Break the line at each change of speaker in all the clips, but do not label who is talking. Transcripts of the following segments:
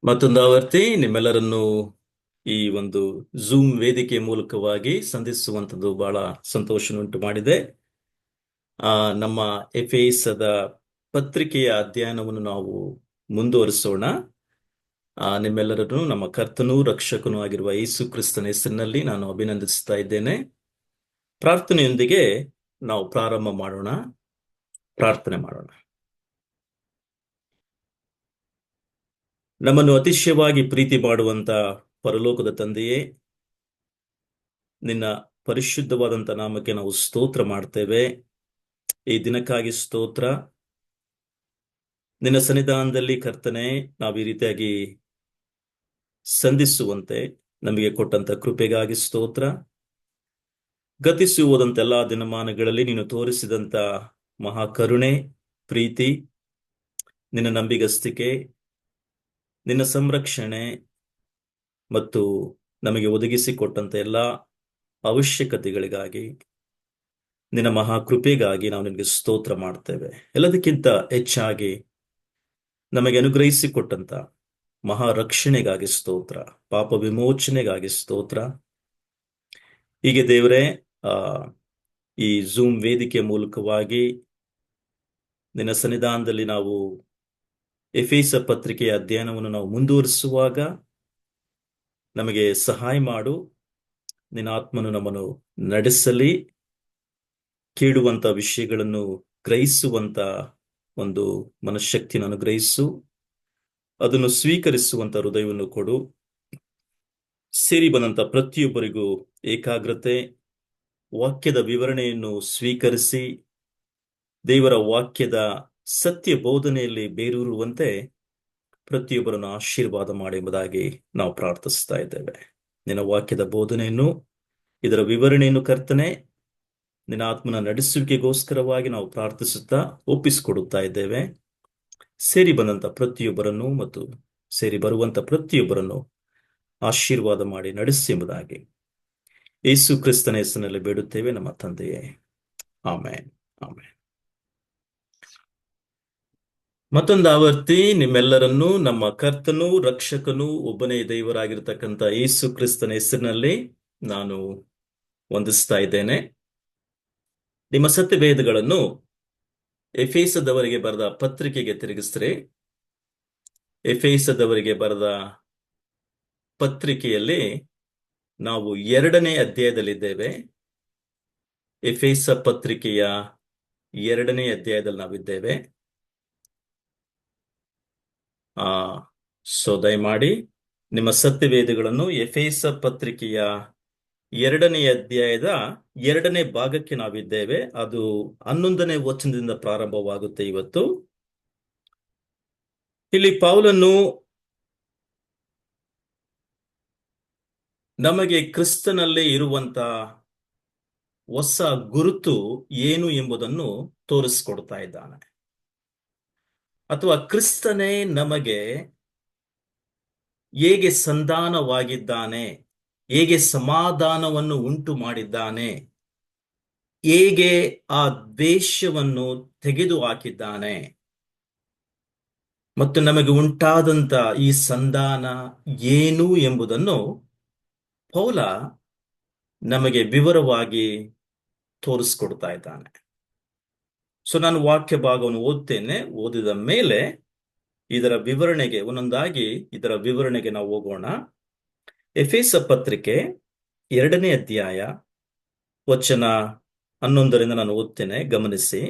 ಮತ್ತೊಂದು ಆವರ್ತಿ ನಿಮ್ಮೆಲ್ಲರನ್ನು ಈ ಒಂದು ಝೂಮ್ ವೇದಿಕೆ ಮೂಲಕವಾಗಿ ಸಂಧಿಸುವಂಥದ್ದು ಬಹಳ ಸಂತೋಷವನ್ನುಂಟು ಮಾಡಿದೆ. ನಮ್ಮ ಎಫೆಸದ ಪತ್ರಿಕೆಯ ಅಧ್ಯಯನವನ್ನು ನಾವು ಮುಂದುವರಿಸೋಣ. ನಿಮ್ಮೆಲ್ಲರನ್ನು ನಮ್ಮ ಕರ್ತನೂ ರಕ್ಷಕನೂ ಆಗಿರುವ ಯೇಸು ಕ್ರಿಸ್ತನ ಹೆಸರಿನಲ್ಲಿ ನಾನು ಅಭಿನಂದಿಸ್ತಾ ಇದ್ದೇನೆ. ಪ್ರಾರ್ಥನೆಯೊಂದಿಗೆ ನಾವು ಪ್ರಾರಂಭ ಮಾಡೋಣ. ಪ್ರಾರ್ಥನೆ ಮಾಡೋಣ. ನಮ್ಮನ್ನು ಅತಿಶಯವಾಗಿ ಪ್ರೀತಿ ಮಾಡುವಂತ ಪರಲೋಕದ ತಂದೆಯೇ, ನಿನ್ನ ಪರಿಶುದ್ಧವಾದಂತ ನಾಮಕ್ಕೆ ನಾವು ಸ್ತೋತ್ರ ಮಾಡ್ತೇವೆ. ಈ ದಿನಕ್ಕಾಗಿ ಸ್ತೋತ್ರ. ನಿನ್ನ ಸನ್ನಿಧಾನದಲ್ಲಿ ಕರ್ತನೆ, ನಾವು ಈ ರೀತಿಯಾಗಿ ಸಂಧಿಸುವಂತೆ ನಮಗೆ ಕೊಟ್ಟಂತ ಕೃಪೆಗಾಗಿ ಸ್ತೋತ್ರ. ಗತಿಸಿ ಹೋದಂತ ಎಲ್ಲಾ ದಿನಮಾನಗಳಲ್ಲಿ ನೀನು ತೋರಿಸಿದಂತ ಮಹಾಕರುಣೆ, ಪ್ರೀತಿ, ನಿನ್ನ ನಂಬಿಗಸ್ತಿಕೆ, ನಿನ್ನ ಸಂರಕ್ಷಣೆ ಮತ್ತು ನಮಗೆ ಒದಗಿಸಿಕೊಟ್ಟಂತ ಎಲ್ಲಾ ಅವಶ್ಯಕತೆಗಳಿಗಾಗಿ, ನಿನ್ನ ಮಹಾಕೃಪೆಗಾಗಿ ನಾವು ನಿನಗೆ ಸ್ತೋತ್ರ ಮಾಡ್ತೇವೆ. ಎಲ್ಲದಕ್ಕಿಂತ ಹೆಚ್ಚಾಗಿ ನಮಗೆ ಅನುಗ್ರಹಿಸಿಕೊಟ್ಟಂತ ಮಹಾರಕ್ಷಣೆಗಾಗಿ ಸ್ತೋತ್ರ, ಪಾಪ ವಿಮೋಚನೆಗಾಗಿ ಸ್ತೋತ್ರ. ಹೀಗೆ ದೇವರೇ, ಈ ಝೂಮ್ ವೇದಿಕೆ ಮೂಲಕವಾಗಿ ನಿನ್ನ ಸನ್ನಿಧಾನದಲ್ಲಿ ನಾವು ಎಫೆಸ ಪತ್ರಿಕೆಯ ಅಧ್ಯಯನವನ್ನು ನಾವು ಮುಂದುವರಿಸುವಾಗ ನಮಗೆ ಸಹಾಯ ಮಾಡು. ನಿನ್ನ ಆತ್ಮನು ನಮ್ಮನ್ನು ನಡೆಸಲಿ. ಕೇಳುವಂತ ವಿಷಯಗಳನ್ನು ಗ್ರಹಿಸುವಂತ ಒಂದು ಮನಃಶಕ್ತಿಯನ್ನು ಅನುಗ್ರಹಿಸು. ಅದನ್ನು ಸ್ವೀಕರಿಸುವಂತ ಹೃದಯವನ್ನು ಕೊಡು. ಸೇರಿ ಬಂದಂತ ಪ್ರತಿಯೊಬ್ಬರಿಗೂ ಏಕಾಗ್ರತೆ, ವಾಕ್ಯದ ವಿವರಣೆಯನ್ನು ಸ್ವೀಕರಿಸಿ ದೇವರ ವಾಕ್ಯದ ಸತ್ಯ ಬೋಧನೆಯಲ್ಲಿ ಬೇರೂರುವಂತೆ ಪ್ರತಿಯೊಬ್ಬರನ್ನು ಆಶೀರ್ವಾದ ಮಾಡಿ ಎಂಬುದಾಗಿ ನಾವು ಪ್ರಾರ್ಥಿಸ್ತಾ ಇದ್ದೇವೆ. ನಿನ್ನ ವಾಕ್ಯದ ಬೋಧನೆಯನ್ನು, ಇದರ ವಿವರಣೆಯನ್ನು ಕರ್ತನೆ, ನಿನ್ನ ಆತ್ಮನ ನಡೆಸುವಿಕೆಗೋಸ್ಕರವಾಗಿ ನಾವು ಪ್ರಾರ್ಥಿಸುತ್ತಾ ಒಪ್ಪಿಸಿಕೊಡುತ್ತಾ ಇದ್ದೇವೆ. ಸೇರಿ ಬಂದಂತ ಪ್ರತಿಯೊಬ್ಬರನ್ನು ಮತ್ತು ಸೇರಿ ಬರುವಂತ ಪ್ರತಿಯೊಬ್ಬರನ್ನು ಆಶೀರ್ವಾದ ಮಾಡಿ ನಡೆಸಿ ಎಂಬುದಾಗಿ ಯೇಸು ಕ್ರಿಸ್ತನ ಹೆಸರಿನಲ್ಲಿ ಬೇಡುತ್ತೇವೆ ನಮ್ಮ ತಂದೆಯೇ, ಆಮೇನ್, ಆಮೇನ್. ಮತ್ತೊಂದು ಆವರ್ತಿ ನಿಮ್ಮೆಲ್ಲರನ್ನೂ ನಮ್ಮ ಕರ್ತನೂ ರಕ್ಷಕನೂ ಒಬ್ಬನೇ ದೇವರಾಗಿರ್ತಕ್ಕಂಥ ಯೇಸು ಕ್ರಿಸ್ತನ ಹೆಸರಿನಲ್ಲಿ ನಾನು ವಂದಿಸ್ತಾ ಇದ್ದೇನೆ. ನಿಮ್ಮ ಸತ್ಯವೇದಗಳನ್ನು ಎಫೆಸದವರಿಗೆ ಬರೆದ ಪತ್ರಿಕೆಗೆ ತಿರುಗಿಸ್ರಿ. ಎಫೆಸದವರಿಗೆ ಬರೆದ ಪತ್ರಿಕೆಯಲ್ಲಿ ನಾವು 2ನೇ ಅಧ್ಯಾಯದಲ್ಲಿದ್ದೇವೆ. ಎಫೆಸ ಪತ್ರಿಕೆಯ 2ನೇ ಅಧ್ಯಾಯದಲ್ಲಿ ನಾವಿದ್ದೇವೆ. ದಯಮಾಡಿ ನಿಮ್ಮ ಸತ್ಯವೇದಗಳನ್ನು ಎಫೆಸ ಪತ್ರಿಕೆಯ 2ನೇ ಅಧ್ಯಾಯದ 2ನೇ ಭಾಗಕ್ಕೆ ನಾವಿದ್ದೇವೆ. ಅದು 11ನೇ ವಚನದಿಂದ ಪ್ರಾರಂಭವಾಗುತ್ತೆ ಇವತ್ತು. ಇಲ್ಲಿ ಪೌಲನು ನಮಗೆ ಕ್ರಿಸ್ತನಲ್ಲಿ ಇರುವಂತ ಹೊಸ ಗುರುತು ಏನು ಎಂಬುದನ್ನು ತೋರಿಸ್ಕೊಡ್ತಾ ಇದ್ದಾನೆ. ಅಥವಾ ಕ್ರಿಸ್ತನೇ ನಮಗೆ ಹೇಗೆ ಸಂಧಾನವಾಗಿದ್ದಾನೆ, ಹೇಗೆ ಸಮಾಧಾನವನ್ನು ಉಂಟು ಮಾಡಿದ್ದಾನೆ, ಹೇಗೆ ಆ ದ್ವೇಷವನ್ನು ತೆಗೆದು ಹಾಕಿದ್ದಾನೆ ಮತ್ತು ನಮಗೆ ಉಂಟಾದಂತ ಈ ಸಂಧಾನ ಏನು ಎಂಬುದನ್ನು ಪೌಲ ನಮಗೆ ವಿವರವಾಗಿ ತೋರಿಸ್ಕೊಡ್ತಾ ಇದ್ದಾನೆ. ನಾನು ವಾಕ್ಯ ಭಾಗವನ್ನು ಓದ್ತೇನೆ. ಓದಿದ ಮೇಲೆ ಇದರ ವಿವರಣೆಗೆ ಒಂದೊಂದಾಗಿ ಇದರ ವಿವರಣೆಗೆ ನಾವು ಹೋಗೋಣ. ಎಫೆಸ ಪತ್ರಿಕೆ 2ನೇ ಅಧ್ಯಾಯ ವಚನ 11ರಿಂದ ನಾನು ಓದ್ತೇನೆ, ಗಮನಿಸಿ.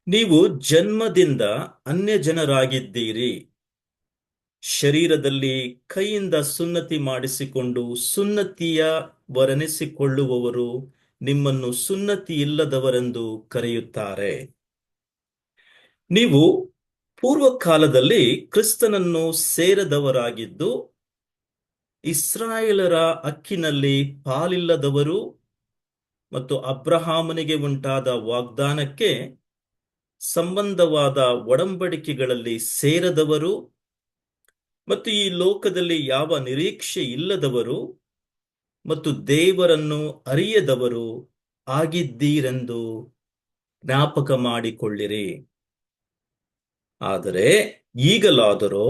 ನೀವು ಜನ್ಮದಿಂದ ಅನ್ಯ ಜನರಾಗಿದ್ದೀರಿ. ಶರೀರದಲ್ಲಿ ಕೈಯಿಂದ ಸುನ್ನತಿ ಮಾಡಿಸಿಕೊಂಡು ಸುನ್ನತಿಯ ವರೆನಿಸಿಕೊಳ್ಳುವವರು ನಿಮ್ಮನ್ನು ಸುನ್ನತಿ ಇಲ್ಲದವರೆಂದು ಕರೆಯುತ್ತಾರೆ. ನೀವು ಪೂರ್ವಕಾಲದಲ್ಲಿ ಕ್ರಿಸ್ತನನ್ನು ಸೇರದವರಾಗಿದ್ದು ಇಸ್ರಾಯೇಲರ ಹಕ್ಕಿನಲ್ಲಿ ಪಾಲಿಲ್ಲದವರು ಮತ್ತು ಅಬ್ರಹಾಮನಿಗೆ ಉಂಟಾದ ವಾಗ್ದಾನಕ್ಕೆ ಸಂಬಂಧವಾದ ಒಡಂಬಡಿಕೆಗಳಲ್ಲಿ ಸೇರದವರು ಮತ್ತು ಈ ಲೋಕದಲ್ಲಿ ಯಾವ ನಿರೀಕ್ಷೆ ಇಲ್ಲದವರು ಮತ್ತು ದೇವರನ್ನು ಅರಿಯದವರು ಆಗಿದ್ದೀರೆಂದು ಜ್ಞಾಪಕ ಮಾಡಿಕೊಳ್ಳಿರಿ. ಆದರೆ ಈಗಲಾದರೋ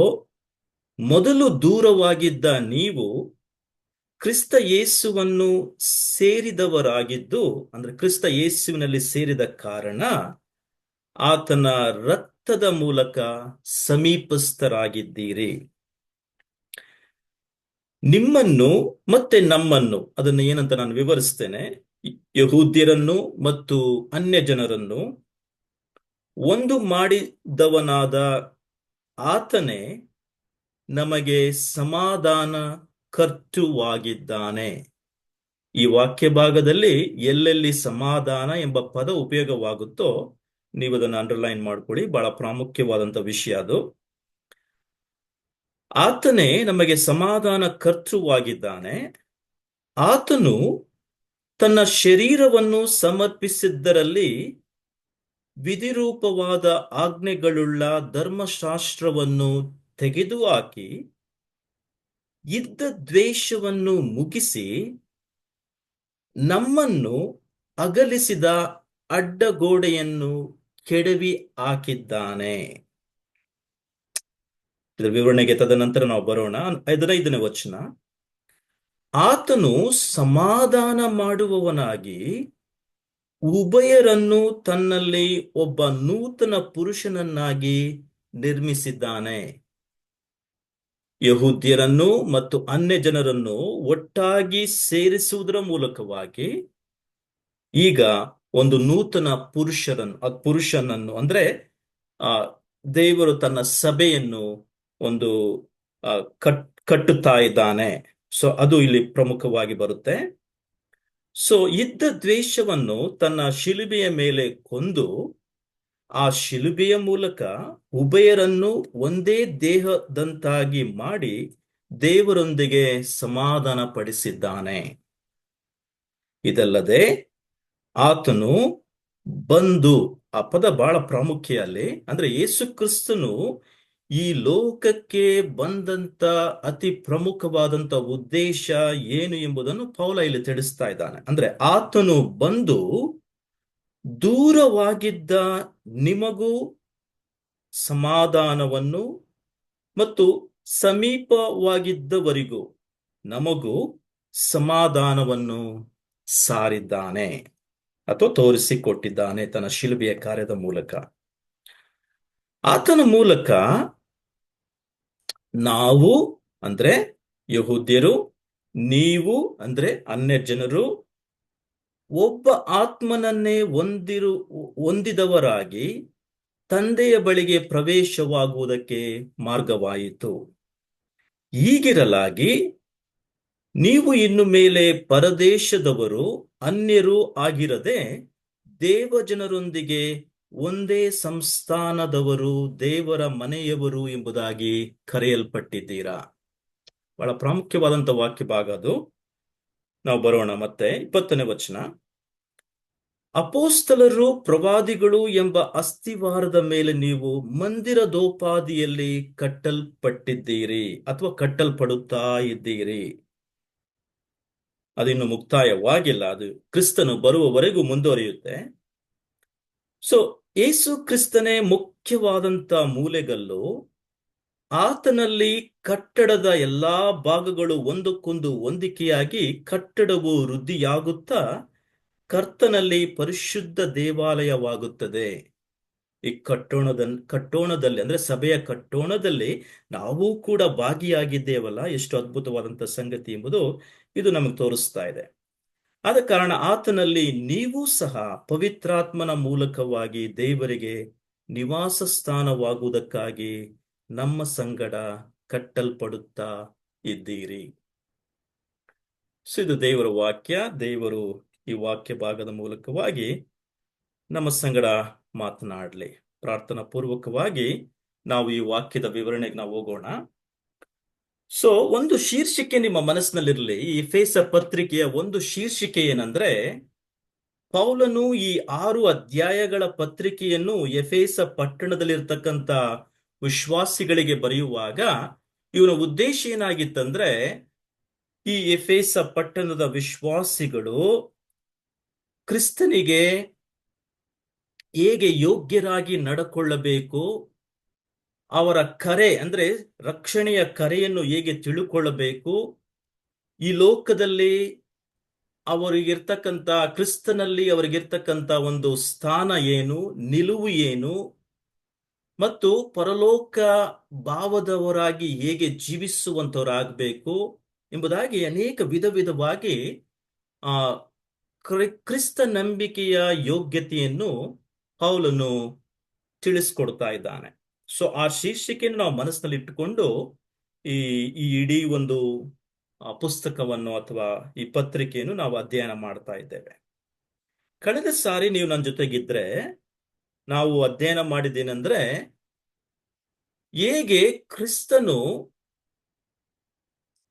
ಮೊದಲು ದೂರವಾಗಿದ್ದ ನೀವು ಕ್ರಿಸ್ತ ಯೇಸುವನ್ನು ಸೇರಿದವರಾಗಿದ್ದು, ಅಂದ್ರೆ ಕ್ರಿಸ್ತ ಯೇಸುವಿನಲ್ಲಿ ಸೇರಿದ ಕಾರಣ ಆತನ ರಕ್ತದ ಮೂಲಕ ಸಮೀಪಸ್ಥರಾಗಿದ್ದೀರಿ. ನಿಮ್ಮನ್ನು ಮತ್ತೆ ನಮ್ಮನ್ನು, ಅದನ್ನು ಏನಂತ ನಾನು ವಿವರಿಸ್ತೇನೆ. ಯಹೂದ್ಯರನ್ನು ಮತ್ತು ಅನ್ಯ ಜನರನ್ನು ಒಂದು ಮಾಡಿದವನಾದ ಆತನೇ ನಮಗೆ ಸಮಾಧಾನ ಕರ್ತೃವಾಗಿದ್ದಾನೆ. ಈ ವಾಕ್ಯ ಭಾಗದಲ್ಲಿ ಎಲ್ಲೆಲ್ಲಿ ಸಮಾಧಾನ ಎಂಬ ಪದ ಉಪಯೋಗವಾಗುತ್ತೋ ನೀವು ಅದನ್ನು ಅಂಡರ್ಲೈನ್ ಮಾಡ್ಕೊಳ್ಳಿ. ಬಹಳ ಪ್ರಾಮುಖ್ಯವಾದಂತ ವಿಷಯ ಅದು. ಆತನೇ ನಮಗೆ ಸಮಾಧಾನ ಕರ್ತೃವಾಗಿದ್ದಾನೆ. ಆತನು ತನ್ನ ಶರೀರವನ್ನು ಸಮರ್ಪಿಸಿದ್ದರಲ್ಲಿ ವಿಧಿರೂಪವಾದ ಆಜ್ಞೆಗಳುಳ್ಳ ಧರ್ಮಶಾಸ್ತ್ರವನ್ನು ತೆಗೆದುಹಾಕಿ ಇದ್ದ ದ್ವೇಷವನ್ನು ಮುಗಿಸಿ ನಮ್ಮನ್ನು ಅಗಲಿಸಿದ ಅಡ್ಡಗೋಡೆಯನ್ನು ಕೆಡವಿ ಹಾಕಿದ್ದಾನೆ. ಇದರ ವಿವರಣೆಗೆ ತದನಂತರ ನಾವು ಬರೋಣ. 15ನೇ ವಚನ. ಆತನು ಸಮಾಧಾನ ಮಾಡುವವನಾಗಿ ಉಭಯರನ್ನು ತನ್ನಲ್ಲಿ ಒಬ್ಬ ನೂತನ ಪುರುಷನನ್ನಾಗಿ ನಿರ್ಮಿಸಿದ್ದಾನೆ. ಯಹೂದ್ಯರನ್ನು ಮತ್ತು ಅನ್ಯ ಜನರನ್ನು ಒಟ್ಟಾಗಿ ಸೇರಿಸುವುದರ ಮೂಲಕವಾಗಿ ಈಗ ಒಂದು ನೂತನ ಪುರುಷನನ್ನು ಅಂದ್ರೆ ಆ ದೇವರು ತನ್ನ ಸಭೆಯನ್ನು ಒಂದು ಕಟ್ಟುತ್ತಾ ಇದ್ದಾನೆ. ಸೊ ಅದು ಇಲ್ಲಿ ಪ್ರಮುಖವಾಗಿ ಬರುತ್ತೆ. ಸೊ ಇದ್ದ ದ್ವೇಷವನ್ನು ತನ್ನ ಶಿಲುಬೆಯ ಮೇಲೆ ಕೊಂದು ಆ ಶಿಲುಬೆಯ ಮೂಲಕ ಉಭಯರನ್ನು ಒಂದೇ ದೇಹದಂತಾಗಿ ಮಾಡಿ ದೇವರೊಂದಿಗೆ ಸಮಾಧಾನ ಪಡಿಸಿದ್ದಾನೆ. ಇದಲ್ಲದೆ ಆತನು ಬಂದು, ಆ ಪದ ಬಹಳ ಪ್ರಾಮುಖ್ಯ ಅಲ್ಲಿ. ಅಂದ್ರೆ ಯೇಸು ಕ್ರಿಸ್ತನು ಈ ಲೋಕಕ್ಕೆ ಬಂದಂತ ಅತಿ ಪ್ರಮುಖವಾದಂತ ಉದ್ದೇಶ ಏನು ಎಂಬುದನ್ನು ಪೌಲ ಇಲ್ಲಿ ತಿಳಿಸ್ತಾ ಇದ್ದಾನೆ. ಅಂದ್ರೆ ಆತನು ಬಂದು ದೂರವಾಗಿದ್ದ ನಿಮಗೂ ಸಮಾಧಾನವನ್ನು ಮತ್ತು ಸಮೀಪವಾಗಿದ್ದವರಿಗೂ ನಮಗೂ ಸಮಾಧಾನವನ್ನು ಸಾರಿದ್ದಾನೆ ಅಥವಾ ತೋರಿಸಿಕೊಟ್ಟಿದ್ದಾನೆ ತನ್ನ ಶಿಲುಬೆಯ ಕಾರ್ಯದ ಮೂಲಕ. ಆತನ ಮೂಲಕ ನಾವು ಅಂದ್ರೆ ಯಹೂದ್ಯರು, ನೀವು ಅಂದ್ರೆ ಅನ್ಯ ಜನರು ಒಬ್ಬ ಆತ್ಮನನ್ನೇ ಹೊಂದಿದವರಾಗಿ ತಂದೆಯ ಬಳಿಗೆ ಪ್ರವೇಶವಾಗುವುದಕ್ಕೆ ಮಾರ್ಗವಾಯಿತು. ಹೀಗಿರಲಾಗಿ ನೀವು ಇನ್ನು ಮೇಲೆ ಪರದೇಶದವರು, ಅನ್ಯರು ಆಗಿರದೆ ದೇವಜನರೊಂದಿಗೆ ಒಂದೇ ಸಂಸ್ಥಾನದವರು, ದೇವರ ಮನೆಯವರು ಎಂಬುದಾಗಿ ಕರೆಯಲ್ಪಟ್ಟಿದ್ದೀರಾ. ಬಹಳ ಪ್ರಾಮುಖ್ಯವಾದಂತ ವಾಕ್ಯ ಭಾಗ ಅದು. ನಾವು ಬರೋಣ ಮತ್ತೆ 20ನೇ ವಚನ. ಅಪೋಸ್ತಲರು, ಪ್ರವಾದಿಗಳು ಎಂಬ ಅಸ್ತಿವಾರದ ಮೇಲೆ ನೀವು ಮಂದಿರದೋಪಾದಿಯಲ್ಲಿ ಕಟ್ಟಲ್ಪಟ್ಟಿದ್ದೀರಿ ಅಥವಾ ಕಟ್ಟಲ್ಪಡುತ್ತಾ ಇದ್ದೀರಿ. ಅದಿನ್ನು ಮುಕ್ತಾಯವಾಗಿಲ್ಲ, ಅದು ಕ್ರಿಸ್ತನು ಬರುವವರೆಗೂ ಮುಂದುವರಿಯುತ್ತೆ. ಸೊ ಯೇಸು ಕ್ರಿಸ್ತನೇ ಮುಖ್ಯವಾದಂತ ಮೂಲೆಗಲ್ಲು. ಆತನಲ್ಲಿ ಕಟ್ಟಡದ ಎಲ್ಲಾ ಭಾಗಗಳು ಒಂದಕ್ಕೊಂದು ಹೊಂದಿಕೆಯಾಗಿ ಕಟ್ಟಡವು ವೃದ್ಧಿಯಾಗುತ್ತಾ ಕರ್ತನಲ್ಲಿ ಪರಿಶುದ್ಧ ದೇವಾಲಯವಾಗುತ್ತದೆ. ಈ ಕಟ್ಟೋಣದಲ್ಲಿ ಅಂದ್ರೆ ಸಭೆಯ ಕಟ್ಟೋಣದಲ್ಲಿ ನಾವು ಕೂಡ ಭಾಗಿಯಾಗಿದ್ದೇವಲ್ಲ, ಎಷ್ಟು ಅದ್ಭುತವಾದಂತ ಸಂಗತಿ ಎಂಬುದು ಇದು ನಮಗೆ ತೋರಿಸ್ತಾ ಇದೆ. ಆದ ಕಾರಣ ಆತನಲ್ಲಿ ನೀವು ಸಹ ಪವಿತ್ರಾತ್ಮನ ಮೂಲಕವಾಗಿ ದೇವರಿಗೆ ನಿವಾಸ ಸ್ಥಾನವಾಗುವುದಕ್ಕಾಗಿ ನಮ್ಮ ಸಂಗಡ ಕಟ್ಟಲ್ಪಡುತ್ತಾ ಇದ್ದೀರಿ. ಸೊ ಇದು ದೇವರ ವಾಕ್ಯ. ದೇವರು ಈ ವಾಕ್ಯ ಭಾಗದ ಮೂಲಕವಾಗಿ ನಮ್ಮ ಸಂಗಡ ಮಾತನಾಡಲಿ. ಪ್ರಾರ್ಥನಾ ಪೂರ್ವಕವಾಗಿ ನಾವು ಈ ವಾಕ್ಯದ ವಿವರಣೆಗೆ ನಾವು ಹೋಗೋಣ. ಸೊ ಒಂದು ಶೀರ್ಷಿಕೆ ನಿಮ್ಮ ಮನಸ್ಸಿನಲ್ಲಿರಲಿ. ಈ ಎಫೆಸ ಪತ್ರಿಕೆಯ ಒಂದು ಶೀರ್ಷಿಕೆ ಏನಂದ್ರೆ, ಪೌಲನು ಈ 6 ಅಧ್ಯಾಯಗಳ ಪತ್ರಿಕೆಯನ್ನು ಎಫೆಸ ಪಟ್ಟಣದಲ್ಲಿರ್ತಕ್ಕಂಥ ವಿಶ್ವಾಸಿಗಳಿಗೆ ಬರೆಯುವಾಗ ಇವನ ಉದ್ದೇಶ ಏನಾಗಿತ್ತಂದ್ರೆ, ಈ ಎಫೆಸ ಪಟ್ಟಣದ ವಿಶ್ವಾಸಿಗಳು ಕ್ರಿಸ್ತನಿಗೆ ಹೇಗೆ ಯೋಗ್ಯರಾಗಿ ನಡ್ಕೊಳ್ಳಬೇಕು, ಅವರ ಕರೆ ಅಂದ್ರೆ ರಕ್ಷಣೆಯ ಕರೆಯನ್ನು ಹೇಗೆ ತಿಳುಕೊಳ್ಳಬೇಕು, ಈ ಲೋಕದಲ್ಲಿ ಅವರಿಗಿರ್ತಕ್ಕಂಥ ಕ್ರಿಸ್ತನಲ್ಲಿ ಅವರಿಗಿರ್ತಕ್ಕಂಥ ಒಂದು ಸ್ಥಾನ ಏನು, ನಿಲುವು ಏನು, ಮತ್ತು ಪರಲೋಕ ಭಾವದವರಾಗಿ ಹೇಗೆ ಜೀವಿಸುವಂತವರಾಗಬೇಕು ಎಂಬುದಾಗಿ ಅನೇಕ ವಿಧ ವಿಧವಾಗಿ ಆ ಕ್ರಿಸ್ತ ನಂಬಿಕೆಯ ಯೋಗ್ಯತೆಯನ್ನು ಪೌಲನು ತಿಳಿಸ್ಕೊಡ್ತಾ ಇದ್ದಾನೆ. ಸೊ ಆ ಶೀರ್ಷಿಕೆಯನ್ನು ನಾವು ಮನಸ್ಸಿನಲ್ಲಿ ಇಟ್ಟುಕೊಂಡು ಈ ಈ ಇಡೀ ಒಂದು ಪುಸ್ತಕವನ್ನು ಅಥವಾ ಈ ಪತ್ರಿಕೆಯನ್ನು ನಾವು ಅಧ್ಯಯನ ಮಾಡ್ತಾ ಇದ್ದೇವೆ. ಕಳೆದ ಸಾರಿ ನೀವು ನನ್ನ ಜೊತೆಗಿದ್ರೆ ನಾವು ಅಧ್ಯಯನ ಮಾಡಿದ್ದೇನೆಂದ್ರೆ, ಹೇಗೆ ಕ್ರಿಸ್ತನು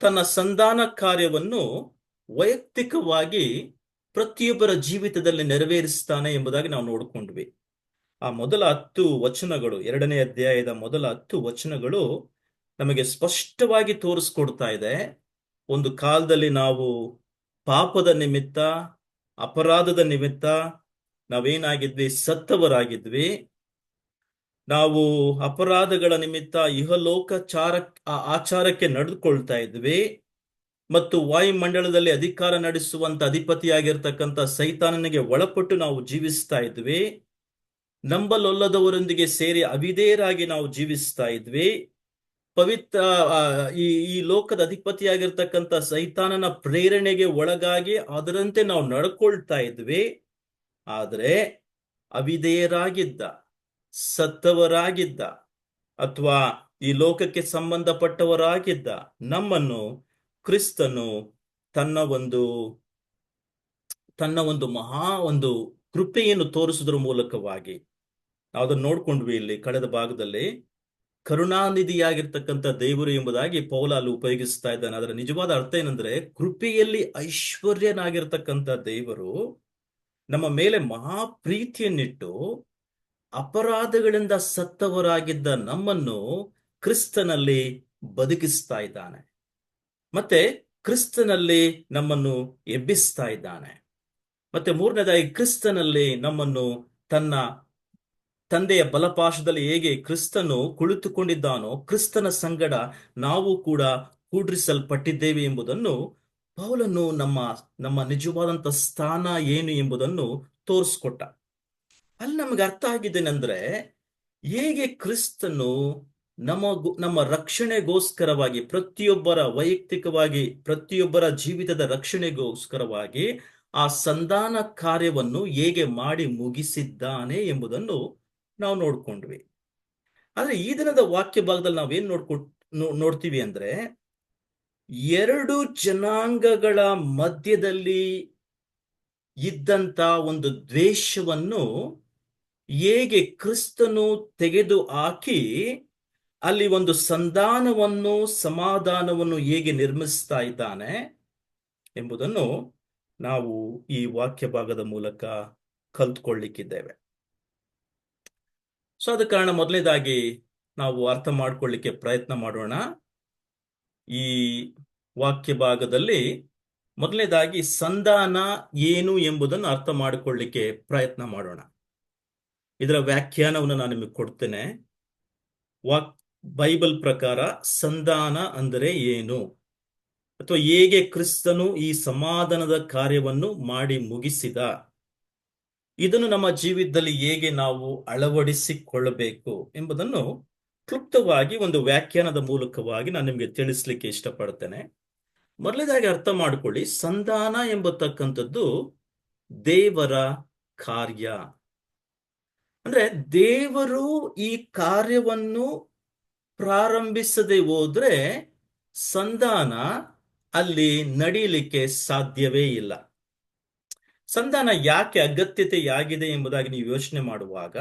ತನ್ನ ಸಂಧಾನ ಕಾರ್ಯವನ್ನು ವೈಯಕ್ತಿಕವಾಗಿ ಪ್ರತಿಯೊಬ್ಬರ ಜೀವಿತದಲ್ಲಿ ನೆರವೇರಿಸ್ತಾನೆ ಎಂಬುದಾಗಿ ನಾವು ನೋಡಿಕೊಂಡ್ವಿ. ಆ ಮೊದಲ 10 ವಚನಗಳು, 2ನೇ ಅಧ್ಯಾಯದ ಮೊದಲ 10 ವಚನಗಳು ನಮಗೆ ಸ್ಪಷ್ಟವಾಗಿ ತೋರಿಸ್ಕೊಡ್ತಾ ಇದೆ. ಒಂದು ಕಾಲದಲ್ಲಿ ನಾವು ಪಾಪದ ನಿಮಿತ್ತ, ಅಪರಾಧದ ನಿಮಿತ್ತ ನಾವೇನಾಗಿದ್ವಿ? ಸತ್ತವರಾಗಿದ್ವಿ. ನಾವು ಅಪರಾಧಗಳ ನಿಮಿತ್ತ ಇಹಲೋಕಚಾರ ಆಚಾರಕ್ಕೆ ನಡೆದುಕೊಳ್ತಾ ಇದ್ವಿ ಮತ್ತು ವಾಯುಮಂಡಲದಲ್ಲಿ ಅಧಿಕಾರ ನಡೆಸುವಂತ ಅಧಿಪತಿಯಾಗಿರ್ತಕ್ಕಂಥ ಸೈತಾನನಿಗೆ ಒಳಪಟ್ಟು ನಾವು ಜೀವಿಸ್ತಾ ಇದ್ವಿ. ನಂಬಲೊಲ್ಲದವರೊಂದಿಗೆ ಸೇರಿ ಅವಿಧೇಯರಾಗಿ ನಾವು ಜೀವಿಸ್ತಾ ಇದ್ವಿ. ಪವಿತ್ರ ಈ ಈ ಲೋಕದ ಅಧಿಪತಿಯಾಗಿರ್ತಕ್ಕಂಥ ಸೈತಾನನ ಪ್ರೇರಣೆಗೆ ಒಳಗಾಗಿ ಅದರಂತೆ ನಾವು ನಡ್ಕೊಳ್ತಾ ಇದ್ವಿ. ಆದರೆ ಅವಿಧೇಯರಾಗಿದ್ದ, ಸತ್ತವರಾಗಿದ್ದ ಅಥವಾ ಈ ಲೋಕಕ್ಕೆ ಸಂಬಂಧಪಟ್ಟವರಾಗಿದ್ದ ನಮ್ಮನ್ನು ಕ್ರಿಸ್ತನು ತನ್ನ ಒಂದು ಮಹಾ ಒಂದು ಕೃಪೆಯನ್ನು ತೋರಿಸುವುದರ ಮೂಲಕವಾಗಿ ನಾವು ಅದನ್ನು ನೋಡ್ಕೊಂಡ್ವಿ. ಇಲ್ಲಿ ಕಳೆದ ಭಾಗದಲ್ಲಿ ಕರುಣಾನಿಧಿಯಾಗಿರ್ತಕ್ಕಂಥ ದೇವರು ಎಂಬುದಾಗಿ ಪೌಲ ಅಲ್ಲಿ ಉಪಯೋಗಿಸ್ತಾ ಇದ್ದಾನೆ. ಅದರ ನಿಜವಾದ ಅರ್ಥ ಏನಂದ್ರೆ, ಕೃಪೆಯಲ್ಲಿ ಐಶ್ವರ್ಯನಾಗಿರ್ತಕ್ಕಂಥ ದೇವರು ನಮ್ಮ ಮೇಲೆ ಮಹಾ ಪ್ರೀತಿಯನ್ನಿಟ್ಟು ಅಪರಾಧಗಳಿಂದ ಸತ್ತವರಾಗಿದ್ದ ನಮ್ಮನ್ನು ಕ್ರಿಸ್ತನಲ್ಲಿ ಬದುಕಿಸ್ತಾ ಇದ್ದಾನೆ, ಮತ್ತೆ ಕ್ರಿಸ್ತನಲ್ಲಿ ನಮ್ಮನ್ನು ಎಬ್ಬಿಸ್ತಾ ಇದ್ದಾನೆ. ಮತ್ತೆ ಮೂರನೇದಾಗಿ, ಕ್ರಿಸ್ತನಲ್ಲಿ ನಮ್ಮನ್ನು ತನ್ನ ತಂದೆಯ ಬಲಪಾಶದಲ್ಲಿ ಹೇಗೆ ಕ್ರಿಸ್ತನು ಕುಳಿತುಕೊಂಡಿದ್ದಾನೋ, ಕ್ರಿಸ್ತನ ಸಂಗಡ ನಾವು ಕೂಡ ಕೂಡ್ರಿಸಲ್ಪಟ್ಟಿದ್ದೇವೆ ಎಂಬುದನ್ನು ಪೌಲನು ನಮ್ಮ ನಿಜವಾದಂತ ಸ್ಥಾನ ಏನು ಎಂಬುದನ್ನು ತೋರಿಸ್ಕೊಟ್ಟ. ಅಲ್ಲಿ ನಮಗೆ ಅರ್ಥ ಆಗಿದ್ದೇನೆಂದ್ರೆ, ಹೇಗೆ ಕ್ರಿಸ್ತನು ನಮ್ಮ ರಕ್ಷಣೆಗೋಸ್ಕರವಾಗಿ, ಪ್ರತಿಯೊಬ್ಬರ ವೈಯಕ್ತಿಕವಾಗಿ ಪ್ರತಿಯೊಬ್ಬರ ಜೀವಿತದ ರಕ್ಷಣೆಗೋಸ್ಕರವಾಗಿ ಆ ಸಂಧಾನ ಕಾರ್ಯವನ್ನು ಹೇಗೆ ಮಾಡಿ ಮುಗಿಸಿದ್ದಾನೆ ಎಂಬುದನ್ನು ನಾವು ನೋಡ್ಕೊಂಡ್ವಿ. ಆದ್ರೆ ಈ ದಿನದ ವಾಕ್ಯ ಭಾಗದಲ್ಲಿ ನಾವೇನ್ ನೋಡ್ತೀವಿ ಅಂದ್ರೆ, 2 ಜನಾಂಗಗಳ ಮಧ್ಯದಲ್ಲಿ ಇದ್ದಂತ ಒಂದು ದ್ವೇಷವನ್ನು ಹೇಗೆ ಕ್ರಿಸ್ತನು ತೆಗೆದು ಹಾಕಿ ಅಲ್ಲಿ ಒಂದು ಸಂಧಾನವನ್ನು, ಸಮಾಧಾನವನ್ನು ಹೇಗೆ ನಿರ್ಮಿಸ್ತಾ ಇದ್ದಾನೆ ಎಂಬುದನ್ನು ನಾವು ಈ ವಾಕ್ಯ ಭಾಗದ ಮೂಲಕ ಕಲ್ತ್ಕೊಳ್ಳಿಕ್ಕಿದ್ದೇವೆ. ಸೊ ಆದ ಕಾರಣ ಮೊದಲನೇದಾಗಿ ನಾವು ಅರ್ಥ ಮಾಡ್ಕೊಳ್ಳಿಕ್ಕೆ ಪ್ರಯತ್ನ ಮಾಡೋಣ. ಈ ವಾಕ್ಯ ಭಾಗದಲ್ಲಿ ಮೊದಲನೇದಾಗಿ ಸಂಧಾನ ಏನು ಎಂಬುದನ್ನು ಅರ್ಥ ಮಾಡಿಕೊಳ್ಳಿಕ್ಕೆ ಪ್ರಯತ್ನ ಮಾಡೋಣ. ಇದರ ವ್ಯಾಖ್ಯಾನವನ್ನು ನಾನು ನಿಮಗೆ ಕೊಡ್ತೇನೆ. ಬೈಬಲ್ ಪ್ರಕಾರ ಸಂಧಾನ ಅಂದರೆ ಏನು, ಅಥವಾ ಹೇಗೆ ಕ್ರಿಸ್ತನು ಈ ಸಮಾಧಾನದ ಕಾರ್ಯವನ್ನು ಮಾಡಿ ಮುಗಿಸಿದ, ಇದನ್ನು ನಮ್ಮ ಜೀವಿತದಲ್ಲಿ ಹೇಗೆ ನಾವು ಅಳವಡಿಸಿಕೊಳ್ಳಬೇಕು ಎಂಬುದನ್ನು ಕ್ಲುಪ್ತವಾಗಿ ಒಂದು ವ್ಯಾಖ್ಯಾನದ ಮೂಲಕವಾಗಿ ನಾನು ನಿಮಗೆ ತಿಳಿಸ್ಲಿಕ್ಕೆ ಇಷ್ಟಪಡ್ತೇನೆ. ಮೊದಲನೇದಾಗಿ ಅರ್ಥ ಮಾಡಿಕೊಳ್ಳಿ, ಸಂಧಾನ ಎಂಬತಕ್ಕಂಥದ್ದು ದೇವರ ಕಾರ್ಯ. ಅಂದ್ರೆ ದೇವರು ಈ ಕಾರ್ಯವನ್ನು ಪ್ರಾರಂಭಿಸದೆ ಹೋದ್ರೆ ಸಂಧಾನ ಅಲ್ಲಿ ನಡೀಲಿಕ್ಕೆ ಸಾಧ್ಯವೇ ಇಲ್ಲ. ಸಂಧಾನ ಯಾಕೆ ಅಗತ್ಯತೆಯಾಗಿದೆ ಎಂಬುದಾಗಿ ನೀವು ಯೋಚನೆ ಮಾಡುವಾಗ,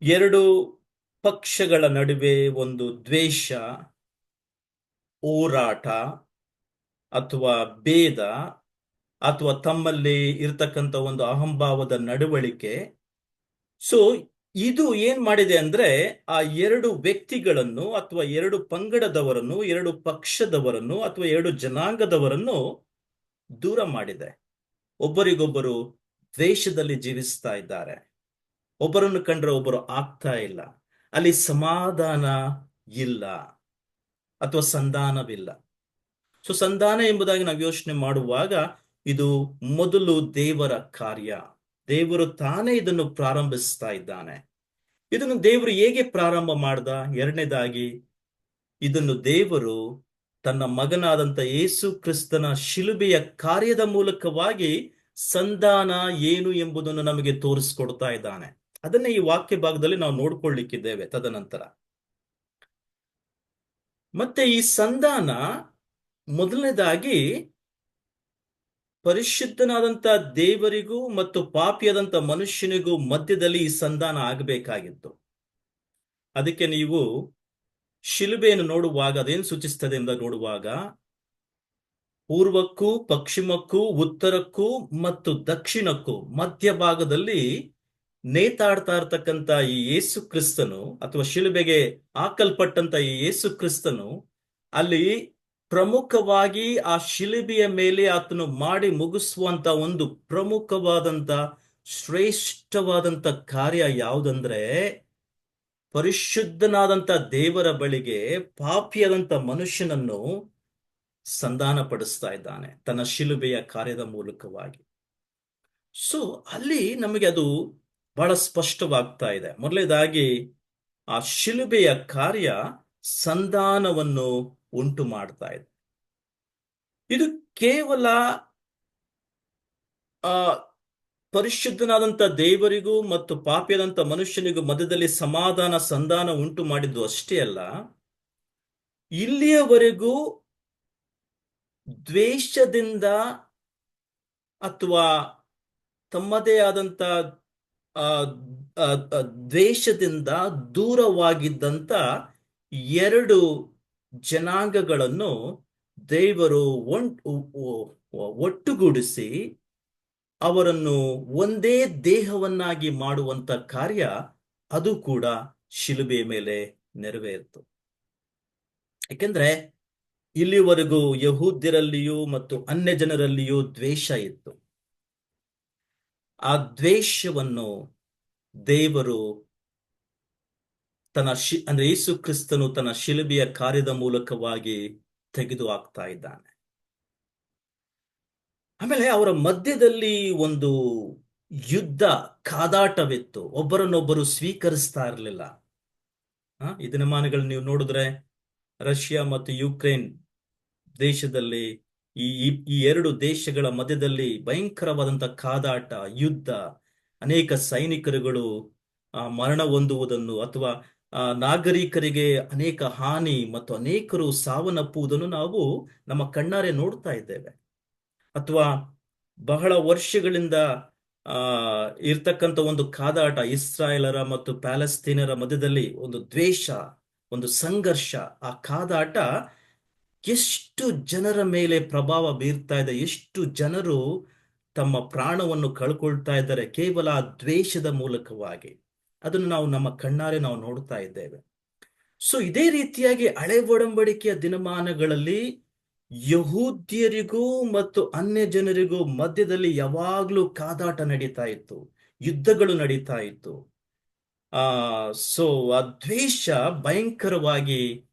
2 ಪಕ್ಷಗಳ ನಡುವೆ ಒಂದು ದ್ವೇಷ, ಹೋರಾಟ ಅಥವಾ ಭೇದ, ಅಥವಾ ತಮ್ಮಲ್ಲಿ ಇರ್ತಕ್ಕಂಥ ಒಂದು ಅಹಂಭಾವದ ನಡವಳಿಕೆ, ಸೊ ಇದು ಏನ್ ಮಾಡಿದೆ ಅಂದ್ರೆ, ಆ 2 ವ್ಯಕ್ತಿಗಳನ್ನು ಅಥವಾ 2 ಪಂಗಡದವರನ್ನು, 2 ಪಕ್ಷದವರನ್ನು ಅಥವಾ 2 ಜನಾಂಗದವರನ್ನು ದೂರ ಮಾಡಿದೆ. ಒಬ್ಬರಿಗೊಬ್ಬರು ದ್ವೇಷದಲ್ಲಿ ಜೀವಿಸ್ತಾ ಇದ್ದಾರೆ, ಒಬ್ಬರನ್ನು ಕಂಡ್ರೆ ಒಬ್ಬರು ಆಗ್ತಾ ಇಲ್ಲ. ಅಲ್ಲಿ ಸಮಾಧಾನ ಇಲ್ಲ ಅಥವಾ ಸಂಧಾನವಿಲ್ಲ. ಸೊ ಸಂಧಾನ ಎಂಬುದಾಗಿ ನಾವು ಯೋಚನೆ ಮಾಡುವಾಗ ಇದು ಮೊದಲು ದೇವರ ಕಾರ್ಯ. ದೇವರು ತಾನೇ ಇದನ್ನು ಪ್ರಾರಂಭಿಸ್ತಾ ಇದ್ದಾನೆ. ಇದನ್ನು ದೇವರು ಹೇಗೆ ಪ್ರಾರಂಭ ಮಾಡ್ದ? ಎರಡನೇದಾಗಿ, ಇದನ್ನು ದೇವರು ತನ್ನ ಮಗನಾದಂತ ಯೇಸು ಕ್ರಿಸ್ತನ ಶಿಲುಬೆಯ ಕಾರ್ಯದ ಮೂಲಕವಾಗಿ ಸಂಧಾನ ಏನು ಎಂಬುದನ್ನು ನಮಗೆ ತೋರಿಸ್ಕೊಡ್ತಾ ಇದ್ದಾನೆ. ಅದನ್ನೇ ಈ ವಾಕ್ಯ ಭಾಗದಲ್ಲಿ ನಾವು ನೋಡ್ಕೊಳ್ಳಿಕ್ಕಿದ್ದೇವೆ ತದನಂತರ. ಮತ್ತೆ ಈ ಸಂಧಾನ ಮೊದಲನೇದಾಗಿ ಪರಿಶುದ್ಧನಾದಂತ ದೇವರಿಗೂ ಮತ್ತು ಪಾಪಿಯಾದಂತ ಮನುಷ್ಯನಿಗೂ ಮಧ್ಯದಲ್ಲಿ ಈ ಸಂಧಾನ ಆಗಬೇಕಾಗಿತ್ತು. ಅದಕ್ಕೆ ನೀವು ಶಿಲುಬೆಯನ್ನು ನೋಡುವಾಗ ಅದೇನು ಸೂಚಿಸ್ತದೆ ಎಂದು ನೋಡುವಾಗ, ಪೂರ್ವಕ್ಕೂ ಪಶ್ಚಿಮಕ್ಕೂ ಉತ್ತರಕ್ಕೂ ಮತ್ತು ದಕ್ಷಿಣಕ್ಕೂ ಮಧ್ಯಭಾಗದಲ್ಲಿ ನೇತಾಡ್ತಾ ಇರ್ತಕ್ಕಂಥ ಈ ಯೇಸು ಕ್ರಿಸ್ತನು ಅಥವಾ ಶಿಲುಬೆಗೆ ಹಾಕಲ್ಪಟ್ಟಂತ ಈ ಯೇಸು ಕ್ರಿಸ್ತನು ಅಲ್ಲಿ ಪ್ರಮುಖವಾಗಿ ಆ ಶಿಲುಬೆಯ ಮೇಲೆ ಆತನು ಮಾಡಿ ಮುಗಿಸುವಂತ ಒಂದು ಪ್ರಮುಖವಾದಂತ ಶ್ರೇಷ್ಠವಾದಂತ ಕಾರ್ಯ ಯಾವುದಂದ್ರೆ, ಪರಿಶುದ್ಧನಾದಂತ ದೇವರ ಬಳಿಗೆ ಪಾಪಿಯಾದಂತ ಮನುಷ್ಯನನ್ನು ಸಂಧಾನ ಪಡಿಸ್ತಾ ಇದ್ದಾನೆ ತನ್ನ ಶಿಲುಬೆಯ ಕಾರ್ಯದ ಮೂಲಕವಾಗಿ. ಸೊ ಅಲ್ಲಿ ನಮಗೆ ಅದು ಬಹಳ ಸ್ಪಷ್ಟವಾಗ್ತಾ ಇದೆ. ಮೊದಲನೇದಾಗಿ ಆ ಶಿಲುಬೆಯ ಕಾರ್ಯ ಸಂಧಾನವನ್ನು ಉಂಟು ಮಾಡ್ತಾ ಇದೆ. ಇದು ಕೇವಲ ಆ ಪರಿಶುದ್ಧನಾದಂತ ದೇವರಿಗೂ ಮತ್ತು ಪಾಪಿಯಾದಂತ ಮನುಷ್ಯನಿಗೂ ಮಧ್ಯದಲ್ಲಿ ಸಮಾಧಾನ ಸಂಧಾನ ಉಂಟು ಮಾಡಿದ್ದು ಅಷ್ಟೇ ಅಲ್ಲ, ಇಲ್ಲಿಯವರೆಗೂ ದ್ವೇಷದಿಂದ ಅಥವಾ ತಮ್ಮದೇ ಆದಂತ ಆ ಆ, ಆ, ದ್ವೇಷದಿಂದ ದೂರವಾಗಿದ್ದಂತ ಎರಡು ಜನಾಂಗಗಳನ್ನು ದೇವರು ಒಟ್ಟುಗೂಡಿಸಿ ಅವರನ್ನು ಒಂದೇ ದೇಹವನ್ನಾಗಿ ಮಾಡುವಂತ ಕಾರ್ಯ ಅದು ಕೂಡ ಶಿಲುಬೆಯ ಮೇಲೆ ನೆರವೇರಿತು. ಯಾಕೆಂದ್ರೆ ಇಲ್ಲಿವರೆಗೂ ಯಹೂದ್ಯರಲ್ಲಿಯೂ ಮತ್ತು ಅನ್ಯ ಜನರಲ್ಲಿಯೂ ದ್ವೇಷ ಇತ್ತು. ಆ ದ್ವೇಷವನ್ನು ದೇವರು ಅಂದ್ರೆ ಯೇಸು ಕ್ರಿಸ್ತನು ತನ್ನ ಶಿಲುಬೆಯ ಕಾರ್ಯದ ಮೂಲಕವಾಗಿ ತೆಗೆದು ಹಾಕ್ತಾ ಇದ್ದಾನೆ. ಆಮೇಲೆ ಅವರ ಮಧ್ಯದಲ್ಲಿ ಒಂದು ಯುದ್ಧ ಕಾದಾಟವಿತ್ತು. ಒಬ್ಬರನ್ನೊಬ್ಬರು ಸ್ವೀಕರಿಸ್ತಾ ಇರಲಿಲ್ಲ. ಈ ದಿನಮಾನಗಳು ನೀವು ನೋಡಿದ್ರೆ ರಷ್ಯಾ ಮತ್ತು ಯುಕ್ರೇನ್ ದೇಶದಲ್ಲಿ ಈ ಈ ಎರಡು ದೇಶಗಳ ಮಧ್ಯದಲ್ಲಿ ಭಯಂಕರವಾದಂತ ಕಾದಾಟ, ಯುದ್ಧ, ಅನೇಕ ಸೈನಿಕರುಗಳು ಮರಣ ಹೊಂದುವುದನ್ನು ಅಥವಾ ನಾಗರಿಕರಿಗೆ ಅನೇಕ ಹಾನಿ ಮತ್ತು ಅನೇಕರು ಸಾವನ್ನಪ್ಪುವುದನ್ನು ನಾವು ನಮ್ಮ ಕಣ್ಣಾರೆ ನೋಡ್ತಾ ಇದ್ದೇವೆ. ಅಥವಾ ಬಹಳ ವರ್ಷಗಳಿಂದ ಇರ್ತಕ್ಕಂಥ ಒಂದು ಕಾದಾಟ, ಇಸ್ರಾಯೇಲರ ಮತ್ತು ಪ್ಯಾಲೆಸ್ತೀನರ ಮಧ್ಯದಲ್ಲಿ ಒಂದು ದ್ವೇಷ, ಒಂದು ಸಂಘರ್ಷ. ಆ ಕಾದಾಟ ಎಷ್ಟು ಜನರ ಮೇಲೆ ಪ್ರಭಾವ ಬೀರ್ತಾ ಇದೆ, ಎಷ್ಟು ಜನರು ತಮ್ಮ ಪ್ರಾಣವನ್ನು ಕಳ್ಕೊಳ್ತಾ ಇದ್ದಾರೆ ಕೇವಲ ಆ ದ್ವೇಷದ ಮೂಲಕವಾಗಿ. ಅದನ್ನು ನಾವು ನಮ್ಮ ಕಣ್ಣಾರೆ ನಾವು ನೋಡ್ತಾ ಇದ್ದೇವೆ. ಸೊ ಇದೇ ರೀತಿಯಾಗಿ ಹಳೆ ಒಡಂಬಡಿಕೆಯ ದಿನಮಾನಗಳಲ್ಲಿ ಯಹೂದ್ಯರಿಗೂ ಮತ್ತು ಅನ್ಯ ಜನರಿಗೂ ಮಧ್ಯದಲ್ಲಿ ಯಾವಾಗ್ಲೂ ಕಾದಾಟ ನಡೀತಾ ಇತ್ತು, ಯುದ್ಧಗಳು ನಡೀತಾ ಇತ್ತು. ಸೊ ಆ ದ್ವೇಷ ಭಯಂಕರವಾಗಿ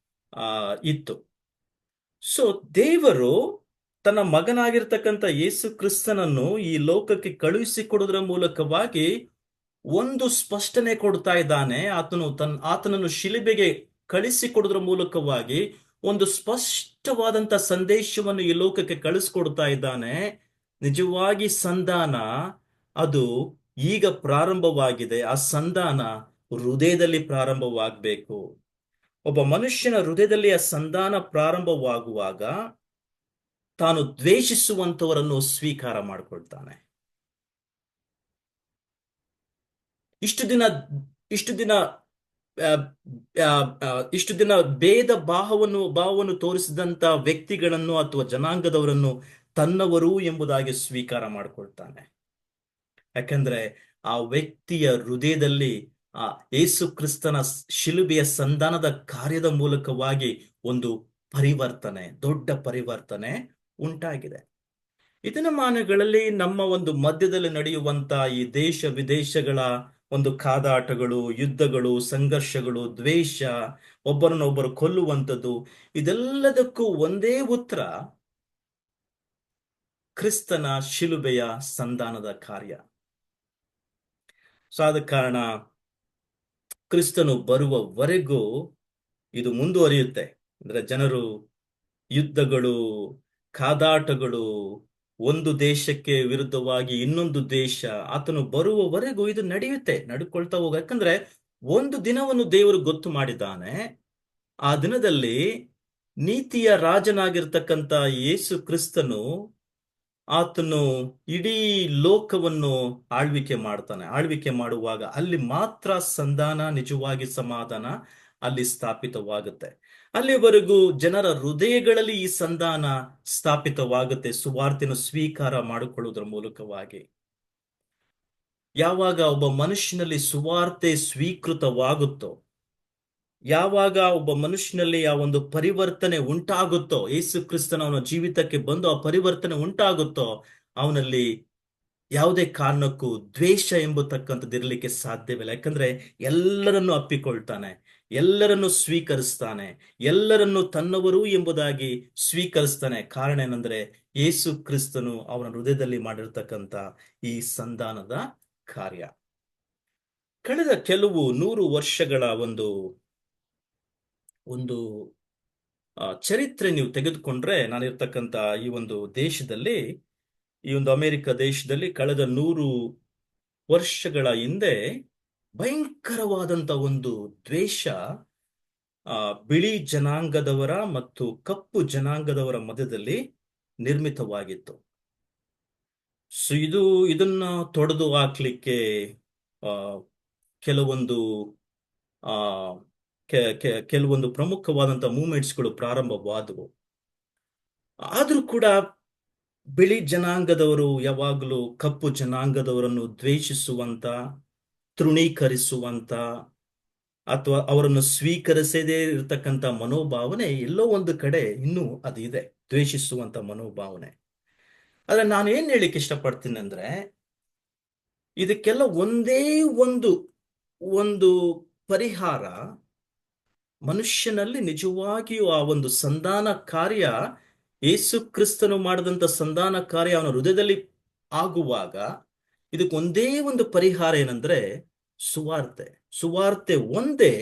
ಇತ್ತು. ಸೊ ದೇವರು ತನ್ನ ಮಗನಾಗಿರ್ತಕ್ಕಂಥ ಯೇಸು ಕ್ರಿಸ್ತನನ್ನು ಈ ಲೋಕಕ್ಕೆ ಕಳುಹಿಸಿಕೊಡುವುದರ ಮೂಲಕವಾಗಿ ಒಂದು ಸ್ಪಷ್ಟನೆ ಕೊಡ್ತಾ ಇದ್ದಾನೆ. ಆತನನ್ನು ಶಿಲುಬೆಗೆ ಕಳಿಸಿಕೊಡುವುದರ ಮೂಲಕವಾಗಿ ಒಂದು ಸ್ಪಷ್ಟವಾದಂತ ಸಂದೇಶವನ್ನು ಈ ಲೋಕಕ್ಕೆ ಕಳಿಸ್ಕೊಡ್ತಾ ಇದ್ದಾನೆ. ನಿಜವಾಗಿ ಸಂಧಾನ ಅದು ಈಗ ಪ್ರಾರಂಭವಾಗಿದೆ. ಆ ಸಂಧಾನ ಹೃದಯದಲ್ಲಿ ಪ್ರಾರಂಭವಾಗಬೇಕು. ಒಬ್ಬ ಮನುಷ್ಯನ ಹೃದಯದಲ್ಲಿ ಆ ಸಂಧಾನ ಪ್ರಾರಂಭವಾಗುವಾಗ ತಾನು ದ್ವೇಷಿಸುವಂತವರನ್ನು ಸ್ವೀಕಾರ ಮಾಡಿಕೊಳ್ತಾನೆ. ಇಷ್ಟು ದಿನ ಭೇದ ಭಾವವನ್ನು ತೋರಿಸಿದಂತ ವ್ಯಕ್ತಿಗಳನ್ನು ಅಥವಾ ಜನಾಂಗದವರನ್ನು ತನ್ನವರು ಎಂಬುದಾಗಿ ಸ್ವೀಕಾರ ಮಾಡಿಕೊಳ್ತಾನೆ. ಯಾಕಂದ್ರೆ ಆ ವ್ಯಕ್ತಿಯ ಹೃದಯದಲ್ಲಿ ಆ ಯೇಸು ಕ್ರಿಸ್ತನ ಶಿಲುಬೆಯ ಸಂಧಾನದ ಕಾರ್ಯದ ಮೂಲಕವಾಗಿ ಒಂದು ಪರಿವರ್ತನೆ, ದೊಡ್ಡ ಪರಿವರ್ತನೆ ಉಂಟಾಗಿದೆ. ಈ ದಿನಮಾನಗಳಲ್ಲಿ ನಮ್ಮ ಒಂದು ಮಧ್ಯದಲ್ಲಿ ನಡೆಯುವಂತ ಈ ದೇಶ ವಿದೇಶಗಳ ಒಂದು ಕಾದಾಟಗಳು, ಯುದ್ಧಗಳು, ಸಂಘರ್ಷಗಳು, ದ್ವೇಷ, ಒಬ್ಬರನ್ನೊಬ್ಬರು ಕೊಲ್ಲುವಂಥದ್ದು, ಇದೆಲ್ಲದಕ್ಕೂ ಒಂದೇ ಉತ್ತರ: ಕ್ರಿಸ್ತನ ಶಿಲುಬೆಯ ಸಂಧಾನದ ಕಾರ್ಯ. ಸೊ ಆದ ಕಾರಣ ಕ್ರಿಸ್ತನು ಬರುವವರೆಗೂ ಇದು ಮುಂದುವರಿಯುತ್ತೆ. ಅಂದ್ರೆ ಜನರು ಯುದ್ಧಗಳು, ಕಾದಾಟಗಳು, ಒಂದು ದೇಶಕ್ಕೆ ವಿರುದ್ಧವಾಗಿ ಇನ್ನೊಂದು ದೇಶ, ಆತನು ಬರುವವರೆಗೂ ಇದು ನಡೆಯುತ್ತೆ, ನಡ್ಕೊಳ್ತಾ ಹೋಗ. ಯಾಕಂದ್ರೆ ಒಂದು ದಿನವನ್ನು ದೇವರು ಗೊತ್ತು ಮಾಡಿದ್ದಾನೆ. ಆ ದಿನದಲ್ಲಿ ನೀತಿಯ ರಾಜನಾಗಿರ್ತಕ್ಕಂಥ ಯೇಸು ಕ್ರಿಸ್ತನು, ಆತನು ಇಡೀ ಲೋಕವನ್ನು ಆಳ್ವಿಕೆ ಮಾಡ್ತಾನೆ. ಆಳ್ವಿಕೆ ಮಾಡುವಾಗ ಅಲ್ಲಿ ಮಾತ್ರ ಸಂಧಾನ, ನಿಜವಾಗಿ ಸಮಾಧಾನ ಅಲ್ಲಿ ಸ್ಥಾಪಿತವಾಗುತ್ತೆ. ಅಲ್ಲಿವರೆಗೂ ಜನರ ಹೃದಯಗಳಲ್ಲಿ ಈ ಸಂಧಾನ ಸ್ಥಾಪಿತವಾಗುತ್ತೆ, ಸುವಾರ್ತೆಯನ್ನು ಸ್ವೀಕಾರ ಮಾಡಿಕೊಳ್ಳುವುದರ ಮೂಲಕವಾಗಿ. ಯಾವಾಗ ಒಬ್ಬ ಮನುಷ್ಯನಲ್ಲಿ ಸುವಾರ್ತೆ ಸ್ವೀಕೃತವಾಗುತ್ತೋ, ಯಾವಾಗ ಒಬ್ಬ ಮನುಷ್ಯನಲ್ಲಿ ಆ ಒಂದು ಪರಿವರ್ತನೆ ಉಂಟಾಗುತ್ತೋ, ಯೇಸು ಕ್ರಿಸ್ತನ ಅವನ ಜೀವಿತಕ್ಕೆ ಬಂದು ಆ ಪರಿವರ್ತನೆ ಉಂಟಾಗುತ್ತೋ, ಅವನಲ್ಲಿ ಯಾವುದೇ ಕಾರಣಕ್ಕೂ ದ್ವೇಷ ಎಂಬತಕ್ಕಂಥದ್ದು ಇರಲಿಕ್ಕೆ ಸಾಧ್ಯವಿಲ್ಲ. ಯಾಕಂದ್ರೆ ಎಲ್ಲರನ್ನು ಅಪ್ಪಿಕೊಳ್ತಾನೆ, ಎಲ್ಲರನ್ನು ಸ್ವೀಕರಿಸ್ತಾನೆ, ಎಲ್ಲರನ್ನು ತನ್ನವರು ಎಂಬುದಾಗಿ ಸ್ವೀಕರಿಸ್ತಾನೆ. ಕಾರಣ ಏನಂದ್ರೆ ಯೇಸು ಕ್ರಿಸ್ತನು ಅವನ ಹೃದಯದಲ್ಲಿ ಮಾಡಿರ್ತಕ್ಕಂಥ ಈ ಸಂಧಾನದ ಕಾರ್ಯ. ಕಳೆದ ಕೆಲವು 100 ವರ್ಷಗಳ ಒಂದು ಒಂದು ಚರಿತ್ರೆ ನೀವು ತೆಗೆದುಕೊಂಡ್ರೆ, ನಾನಿರ್ತಕ್ಕಂಥ ಈ ಒಂದು ದೇಶದಲ್ಲಿ, ಈ ಒಂದು ಅಮೆರಿಕ ದೇಶದಲ್ಲಿ ಕಳೆದ 100 ವರ್ಷಗಳ ಹಿಂದೆ ಭಯಂಕರವಾದಂತ ಒಂದು ದ್ವೇಷ ಬಿಳಿ ಜನಾಂಗದವರ ಮತ್ತು ಕಪ್ಪು ಜನಾಂಗದವರ ಮಧ್ಯದಲ್ಲಿ ನಿರ್ಮಿತವಾಗಿತ್ತು. ಸೊ ಇದನ್ನ ತೊಡೆದು ಹಾಕ್ಲಿಕ್ಕೆ ಆ ಕೆಲವೊಂದು ಆ ಕೆಲವೊಂದು ಪ್ರಮುಖವಾದಂತಹ ಮೂವ್ಮೆಂಟ್ಸ್ಗಳು ಪ್ರಾರಂಭವಾದವು. ಆದ್ರೂ ಕೂಡ ಬಿಳಿ ಜನಾಂಗದವರು ಯಾವಾಗಲೂ ಕಪ್ಪು ಜನಾಂಗದವರನ್ನು ದ್ವೇಷಿಸುವಂತ, ತೃಣೀಕರಿಸುವಂತ, ಅಥವಾ ಅವರನ್ನು ಸ್ವೀಕರಿಸದೇ ಇರತಕ್ಕಂತ ಮನೋಭಾವನೆ ಎಲ್ಲೋ ಒಂದು ಕಡೆ ಇನ್ನೂ ಅದು ಇದೆ, ದ್ವೇಷಿಸುವಂತ ಮನೋಭಾವನೆ. ಆದ್ರೆ ನಾನು ಏನ್ ಹೇಳಿಕ್ಕೆ ಇಷ್ಟಪಡ್ತೀನಿ ಅಂದ್ರೆ, ಇದಕ್ಕೆಲ್ಲ ಒಂದೇ ಒಂದು ಒಂದು ಪರಿಹಾರ: ಮನುಷ್ಯನಲ್ಲಿ ನಿಜವಾಗಿಯೂ ಆ ಒಂದು ಸಂಧಾನ ಕಾರ್ಯ, ಯೇಸು ಕ್ರಿಸ್ತನು ಮಾಡಿದಂತ ಸಂಧಾನ ಕಾರ್ಯ ಅವನ ಹೃದಯದಲ್ಲಿ ಆಗುವಾಗ, ಇದಕ್ಕೆ ಒಂದೇ ಒಂದು ಪರಿಹಾರ ಏನಂದ್ರೆ ಸುವಾರ್ತೆ. ಸುವಾರ್ತೆ ಒಂದೇ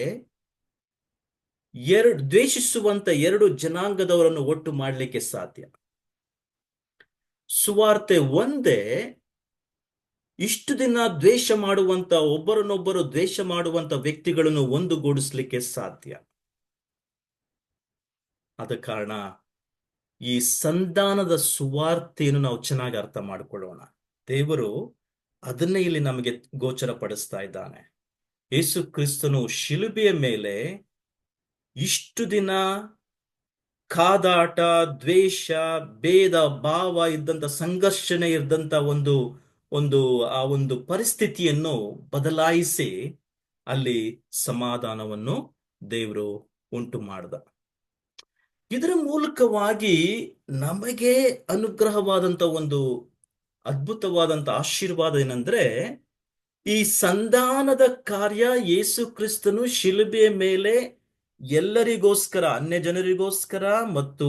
ದ್ವೇಷಿಸುವಂತ ಎರಡು ಜನಾಂಗದವರನ್ನು ಒಟ್ಟು ಮಾಡಲಿಕ್ಕೆ ಸಾಧ್ಯ. ಸುವಾರ್ತೆ ಒಂದೇ ಇಷ್ಟು ದಿನ ದ್ವೇಷ ಮಾಡುವಂತ, ಒಬ್ಬರನ್ನೊಬ್ಬರು ದ್ವೇಷ ಮಾಡುವಂತ ವ್ಯಕ್ತಿಗಳನ್ನು ಒಂದುಗೂಡಿಸ್ಲಿಕ್ಕೆ ಸಾಧ್ಯ. ಆದ ಕಾರಣ ಈ ಸಂಧಾನದ ಸುವಾರ್ತೆಯನ್ನು ನಾವು ಚೆನ್ನಾಗಿ ಅರ್ಥ ಮಾಡಿಕೊಳ್ಳೋಣ. ದೇವರು ಅದನ್ನೇ ಇಲ್ಲಿ ನಮಗೆ ಗೋಚರ ಪಡಿಸ್ತಾ ಇದ್ದಾನೆ. ಯೇಸು ಕ್ರಿಸ್ತನು ಶಿಲುಬೆಯ ಮೇಲೆ ಇಷ್ಟು ದಿನ ಕಾದಾಟ, ದ್ವೇಷ, ಭೇದ ಭಾವ ಇದ್ದಂತ, ಸಂಘರ್ಷಣೆ ಇದ್ದಂತ ಒಂದು ಒಂದು ಆ ಒಂದು ಪರಿಸ್ಥಿತಿಯನ್ನು ಬದಲಾಯಿಸಿ ಅಲ್ಲಿ ಸಮಾಧಾನವನ್ನು ದೇವರು ಉಂಟು ಮಾಡಿದ. ಇದರ ಮೂಲಕವಾಗಿ ನಮಗೆ ಅನುಗ್ರಹವಾದಂತ ಒಂದು ಅದ್ಭುತವಾದಂತ ಆಶೀರ್ವಾದ ಏನಂದ್ರೆ, ಈ ಸಂಧಾನದ ಕಾರ್ಯ ಯೇಸು ಕ್ರಿಸ್ತನು ಶಿಲುಬೆಯ ಮೇಲೆ ಎಲ್ಲರಿಗೋಸ್ಕರ, ಅನ್ಯ ಜನರಿಗೋಸ್ಕರ ಮತ್ತು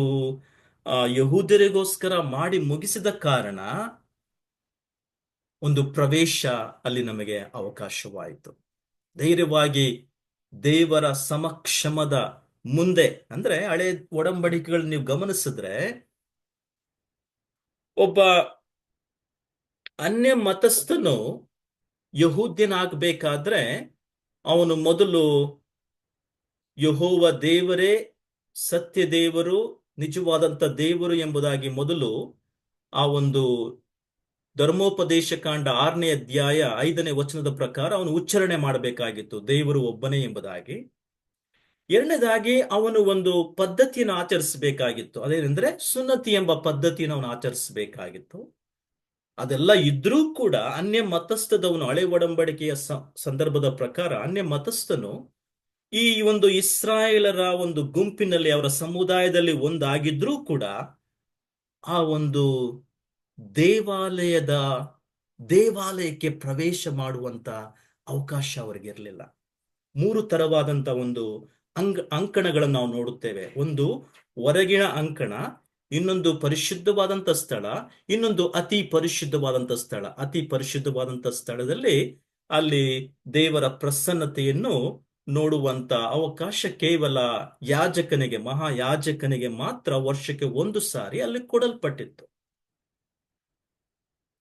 ಯಹೂದ್ಯರಿಗೋಸ್ಕರ ಮಾಡಿ ಮುಗಿಸಿದ ಕಾರಣ ಒಂದು ಪ್ರವೇಶ ಅಲ್ಲಿ ನಮಗೆ ಅವಕಾಶವಾಯಿತು. ಧೈರ್ಯವಾಗಿ ದೇವರ ಸಮಕ್ಷಮದ ಮುಂದೆ, ಅಂದ್ರೆ ಹಳೆ ಒಡಂಬಡಿಕೆಗಳು ನೀವು ಗಮನಿಸಿದ್ರೆ, ಒಬ್ಬ ಅನ್ಯ ಮತಸ್ಥನು ಯಹೂದ್ಯನಾಗಬೇಕಾದ್ರೆ ಅವನು ಮೊದಲು ಯೆಹೋವ ದೇವರೇ ಸತ್ಯ ದೇವರು, ನಿಜವಾದಂತ ದೇವರು ಎಂಬುದಾಗಿ ಮೊದಲು ಆ ಒಂದು ಧರ್ಮೋಪದೇಶ ಕಾಂಡ 6ನೇ ಅಧ್ಯಾಯ 5ನೇ ವಚನದ ಪ್ರಕಾರ ಅವನು ಉಚ್ಚಾರಣೆ ಮಾಡಬೇಕಾಗಿತ್ತು, ದೇವರು ಒಬ್ಬನೇ ಎಂಬುದಾಗಿ. ಎರಡನೇದಾಗಿ ಅವನು ಒಂದು ಪದ್ಧತಿಯನ್ನು ಆಚರಿಸಬೇಕಾಗಿತ್ತು, ಅದೇನೆಂದ್ರೆ ಸುನ್ನತಿ ಎಂಬ ಪದ್ಧತಿಯನ್ನು ಅವನು ಆಚರಿಸಬೇಕಾಗಿತ್ತು. ಅದೆಲ್ಲ ಇದ್ರೂ ಕೂಡ ಅನ್ಯ ಮತಸ್ಥದವನು, ಹಳೆ ಒಡಂಬಡಿಕೆಯ ಸಂದರ್ಭದ ಪ್ರಕಾರ ಅನ್ಯ ಮತಸ್ಥನು ಈ ಒಂದು ಇಸ್ರಾಯೇಲರ ಒಂದು ಗುಂಪಿನಲ್ಲಿ, ಅವರ ಸಮುದಾಯದಲ್ಲಿ ಒಂದಾಗಿದ್ರೂ ಕೂಡ ಆ ಒಂದು ದೇವಾಲಯಕ್ಕೆ ಪ್ರವೇಶ ಮಾಡುವಂತ ಅವಕಾಶ ಅವರಿಗೆ ಇರಲಿಲ್ಲ. ಮೂರು ತರವಾದಂತ ಒಂದು ಅಂಕಣಗಳನ್ನು ನಾವು ನೋಡುತ್ತೇವೆ. ಒಂದು ಹೊರಗಿನ ಅಂಕಣ, ಇನ್ನೊಂದು ಪರಿಶುದ್ಧವಾದಂತ ಸ್ಥಳ, ಇನ್ನೊಂದು ಅತಿ ಪರಿಶುದ್ಧವಾದಂತ ಸ್ಥಳ. ಅತಿ ಪರಿಶುದ್ಧವಾದಂತ ಸ್ಥಳದಲ್ಲಿ ಅಲ್ಲಿ ದೇವರ ಪ್ರಸನ್ನತೆಯನ್ನು ನೋಡುವಂತ ಅವಕಾಶ ಕೇವಲ ಯಾಜಕನಿಗೆ, ಮಹಾಯಾಜಕನಿಗೆ ಮಾತ್ರ ವರ್ಷಕ್ಕೆ ಒಂದು ಸಾರಿ ಅಲ್ಲಿ ಕೊಡಲ್ಪಟ್ಟಿತ್ತು.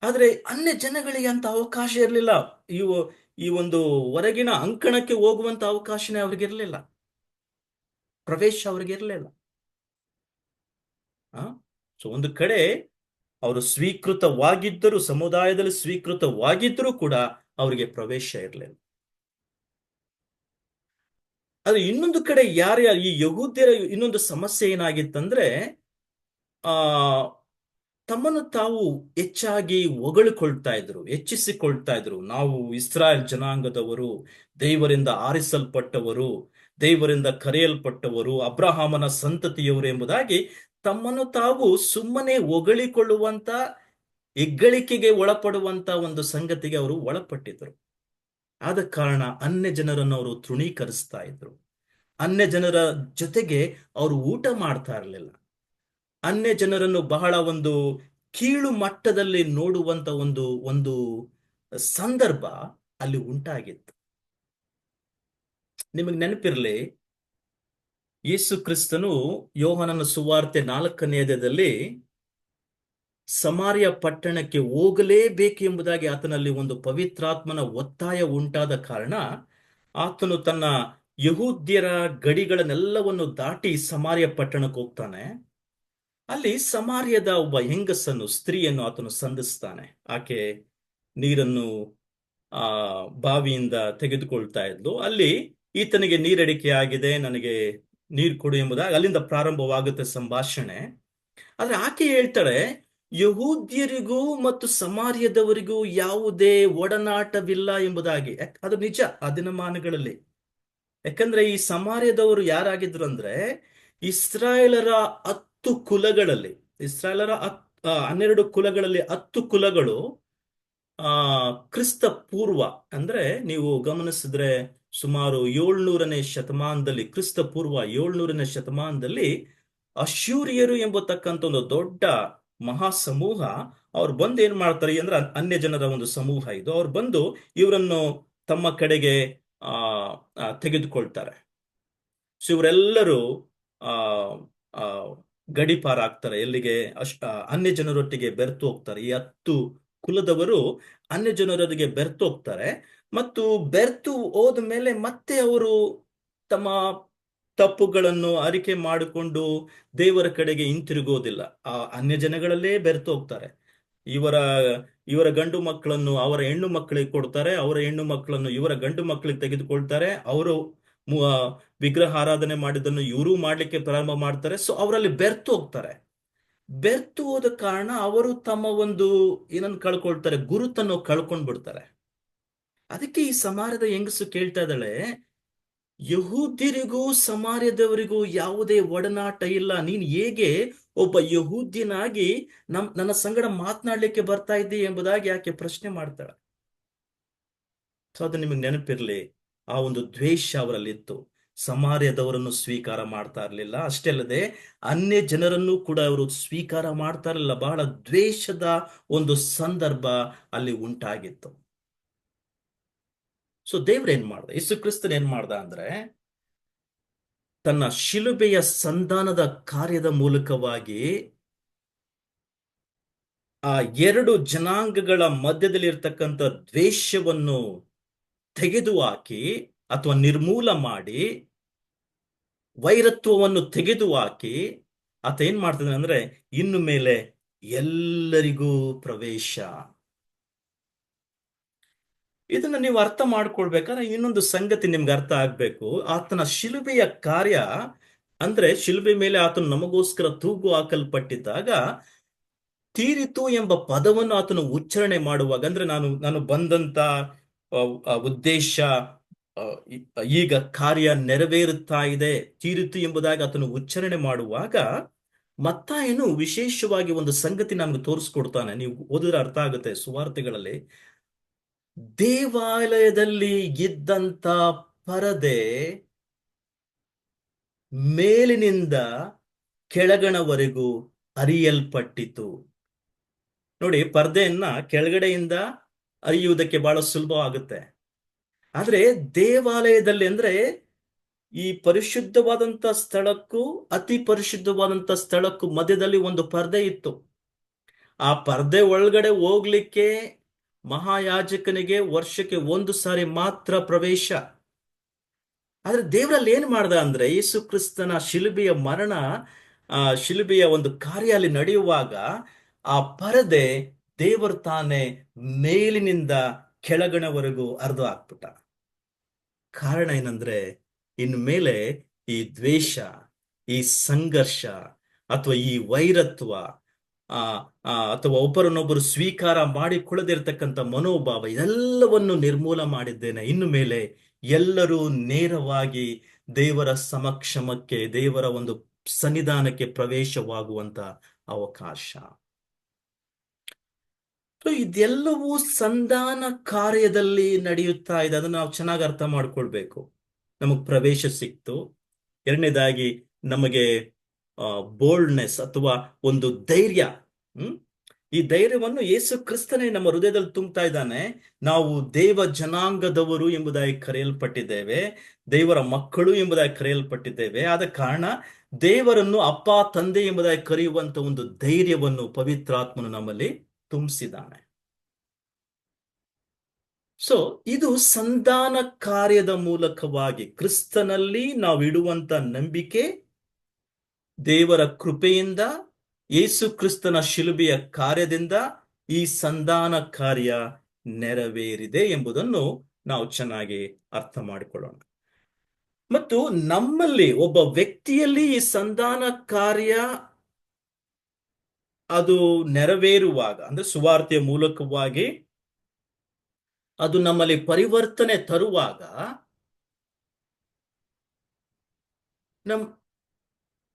ಆದ್ರೆ ಅನ್ಯ ಜನಗಳಿಗೆ ಅಂತ ಅವಕಾಶ ಇರಲಿಲ್ಲ. ಇವು ಈ ಒಂದು ಹೊರಗಿನ ಅಂಕಣಕ್ಕೆ ಹೋಗುವಂತ ಅವಕಾಶನೇ ಅವ್ರಿಗಿರ್ಲಿಲ್ಲ, ಪ್ರವೇಶ ಅವ್ರಿಗಿರ್ಲಿಲ್ಲ. ಆ ಸೊ ಒಂದು ಕಡೆ ಅವರು ಸ್ವೀಕೃತವಾಗಿದ್ದರೂ, ಸಮುದಾಯದಲ್ಲಿ ಸ್ವೀಕೃತವಾಗಿದ್ದರೂ ಕೂಡ ಅವರಿಗೆ ಪ್ರವೇಶ ಇರಲಿಲ್ಲ. ಆದ್ರೆ ಇನ್ನೊಂದು ಕಡೆ ಯಾರ್ಯಾರು ಈ ಯಹೂದ್ಯರ ಇನ್ನೊಂದು ಸಮಸ್ಯೆ ಏನಾಗಿತ್ತಂದ್ರೆ, ಆ ತಮ್ಮನ್ನು ತಾವು ಹೆಚ್ಚಾಗಿ ಹೊಗಳಿಕೊಳ್ತಾ ಇದ್ರು, ಹೆಚ್ಚಿಸಿಕೊಳ್ತಾ ಇದ್ರು. ನಾವು ಇಸ್ರಾಯೇಲ್ ಜನಾಂಗದವರು, ದೇವರಿಂದ ಆರಿಸಲ್ಪಟ್ಟವರು, ದೇವರಿಂದ ಕರೆಯಲ್ಪಟ್ಟವರು, ಅಬ್ರಹಾಮನ ಸಂತತಿಯವರು ಎಂಬುದಾಗಿ ತಮ್ಮನ್ನು ತಾವು ಸುಮ್ಮನೆ ಹೊಗಳಿಕೊಳ್ಳುವಂತ, ಹೆಗ್ಗಳಿಕೆಗೆ ಒಳಪಡುವಂತ ಒಂದು ಸಂಗತಿಗೆ ಅವರು ಒಳಪಟ್ಟಿದ್ರು. ಆದ ಕಾರಣ ಅನ್ಯ ಜನರನ್ನು ಅವರು ತೃಣೀಕರಿಸ್ತಾ ಇದ್ರು. ಅನ್ಯ ಜನರ ಜೊತೆಗೆ ಅವರು ಊಟ ಮಾಡ್ತಾ ಇರಲಿಲ್ಲ. ಅನ್ಯ ಜನರನ್ನು ಬಹಳ ಒಂದು ಕೀಳು ಮಟ್ಟದಲ್ಲಿ ನೋಡುವಂತ ಒಂದು ಒಂದು ಸಂದರ್ಭ ಅಲ್ಲಿ ಉಂಟಾಗಿತ್ತು. ನಿಮಗೆ ನೆನಪಿರಲಿ, ಯೇಸು ಕ್ರಿಸ್ತನು ಯೋಹಾನನ ಸುವಾರ್ತೆ 4ನೇ ಅಧ್ಯಾಯದಲ್ಲಿ ಸಮಾರ್ಯ ಪಟ್ಟಣಕ್ಕೆ ಹೋಗಲೇಬೇಕು ಎಂಬುದಾಗಿ ಆತನಲ್ಲಿ ಒಂದು ಪವಿತ್ರಾತ್ಮನ ಒತ್ತಾಯ ಉಂಟಾದ ಕಾರಣ ಆತನು ತನ್ನ ಯಹೂದ್ಯರ ಗಡಿಗಳನ್ನೆಲ್ಲವನ್ನು ದಾಟಿ ಸಮಾರ್ಯ ಪಟ್ಟಣಕ್ಕೆ ಹೋಗ್ತಾನೆ. ಅಲ್ಲಿ ಸಮಾರ್ಯದ ಒಬ್ಬ ಹೆಂಗಸನ್ನು, ಸ್ತ್ರೀಯನ್ನು ಆತನು ಸಂಧಿಸ್ತಾನೆ. ಆಕೆ ನೀರನ್ನು ಆ ಬಾವಿಯಿಂದ ತೆಗೆದುಕೊಳ್ತಾ ಇದ್ಲು. ಅಲ್ಲಿ ಈತನಿಗೆ ನೀರಡಿಕೆ ಆಗಿದೆ, ನನಗೆ ನೀರು ಕೊಡು ಎಂಬುದಾಗಿ ಅಲ್ಲಿಂದ ಪ್ರಾರಂಭವಾಗುತ್ತೆ ಸಂಭಾಷಣೆ. ಆದ್ರೆ ಆಕೆ ಹೇಳ್ತಾಳೆ, ಯಹೂದ್ಯರಿಗೂ ಮತ್ತು ಸಮಾರ್ಯದವರಿಗೂ ಯಾವುದೇ ಒಡನಾಟವಿಲ್ಲ ಎಂಬುದಾಗಿ. ಅದು ನಿಜ ಆ ದಿನಮಾನಗಳಲ್ಲಿ. ಯಾಕಂದ್ರೆ ಈ ಸಮಾರ್ಯದವರು ಯಾರಾಗಿದ್ರು ಅಂದ್ರೆ, ಇಸ್ರಾಯೇಲರ 10 ಕುಲಗಳಲ್ಲಿ, ಇಸ್ರಾಯೇಲರ 12 ಕುಲಗಳಲ್ಲಿ 10 ಕುಲಗಳು ಕ್ರಿಸ್ತ ಪೂರ್ವ, ಅಂದ್ರೆ ನೀವು ಗಮನಿಸಿದ್ರೆ ಸುಮಾರು 700ನೇ ಶತಮಾನದಲ್ಲಿ, ಕ್ರಿಸ್ತ ಪೂರ್ವ 700ನೇ ಶತಮಾನದಲ್ಲಿ ಅಶ್ಶೂರಿಯರು ಎಂಬತಕ್ಕಂಥ ಒಂದು ದೊಡ್ಡ ಮಹಾ ಸಮೂಹ ಅವ್ರು ಬಂದು ಏನ್ ಮಾಡ್ತಾರೆ ಅಂದ್ರೆ, ಅನ್ಯ ಜನರ ಒಂದು ಸಮೂಹ ಇದು. ಅವ್ರು ಬಂದು ಇವರನ್ನು ತಮ್ಮ ಕಡೆಗೆ ತೆಗೆದುಕೊಳ್ತಾರೆ. ಸೊ ಇವರೆಲ್ಲರೂ ಆ ಆ ಗಡಿಪಾರಾಗ್ತಾರೆ. ಎಲ್ಲಿಗೆ? ಅನ್ಯ ಜನರೊಟ್ಟಿಗೆ ಬೆರೆತು ಹೋಗ್ತಾರೆ. ಈ 10 ಕುಲದವರು ಅನ್ಯ ಜನರೊಟ್ಟಿಗೆ ಬೆರೆತು ಹೋಗ್ತಾರೆ. ಮತ್ತು ಬೆರೆತು ಹೋದ ಮೇಲೆ ಮತ್ತೆ ಅವರು ತಮ್ಮ ತಪ್ಪುಗಳನ್ನು ಅರಿಕೆ ಮಾಡಿಕೊಂಡು ದೇವರ ಕಡೆಗೆ ಹಿಂತಿರುಗೋದಿಲ್ಲ. ಆ ಅನ್ಯ ಜನಗಳಲ್ಲೇ ಬೆರೆತು ಹೋಗ್ತಾರೆ. ಇವರ ಇವರ ಗಂಡು ಮಕ್ಕಳನ್ನು ಅವರ ಹೆಣ್ಣು ಮಕ್ಕಳಿಗೆ ಕೊಡ್ತಾರೆ, ಅವರ ಹೆಣ್ಣು ಮಕ್ಕಳನ್ನು ಇವರ ಗಂಡು ಮಕ್ಕಳಿಗೆ ತೆಗೆದುಕೊಳ್ತಾರೆ. ಅವರು ವಿಗ್ರಹ ಆರಾಧನೆ ಮಾಡಿದ್ದನ್ನು ಇವರು ಮಾಡ್ಲಿಕ್ಕೆ ಪ್ರಾರಂಭ ಮಾಡ್ತಾರೆ. ಸೊ ಅವರಲ್ಲಿ ಬೆರ್ತು ಹೋಗ್ತಾರೆ. ಬೆರ್ತು ಹೋದ ಕಾರಣ ಅವರು ತಮ್ಮ ಒಂದು ಏನನ್ನು ಕಳ್ಕೊಳ್ತಾರೆ, ಗುರುತನ್ನು ಕಳ್ಕೊಂಡ್ ಬಿಡ್ತಾರೆ. ಅದಕ್ಕೆ ಈ ಸಮಾರ್ಯದ ಹೆಂಗಸು ಕೇಳ್ತಾ ಇದ್ದಾಳೆ, ಯಹೂದ್ಯರಿಗೂ ಸಮಾರ್ಯದವರಿಗೂ ಯಾವುದೇ ಒಡನಾಟ ಇಲ್ಲ, ನೀನ್ ಹೇಗೆ ಒಬ್ಬ ಯಹೂದ್ಯನಾಗಿ ನನ್ನ ಸಂಗಡ ಮಾತನಾಡ್ಲಿಕ್ಕೆ ಬರ್ತಾ ಇದ್ದಿ ಎಂಬುದಾಗಿ ಆಕೆ ಪ್ರಶ್ನೆ ಮಾಡ್ತಾಳೆ. ಸೊ ಅದು ನಿಮಗೆ ನೆನಪಿರ್ಲಿ, ಆ ಒಂದು ದ್ವೇಷ ಅವರಲ್ಲಿತ್ತು. ಸಮಾರ್ಯದವರನ್ನು ಸ್ವೀಕಾರ ಮಾಡ್ತಾ ಇರಲಿಲ್ಲ. ಅಷ್ಟೇ ಅಲ್ಲದೆ ಅನ್ಯ ಜನರನ್ನು ಕೂಡ ಅವರು ಸ್ವೀಕಾರ ಮಾಡ್ತಾ ಇರಲಿಲ್ಲ. ಬಹಳ ದ್ವೇಷದ ಒಂದು ಸಂದರ್ಭ ಅಲ್ಲಿ ಉಂಟಾಗಿತ್ತು. ಸೊ ದೇವ್ರೇನ್ ಮಾಡ್ದ, ಯೇಸು ಕ್ರಿಸ್ತನ್ ಏನ್ ಮಾಡ್ದ ಅಂದ್ರೆ, ತನ್ನ ಶಿಲುಬೆಯ ಸಂಧಾನದ ಕಾರ್ಯದ ಮೂಲಕವಾಗಿ ಆ 2 ಜನಾಂಗಗಳ ಮಧ್ಯದಲ್ಲಿ ಇರ್ತಕ್ಕಂಥ ದ್ವೇಷವನ್ನು ತೆಗೆದುಹಾಕಿ ಅಥವಾ ನಿರ್ಮೂಲ ಮಾಡಿ, ವೈರತ್ವವನ್ನು ತೆಗೆದುಹಾಕಿ ಆತ ಏನ್ ಮಾಡ್ತಾನೆ ಅಂದ್ರೆ, ಇನ್ನು ಮೇಲೆ ಎಲ್ಲರಿಗೂ ಪ್ರವೇಶ. ಇದನ್ನ ನೀವು ಅರ್ಥ ಮಾಡ್ಕೊಳ್ಬೇಕಾದ್ರೆ ಇನ್ನೊಂದು ಸಂಗತಿ ನಿಮ್ಗೆ ಅರ್ಥ ಆಗ್ಬೇಕು. ಆತನ ಶಿಲುಬೆಯ ಕಾರ್ಯ ಅಂದ್ರೆ, ಶಿಲುಬೆ ಮೇಲೆ ಆತನು ನಮಗೋಸ್ಕರ ತೂಗು ಹಾಕಲ್ಪಟ್ಟಿದ್ದಾಗ ತೀರಿತು ಎಂಬ ಪದವನ್ನು ಆತನು ಉಚ್ಚಾರಣೆ ಮಾಡುವಾಗ, ಅಂದ್ರೆ ನಾನು ಬಂದಂತ ಉದ್ದೇಶ ಈಗ ಕಾರ್ಯ ನೆರವೇರುತ್ತಾ ಇದೆ, ತೀರಿತು ಎಂಬುದಾಗಿ ಆತನು ಉಚ್ಚಾರಣೆ ಮಾಡುವಾಗ ಮತ್ತಾಯನು ವಿಶೇಷವಾಗಿ ಒಂದು ಸಂಗತಿ ನಮ್ಗೆ ತೋರಿಸ್ಕೊಡ್ತಾನೆ. ನೀವು ಓದಿದ್ರೆ ಅರ್ಥ ಆಗುತ್ತೆ ಸುವಾರ್ತೆಗಳಲ್ಲಿ. ದೇವಾಲಯದಲ್ಲಿ ಇದ್ದಂತ ಪರದೆ ಮೇಲಿನಿಂದ ಕೆಳಗಣವರೆಗೂ ಅರಿಯಲ್ಪಟ್ಟಿತು. ನೋಡಿ, ಪರ್ದೆಯನ್ನ ಕೆಳಗಡೆಯಿಂದ ಅರಿಯುವುದಕ್ಕೆ ಬಹಳ ಸುಲಭವಾಗುತ್ತೆ. ಆದ್ರೆ ದೇವಾಲಯದಲ್ಲಿ ಅಂದ್ರೆ ಈ ಪರಿಶುದ್ಧವಾದಂತ ಸ್ಥಳಕ್ಕೂ ಅತಿ ಪರಿಶುದ್ಧವಾದಂತ ಸ್ಥಳಕ್ಕೂ ಮಧ್ಯದಲ್ಲಿ ಒಂದು ಪರ್ದೆ ಇತ್ತು. ಆ ಪರ್ದೆ ಒಳಗಡೆ ಹೋಗ್ಲಿಕ್ಕೆ ಮಹಾಯಾಜಕನಿಗೆ ವರ್ಷಕ್ಕೆ ಒಂದು ಸಾರಿ ಮಾತ್ರ ಪ್ರವೇಶ. ಆದ್ರೆ ದೇವರಲ್ಲಿ ಏನ್ ಮಾಡ್ದ ಅಂದ್ರೆ, ಯೇಸು ಕ್ರಿಸ್ತನ ಶಿಲುಬೆಯ ಮರಣ, ಶಿಲುಬೆಯ ಒಂದು ಕಾರ್ಯ ಅಲ್ಲಿ ನಡೆಯುವಾಗ ಆ ಪರದೆ ದೇವರು ತಾನೇ ಮೇಲಿನಿಂದ ಕೆಳಗಣವರೆಗೂ ಹರಿದು ಹಾಕ್ಬಿಟ್ಟ. ಕಾರಣ ಏನಂದ್ರೆ, ಇನ್ಮೇಲೆ ಈ ದ್ವೇಷ, ಈ ಸಂಘರ್ಷ, ಅಥವಾ ಈ ವೈರತ್ವ, ಆ ಅಥವಾ ಒಬ್ಬರನ್ನೊಬ್ಬರು ಸ್ವೀಕಾರ ಮಾಡಿಕೊಳ್ಳದಿರ್ತಕ್ಕಂಥ ಮನೋಭಾವ, ಇದೆಲ್ಲವನ್ನು ನಿರ್ಮೂಲ ಮಾಡಿದ್ದೇನೆ. ಇನ್ನು ಮೇಲೆ ಎಲ್ಲರೂ ನೇರವಾಗಿ ದೇವರ ಸಮಕ್ಷಮಕ್ಕೆ, ದೇವರ ಒಂದು ಸನ್ನಿಧಾನಕ್ಕೆ ಪ್ರವೇಶವಾಗುವಂತ ಅವಕಾಶ. ಇದೆಲ್ಲವೂ ಸಂಧಾನ ಕಾರ್ಯದಲ್ಲಿ ನಡೆಯುತ್ತಾ ಇದೆ. ಅದನ್ನು ನಾವು ಚೆನ್ನಾಗಿ ಅರ್ಥ ಮಾಡ್ಕೊಳ್ಬೇಕು. ನಮಗ್ ಪ್ರವೇಶ ಸಿಕ್ತು. ಎರಡನೇದಾಗಿ ನಮಗೆ ಬೋಲ್ಡ್ನೆಸ್ ಅಥವಾ ಒಂದು ಧೈರ್ಯ. ಈ ಧೈರ್ಯವನ್ನು ಯೇಸು ಕ್ರಿಸ್ತನೇ ನಮ್ಮ ಹೃದಯದಲ್ಲಿ ತುಂಬುತ್ತಾ ಇದ್ದಾನೆ. ನಾವು ದೇವ ಜನಾಂಗದವರು ಎಂಬುದಾಗಿ ಕರೆಯಲ್ಪಟ್ಟಿದ್ದೇವೆ, ದೇವರ ಮಕ್ಕಳು ಎಂಬುದಾಗಿ ಕರೆಯಲ್ಪಟ್ಟಿದ್ದೇವೆ. ಆದ ಕಾರಣ ದೇವರನ್ನು ಅಪ್ಪ, ತಂದೆ ಎಂಬುದಾಗಿ ಕರೆಯುವಂತ ಒಂದು ಧೈರ್ಯವನ್ನು ಪವಿತ್ರಾತ್ಮನು ನಮ್ಮಲ್ಲಿ ತುಂಬಿಸಿದ್ದಾನೆ. ಸೊ ಇದು ಸಂಧಾನ ಕಾರ್ಯದ ಮೂಲಕವಾಗಿ ಕ್ರಿಸ್ತನಲ್ಲಿ ನಾವು ಇಡುವಂತ ನಂಬಿಕೆ, ದೇವರ ಕೃಪೆಯಿಂದ, ಯೇಸು ಕ್ರಿಸ್ತನ ಶಿಲುಬೆಯ ಕಾರ್ಯದಿಂದ ಈ ಸಂಧಾನ ಕಾರ್ಯ ನೆರವೇರಿದೆ ಎಂಬುದನ್ನು ನಾವು ಚೆನ್ನಾಗಿ ಅರ್ಥ ಮಾಡಿಕೊಳ್ಳೋಣ. ಮತ್ತು ನಮ್ಮಲ್ಲಿ ಒಬ್ಬ ವ್ಯಕ್ತಿಯಲ್ಲಿ ಈ ಸಂಧಾನ ಕಾರ್ಯ ಅದು ನೆರವೇರುವಾಗ, ಅಂದ್ರೆ ಸುವಾರ್ತೆಯ ಮೂಲಕವಾಗಿ ಅದು ನಮ್ಮಲ್ಲಿ ಪರಿವರ್ತನೆ ತರುವಾಗ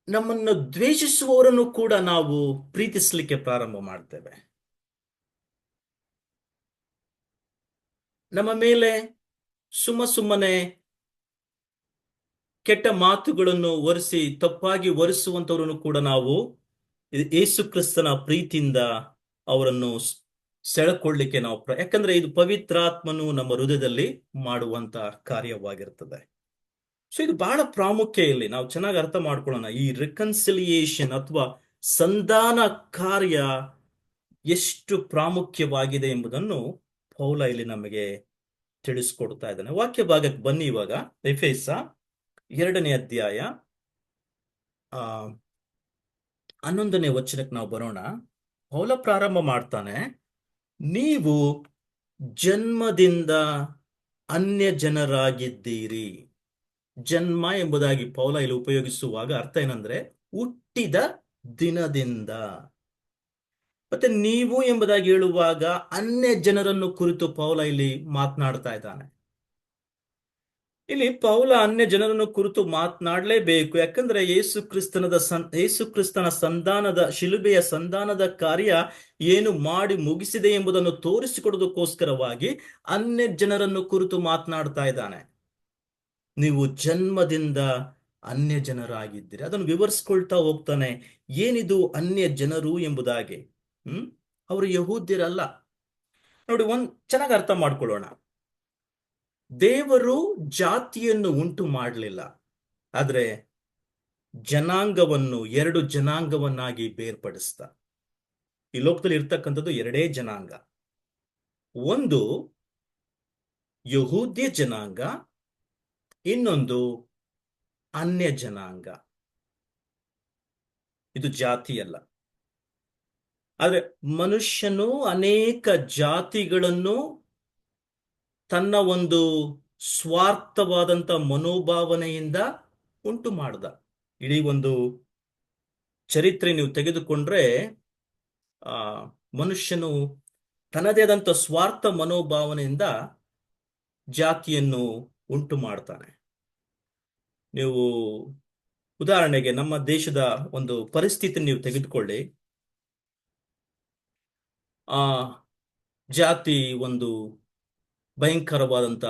ನಮ್ಮನ್ನು ದ್ವೇಷಿಸುವವರನ್ನು ಕೂಡ ನಾವು ಪ್ರೀತಿಸಲಿಕ್ಕೆ ಪ್ರಾರಂಭ ಮಾಡ್ತೇವೆ. ನಮ್ಮ ಮೇಲೆ ಸುಮ್ಮನೆ ಕೆಟ್ಟ ಮಾತುಗಳನ್ನು ಒರೆಸಿ, ತಪ್ಪಾಗಿ ಒರೆಸುವಂತವರನ್ನು ಕೂಡ ನಾವು ಯೇಸು ಕ್ರಿಸ್ತನ ಪ್ರೀತಿಯಿಂದ ಅವರನ್ನು ಸೆಳೆಕೊಳ್ಳಿಕ್ಕೆ ನಾವು ಯಾಕಂದ್ರೆ ಇದು ಪವಿತ್ರಾತ್ಮನು ನಮ್ಮ ಹೃದಯದಲ್ಲಿ ಮಾಡುವಂತ ಕಾರ್ಯವಾಗಿರ್ತದೆ. ಸೊ ಇದು ಬಹಳ ಪ್ರಾಮುಖ್ಯ. ಇಲ್ಲಿ ನಾವು ಚೆನ್ನಾಗಿ ಅರ್ಥ ಮಾಡ್ಕೊಳ್ಳೋಣ. ಈ ರಿಕನ್ಸಿಲಿಯೇಷನ್ ಅಥವಾ ಸಂಧಾನ ಕಾರ್ಯ ಎಷ್ಟು ಪ್ರಾಮುಖ್ಯವಾಗಿದೆ ಎಂಬುದನ್ನು ಪೌಲ ಇಲ್ಲಿ ನಮಗೆ ತಿಳಿಸ್ಕೊಡ್ತಾ ಇದ್ದಾನೆ. ವಾಕ್ಯ ಭಾಗಕ್ಕೆ ಬನ್ನಿ. ಇವಾಗ ಎಫೆಸ 2ನೇ ಅಧ್ಯಾಯ 11ನೇ ವಚನಕ್ಕೆ ನಾವು ಬರೋಣ. ಪೌಲ ಪ್ರಾರಂಭ ಮಾಡ್ತಾನೆ, ನೀವು ಜನ್ಮದಿಂದ ಅನ್ಯ ಜನರಾಗಿದ್ದೀರಿ. ಜನ್ಮ ಎಂಬುದಾಗಿ ಪೌಲ ಇಲ್ಲಿ ಉಪಯೋಗಿಸುವಾಗ ಅರ್ಥ ಏನಂದ್ರೆ ಹುಟ್ಟಿದ ದಿನದಿಂದ. ಮತ್ತೆ ನೀವು ಎಂಬುದಾಗಿ ಹೇಳುವಾಗ ಅನ್ಯ ಜನರನ್ನು ಕುರಿತು ಪೌಲ ಇಲ್ಲಿ ಮಾತನಾಡ್ತಾ ಇದ್ದಾನೆ. ಇಲ್ಲಿ ಪೌಲ ಅನ್ಯ ಜನರನ್ನು ಕುರಿತು ಮಾತನಾಡಲೇಬೇಕು. ಯಾಕಂದ್ರೆ ಯೇಸು ಕ್ರಿಸ್ತನ ಸಂಧಾನದ, ಶಿಲುಬೆಯ ಸಂಧಾನದ ಕಾರ್ಯ ಏನು ಮಾಡಿ ಮುಗಿಸಿದೆ ಎಂಬುದನ್ನು ತೋರಿಸಿಕೊಡೋದಕ್ಕೋಸ್ಕರವಾಗಿ ಅನ್ಯ ಜನರನ್ನು ಕುರಿತು ಮಾತನಾಡ್ತಾ ಇದ್ದಾನೆ. ನೀವು ಜನ್ಮದಿಂದ ಅನ್ಯ ಜನರಾಗಿದ್ದೀರಿ. ಅದನ್ನು ವಿವರಿಸ್ಕೊಳ್ತಾ ಹೋಗ್ತಾನೆ. ಏನಿದು ಅನ್ಯ ಜನರು ಎಂಬುದಾಗಿ? ಅವರು ಯಹೂದ್ಯರಲ್ಲ. ನೋಡಿ, ಚೆನ್ನಾಗಿ ಅರ್ಥ ಮಾಡ್ಕೊಳ್ಳೋಣ. ದೇವರು ಜಾತಿಯನ್ನು ಉಂಟು ಮಾಡಲಿಲ್ಲ, ಆದ್ರೆ ಜನಾಂಗವನ್ನು 2 ಜನಾಂಗವನ್ನಾಗಿ ಬೇರ್ಪಡಿಸ್ತ. ಈ ಲೋಕದಲ್ಲಿ ಇರ್ತಕ್ಕಂಥದ್ದು 2 ಜನಾಂಗ. ಒಂದು ಯಹೂದ್ಯ ಜನಾಂಗ, ಇನ್ನೊಂದು ಅನ್ಯ ಜನಾಂಗ. ಇದು ಜಾತಿಯಲ್ಲ. ಆದ್ರೆ ಮನುಷ್ಯನು ಅನೇಕ ಜಾತಿಗಳನ್ನು ತನ್ನ ಒಂದು ಸ್ವಾರ್ಥವಾದಂತ ಮನೋಭಾವನೆಯಿಂದ ಉಂಟು ಮಾಡ್ದ. ಇಡೀ ಒಂದು ಚರಿತ್ರೆ ನೀವು ತೆಗೆದುಕೊಂಡ್ರೆ ಮನುಷ್ಯನು ತನ್ನದೇ ಆದಂತ ಸ್ವಾರ್ಥ ಮನೋಭಾವನೆಯಿಂದ ಜಾತಿಯನ್ನು ಉಂಟು ಮಾಡ್ತಾನೆ. ನೀವು ಉದಾಹರಣೆಗೆ ನಮ್ಮ ದೇಶದ ಒಂದು ಪರಿಸ್ಥಿತಿ ನೀವು ತೆಗೆದುಕೊಳ್ಳಿ. ಜಾತಿ ಒಂದು ಭಯಂಕರವಾದಂತ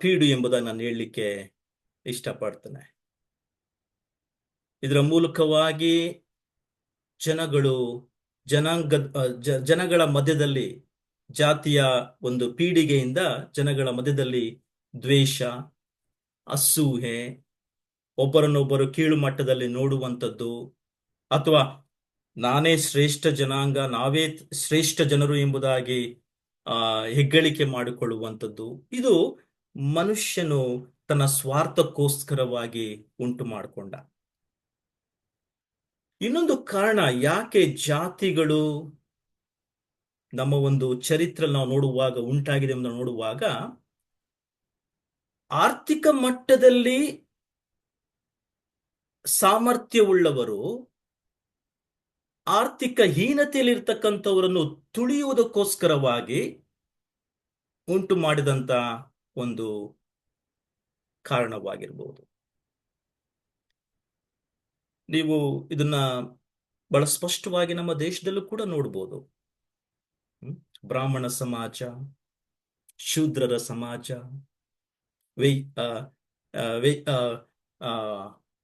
ಪೀಡು ಎಂಬುದಾಗಿ ನಾನು ಹೇಳಲಿಕ್ಕೆ ಇಷ್ಟಪಡ್ತೇನೆ. ಇದರ ಮೂಲಕವಾಗಿ ಜನಗಳು ಜನಗಳ ಮಧ್ಯದಲ್ಲಿ, ಜಾತಿಯ ಒಂದು ಪೀಳಿಗೆಯಿಂದ ಜನಗಳ ಮಧ್ಯದಲ್ಲಿ ದ್ವೇಷ, ಅಸೂಹೆ, ಒಬ್ಬರನ್ನೊಬ್ಬರು ಕೀಳು ಮಟ್ಟದಲ್ಲಿ ನೋಡುವಂಥದ್ದು, ಅಥವಾ ನಾನೇ ಶ್ರೇಷ್ಠ ಜನಾಂಗ, ನಾವೇ ಶ್ರೇಷ್ಠ ಜನರು ಎಂಬುದಾಗಿ ಹೆಗ್ಗಳಿಕೆ ಮಾಡಿಕೊಳ್ಳುವಂಥದ್ದು, ಇದು ಮನುಷ್ಯನು ತನ್ನ ಸ್ವಾರ್ಥಕ್ಕೋಸ್ಕರವಾಗಿ ಉಂಟು ಮಾಡಿಕೊಂಡ. ಇನ್ನೊಂದು ಕಾರಣ ಯಾಕೆ ಜಾತಿಗಳು ನಮ್ಮ ಒಂದು ಚರಿತ್ರೆ ನಾವು ನೋಡುವಾಗ ಉಂಟಾಗಿದೆ ಎಂದು ನೋಡುವಾಗ, ಆರ್ಥಿಕ ಮಟ್ಟದಲ್ಲಿ ಸಾಮರ್ಥ್ಯವುಳ್ಳವರು ಆರ್ಥಿಕ ಹೀನತೆಯಲ್ಲಿರ್ತಕ್ಕಂಥವರನ್ನು ತುಳಿಯುವುದಕ್ಕೋಸ್ಕರವಾಗಿ ಉಂಟು ಮಾಡಿದಂತ ಒಂದು ಕಾರಣವಾಗಿರ್ಬೋದು. ನೀವು ಇದನ್ನ ಬಹಳ ಸ್ಪಷ್ಟವಾಗಿ ನಮ್ಮ ದೇಶದಲ್ಲೂ ಕೂಡ ನೋಡ್ಬೋದು. ಬ್ರಾಹ್ಮಣ ಸಮಾಜ, ಶೂದ್ರರ ಸಮಾಜ,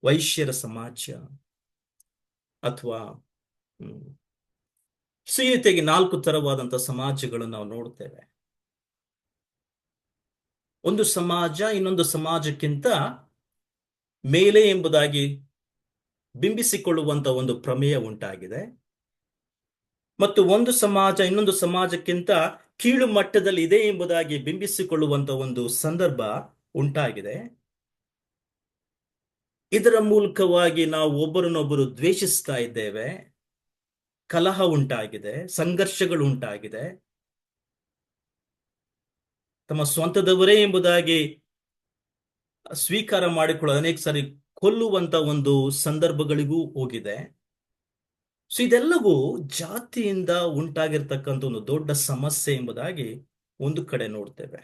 ವೈಶ್ಯರ ಸಮಾಜ, ಅಥವಾ ಈ ರೀತಿಯಾಗಿ 4 ತರವಾದಂತಹ ಸಮಾಜಗಳನ್ನು ನಾವು ನೋಡ್ತೇವೆ. ಒಂದು ಸಮಾಜ ಇನ್ನೊಂದು ಸಮಾಜಕ್ಕಿಂತ ಮೇಲೆ ಎಂಬುದಾಗಿ ಬಿಂಬಿಸಿಕೊಳ್ಳುವಂತ ಒಂದು ಪ್ರಮೇಯ ಉಂಟಾಗಿದೆ, ಮತ್ತು ಒಂದು ಸಮಾಜ ಇನ್ನೊಂದು ಸಮಾಜಕ್ಕಿಂತ ಕೀಳು ಮಟ್ಟದಲ್ಲಿ ಇದೆ ಎಂಬುದಾಗಿ ಬಿಂಬಿಸಿಕೊಳ್ಳುವಂತ ಒಂದು ಸಂದರ್ಭ ಉಂಟಾಗಿದೆ. ಇದರ ಮೂಲಕವಾಗಿ ನಾವು ಒಬ್ಬರನ್ನೊಬ್ಬರು ದ್ವೇಷಿಸ್ತಾ ಇದ್ದೇವೆ, ಕಲಹ ಉಂಟಾಗಿದೆ, ಸಂಘರ್ಷಗಳು ಉಂಟಾಗಿದೆ, ತಮ್ಮ ಸ್ವಂತದವರೇ ಎಂಬುದಾಗಿ ಸ್ವೀಕಾರ ಮಾಡಿಕೊಳ್ಳಲು ಅನೇಕ ಸಾರಿ ಕೊಲ್ಲುವಂತ ಒಂದು ಸಂದರ್ಭಗಳಿಗೂ ಹೋಗಿದೆ. ಸೊ ಇದೆಲ್ಲವೂ ಜಾತಿಯಿಂದ ಉಂಟಾಗಿರ್ತಕ್ಕಂಥ ಒಂದು ದೊಡ್ಡ ಸಮಸ್ಯೆ ಎಂಬುದಾಗಿ ಒಂದು ಕಡೆ ನೋಡ್ತೇವೆ.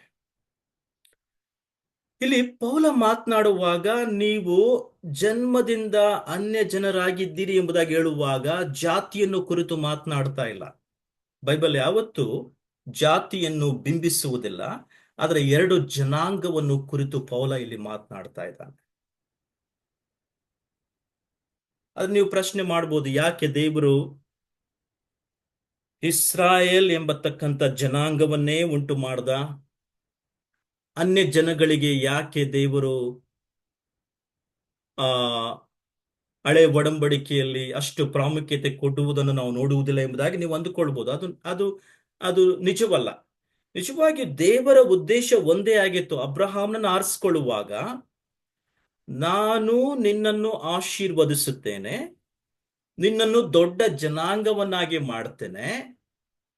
ಇಲ್ಲಿ ಪೌಲ ಮಾತನಾಡುವಾಗ ನೀವು ಜನ್ಮದಿಂದ ಅನ್ಯ ಜನರಾಗಿದ್ದೀರಿ ಎಂಬುದಾಗಿ ಹೇಳುವಾಗ ಜಾತಿಯನ್ನು ಕುರಿತು ಮಾತನಾಡ್ತಾ ಇಲ್ಲ. ಬೈಬಲ್ ಯಾವತ್ತೂ ಜಾತಿಯನ್ನು ಬಿಂಬಿಸುವುದಿಲ್ಲ, ಆದರೆ 2 ಜನಾಂಗವನ್ನು ಕುರಿತು ಪೌಲ ಇಲ್ಲಿ ಮಾತನಾಡ್ತಾ ಇದ್ದಾನೆ. ಅದು ನೀವು ಪ್ರಶ್ನೆ ಮಾಡ್ಬೋದು, ಯಾಕೆ ದೇವರು ಇಸ್ರಾಯೇಲ್ ಎಂಬತಕ್ಕಂಥ ಜನಾಂಗವನ್ನೇ ಉಂಟು ಮಾಡ್ದ? ಅನ್ಯ ಜನಗಳಿಗೆ ಯಾಕೆ ದೇವರು ಹಳೆ ಒಡಂಬಡಿಕೆಯಲ್ಲಿ ಅಷ್ಟು ಪ್ರಾಮುಖ್ಯತೆ ಕೊಡುವುದನ್ನು ನಾವು ನೋಡುವುದಿಲ್ಲ ಎಂಬುದಾಗಿ ನೀವು ಅಂದುಕೊಳ್ಬಹುದು. ಅದು ಅದು ಅದು ನಿಜವಲ್ಲ. ನಿಜವಾಗಿ ದೇವರ ಉದ್ದೇಶ ಒಂದೇ ಆಗಿತ್ತು. ಅಬ್ರಹಾಮನನ್ನು ಆರಿಸಿಕೊಳ್ಳುವಾಗ, ನಾನು ನಿನ್ನನ್ನು ಆಶೀರ್ವದಿಸುತ್ತೇನೆ, ನಿನ್ನನ್ನು ದೊಡ್ಡ ಜನಾಂಗವನ್ನಾಗಿ ಮಾಡ್ತೇನೆ.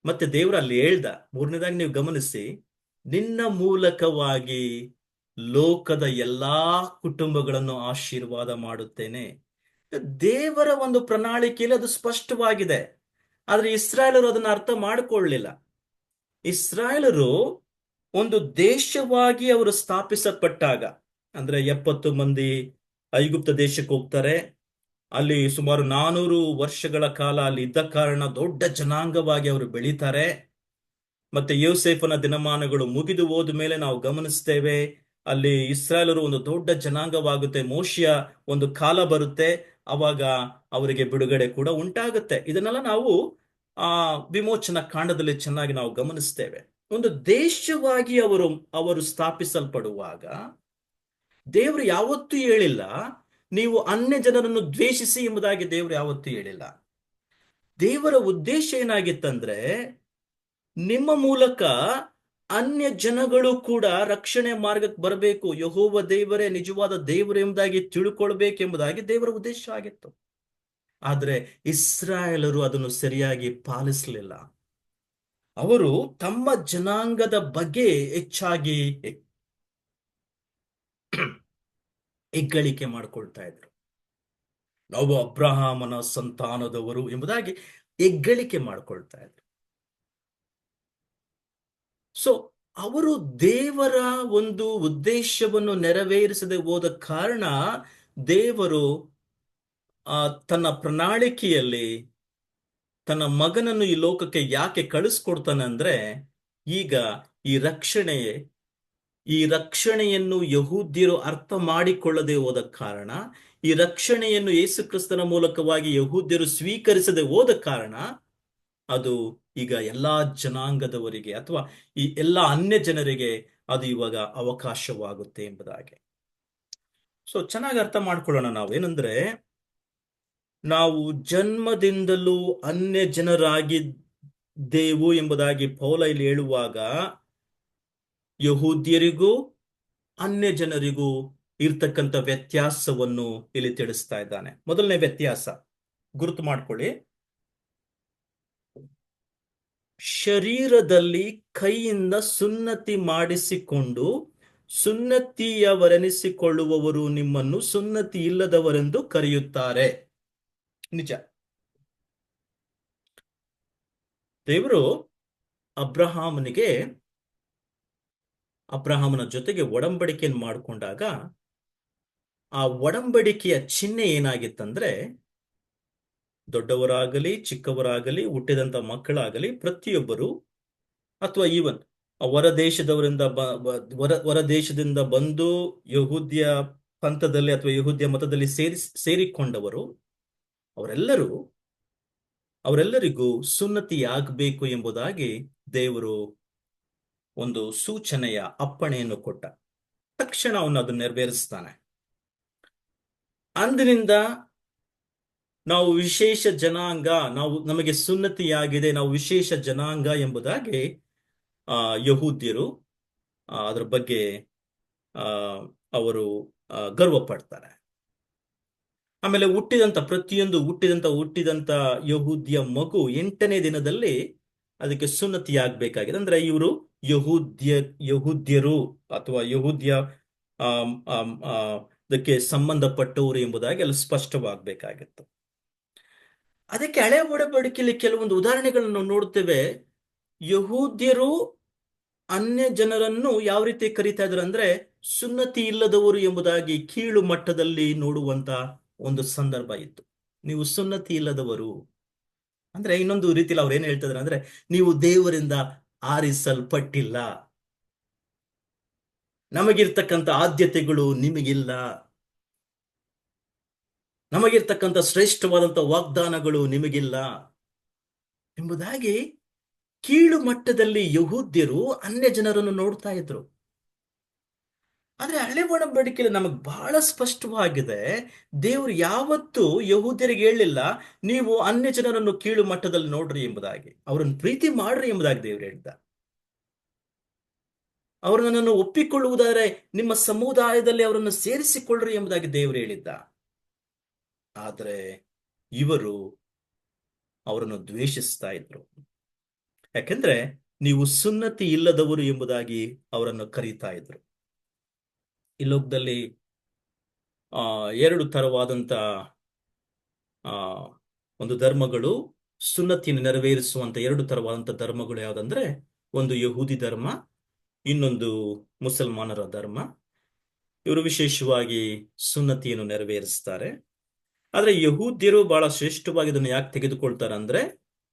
ಮತ್ತೆ ದೇವರಲ್ಲಿ ಹೇಳ್ದ, 3ನೇದಾಗಿ ನೀವು ಗಮನಿಸಿ, ನಿನ್ನ ಮೂಲಕವಾಗಿ ಲೋಕದ ಎಲ್ಲಾ ಕುಟುಂಬಗಳನ್ನು ಆಶೀರ್ವಾದ ಮಾಡುತ್ತೇನೆ. ದೇವರ ಒಂದು ಪ್ರಣಾಳಿಕೆಯಲ್ಲಿ ಅದು ಸ್ಪಷ್ಟವಾಗಿದೆ. ಆದ್ರೆ ಇಸ್ರಾಯೇಲರು ಅದನ್ನ ಅರ್ಥ ಮಾಡಿಕೊಳ್ಳಲಿಲ್ಲ. ಇಸ್ರಾಯೇಲರು ಒಂದು ದೇಶವಾಗಿ ಅವರು ಸ್ಥಾಪಿಸಲ್ಪಟ್ಟಾಗ, ಅಂದ್ರೆ 70 ಮಂದಿ ಐಗುಪ್ತ ದೇಶಕ್ಕೆ ಹೋಗ್ತಾರೆ. ಅಲ್ಲಿ ಸುಮಾರು 400 ವರ್ಷಗಳ ಕಾಲ ಅಲ್ಲಿ ಇದ್ದ ಕಾರಣ ದೊಡ್ಡ ಜನಾಂಗವಾಗಿ ಅವರು ಬೆಳೀತಾರೆ. ಮತ್ತೆ ಯೋಸೇಫನ ದಿನಮಾನಗಳು ಮುಗಿದು ಹೋದ ಮೇಲೆ ನಾವು ಗಮನಿಸ್ತೇವೆ, ಅಲ್ಲಿ ಇಸ್ರಾಯೇಲರು ಒಂದು ದೊಡ್ಡ ಜನಾಂಗವಾಗುತ್ತೆ. ಮೋಶೆಯ ಒಂದು ಕಾಲ ಬರುತ್ತೆ, ಅವಾಗ ಅವರಿಗೆ ಬಿಡುಗಡೆ ಕೂಡ ಉಂಟಾಗುತ್ತೆ. ಇದನ್ನೆಲ್ಲ ನಾವು ವಿಮೋಚನ ಕಾಂಡದಲ್ಲಿ ಚೆನ್ನಾಗಿ ನಾವು ಗಮನಿಸ್ತೇವೆ. ಒಂದು ದೇಶವಾಗಿ ಅವರು ಸ್ಥಾಪಿಸಲ್ಪಡುವಾಗ ದೇವರು ಯಾವತ್ತೂ ಹೇಳಿಲ್ಲ ನೀವು ಅನ್ಯ ಜನರನ್ನು ದ್ವೇಷಿಸಿ ಎಂಬುದಾಗಿ ದೇವರು ಯಾವತ್ತೂ ಹೇಳಿಲ್ಲ. ದೇವರ ಉದ್ದೇಶ ಏನಾಗಿತ್ತಂದ್ರೆ, ನಿಮ್ಮ ಮೂಲಕ ಅನ್ಯ ಜನಗಳು ಕೂಡ ರಕ್ಷಣೆ ಮಾರ್ಗಕ್ಕೆ ಬರಬೇಕು, ಯೆಹೋವ ದೇವರೇ ನಿಜವಾದ ದೇವರು ಎಂಬುದಾಗಿ ತಿಳ್ಕೊಳ್ಬೇಕೆಂಬುದಾಗಿ ದೇವರ ಉದ್ದೇಶ ಆಗಿತ್ತು. ಆದರೆ ಇಸ್ರಾಯೇಲರು ಅದನ್ನು ಸರಿಯಾಗಿ ಪಾಲಿಸಲಿಲ್ಲ. ಅವರು ತಮ್ಮ ಜನಾಂಗದ ಬಗ್ಗೆ ಹೆಚ್ಚಾಗಿ ಹೆಗ್ಗಳಿಕೆ ಮಾಡಿಕೊಳ್ತಾ ಇದ್ರು. ನಾವು ಅಬ್ರಹಾಮನ ಸಂತಾನದವರು ಎಂಬುದಾಗಿ ಹೆಗ್ಗಳಿಕೆ ಮಾಡಿಕೊಳ್ತಾ ಇದ್ರು. ಸೊ ಅವರು ದೇವರ ಒಂದು ಉದ್ದೇಶವನ್ನು ನೆರವೇರಿಸದೆ ಹೋದ ಕಾರಣ ದೇವರು ತನ್ನ ಪ್ರಣಾಳಿಕೆಯಲ್ಲಿ ತನ್ನ ಮಗನನ್ನು ಈ ಲೋಕಕ್ಕೆ ಯಾಕೆ ಕಳಿಸ್ಕೊಡ್ತಾನೆ ಅಂದ್ರೆ, ಈಗ ಈ ರಕ್ಷಣೆ ಈ ರಕ್ಷಣೆಯನ್ನು ಯಹೂದ್ಯರು ಅರ್ಥ ಮಾಡಿಕೊಳ್ಳದೆ ಹೋದ ಕಾರಣ, ಈ ರಕ್ಷಣೆಯನ್ನು ಯೇಸು ಕ್ರಿಸ್ತನ ಮೂಲಕವಾಗಿ ಯಹೂದ್ಯರು ಸ್ವೀಕರಿಸದೆ ಹೋದ ಕಾರಣ, ಅದು ಈಗ ಎಲ್ಲಾ ಜನಾಂಗದವರಿಗೆ ಅಥವಾ ಈ ಎಲ್ಲಾ ಅನ್ಯ ಜನರಿಗೆ ಅದು ಇವಾಗ ಅವಕಾಶವಾಗುತ್ತೆ ಎಂಬುದಾಗಿ. ಸೊ ಚೆನ್ನಾಗಿ ಅರ್ಥ ಮಾಡ್ಕೊಳ್ಳೋಣ. ನಾವೇನಂದ್ರೆ, ನಾವು ಜನ್ಮದಿಂದಲೂ ಅನ್ಯ ಜನರಾಗಿದ್ದೆವು ಎಂಬುದಾಗಿ ಪೌಲ ಇಲ್ಲಿ ಹೇಳುವಾಗ, ಯಹೂದ್ಯರಿಗೂ ಅನ್ಯ ಜನರಿಗೂ ಇರ್ತಕ್ಕಂಥ ವ್ಯತ್ಯಾಸವನ್ನು ಇಲ್ಲಿ ತಿಳಿಸ್ತಾ ಇದ್ದಾನೆ. ಮೊದಲನೇ ವ್ಯತ್ಯಾಸ ಗುರುತು ಮಾಡ್ಕೊಳ್ಳಿ. ಶರೀರದಲ್ಲಿ ಕೈಯಿಂದ ಸುನ್ನತಿ ಮಾಡಿಸಿಕೊಂಡು ಸುನ್ನತಿಯವರೆನಿಸಿಕೊಳ್ಳುವವರು ನಿಮ್ಮನ್ನು ಸುನ್ನತಿ ಇಲ್ಲದವರೆಂದು ಕರೆಯುತ್ತಾರೆ. ನಿಜ. ದೇವರು ಅಬ್ರಹಾಮನ ಜೊತೆಗೆ ಒಡಂಬಡಿಕೆಯನ್ನು ಮಾಡಿಕೊಂಡಾಗ, ಆ ಒಡಂಬಡಿಕೆಯ ಚಿಹ್ನೆ ಏನಾಗಿತ್ತಂದ್ರೆ, ದೊಡ್ಡವರಾಗಲಿ ಚಿಕ್ಕವರಾಗಲಿ ಹುಟ್ಟಿದಂತ ಮಕ್ಕಳಾಗಲಿ ಪ್ರತಿಯೊಬ್ಬರು, ಅಥವಾ ಈವನ್ ಹೊರ ದೇಶದಿಂದ ಬಂದು ಯಹೂದ್ಯ ಪಂಥದಲ್ಲಿ ಅಥವಾ ಯಹೂದ್ಯ ಮತದಲ್ಲಿ ಸೇರಿಕೊಂಡವರು, ಅವರೆಲ್ಲರಿಗೂ ಸುನ್ನತಿಯಾಗಬೇಕು ಎಂಬುದಾಗಿ ದೇವರು ಒಂದು ಸೂಚನೆಯ ಅಪ್ಪಣೆಯನ್ನು ಕೊಟ್ಟ. ತಕ್ಷಣ ಅವನು ಅದನ್ನು ನೆರವೇರಿಸ್ತಾನೆ. ಅಂದಿನಿಂದ ನಾವು ವಿಶೇಷ ಜನಾಂಗ, ನಮಗೆ ಸುನ್ನತಿಯಾಗಿದೆ, ನಾವು ವಿಶೇಷ ಜನಾಂಗ ಎಂಬುದಾಗಿ ಯಹೂದ್ಯರು ಅದರ ಬಗ್ಗೆ ಅವರು ಗರ್ವ ಪಡ್ತಾರೆ. ಆಮೇಲೆ ಹುಟ್ಟಿದಂತ ಯಹೂದ್ಯ ಮಗು 8ನೇ ದಿನದಲ್ಲಿ ಅದಕ್ಕೆ ಸುನ್ನತಿಯಾಗಬೇಕಾಗಿದೆ. ಅಂದ್ರೆ ಇವರು ಯಹೂದ್ಯರು ಅಥವಾ ಯಹೂದ್ಯ ಅದಕ್ಕೆ ಸಂಬಂಧಪಟ್ಟವರು ಎಂಬುದಾಗಿ ಅಲ್ಲಿ ಸ್ಪಷ್ಟವಾಗಬೇಕಾಗಿತ್ತು. ಅದಕ್ಕೆ ಹಳೆ ಒಡಂಬಡಿಕೆಯಲ್ಲಿ ಕೆಲವೊಂದು ಉದಾಹರಣೆಗಳನ್ನು ನಾವು ನೋಡ್ತೇವೆ. ಯಹೂದ್ಯರು ಅನ್ಯ ಜನರನ್ನು ಯಾವ ರೀತಿ ಕರೀತಾ ಇದ್ರು ಅಂದ್ರೆ, ಸುನ್ನತಿ ಇಲ್ಲದವರು ಎಂಬುದಾಗಿ ಕೀಳು ಮಟ್ಟದಲ್ಲಿ ನೋಡುವಂತ ಒಂದು ಸಂದರ್ಭ ಇತ್ತು. ನೀವು ಸುನ್ನತಿ ಇಲ್ಲದವರು ಅಂದ್ರೆ, ಇನ್ನೊಂದು ರೀತಿಯಲ್ಲಿ ಅವ್ರು ಏನ್ ಹೇಳ್ತಾ ಇದ್ರು ಅಂದ್ರೆ, ನೀವು ದೇವರಿಂದ ಆರಿಸಲ್ಪಟ್ಟಿಲ್ಲ, ನಮಗಿರ್ತಕ್ಕಂಥ ಆದ್ಯತೆಗಳು ನಿಮಗಿಲ್ಲ, ನಮಗಿರ್ತಕ್ಕಂಥ ಶ್ರೇಷ್ಠವಾದಂಥ ವಾಗ್ದಾನಗಳು ನಿಮಗಿಲ್ಲ ಎಂಬುದಾಗಿ ಕೀಳು ಮಟ್ಟದಲ್ಲಿ ಯಹೂದ್ಯರು ಅನ್ಯ ಜನರನ್ನು ನೋಡ್ತಾ ಇದ್ರು. ಆದ್ರೆ ಹಳೆ ಒಡಂಬಡಿಕೆಯಲ್ಲಿ ನಮಗೆ ಬಹಳ ಸ್ಪಷ್ಟವಾಗಿದೆ, ದೇವರು ಯಾವತ್ತೂ ಯಹೂದ್ಯರಿಗೆ ಹೇಳಲಿಲ್ಲ ನೀವು ಅನ್ಯ ಜನರನ್ನು ಕೀಳು ಮಟ್ಟದಲ್ಲಿ ನೋಡ್ರಿ ಎಂಬುದಾಗಿ, ಅವರನ್ನು ಪ್ರೀತಿ ಮಾಡ್ರಿ ಎಂಬುದಾಗಿ ದೇವರು ಹೇಳಿದ್ದ. ಅವರು ನನ್ನನ್ನು ಒಪ್ಪಿಕೊಳ್ಳುವುದಾದರೆ ನಿಮ್ಮ ಸಮುದಾಯದಲ್ಲಿ ಅವರನ್ನು ಸೇರಿಸಿಕೊಳ್ಳ್ರಿ ಎಂಬುದಾಗಿ ದೇವರು ಹೇಳಿದ್ದ. ಆದರೆ ಇವರು ಅವರನ್ನು ದ್ವೇಷಿಸ್ತಾ ಇದ್ರು. ಯಾಕೆಂದ್ರೆ ನೀವು ಸುನ್ನತಿ ಇಲ್ಲದವರು ಎಂಬುದಾಗಿ ಅವರನ್ನು ಕರೀತಾ ಇದ್ರು. ಈ ಲೋಕದಲ್ಲಿ 2 ತರವಾದಂತ ಒಂದು ಧರ್ಮಗಳು, ಸುನ್ನತಿಯನ್ನು ನೆರವೇರಿಸುವಂತ 2 ತರವಾದಂತ ಧರ್ಮಗಳು ಯಾವುದಂದ್ರೆ, ಒಂದು ಯಹೂದಿ ಧರ್ಮ, ಇನ್ನೊಂದು ಮುಸಲ್ಮಾನರ ಧರ್ಮ. ಇವರು ವಿಶೇಷವಾಗಿ ಸುನ್ನತಿಯನ್ನು ನೆರವೇರಿಸ್ತಾರೆ. ಆದ್ರೆ ಯಹೂದ್ಯರು ಬಹಳ ಶ್ರೇಷ್ಠವಾಗಿ ಇದನ್ನು ಯಾಕೆ ತೆಗೆದುಕೊಳ್ತಾರೆ ಅಂದ್ರೆ,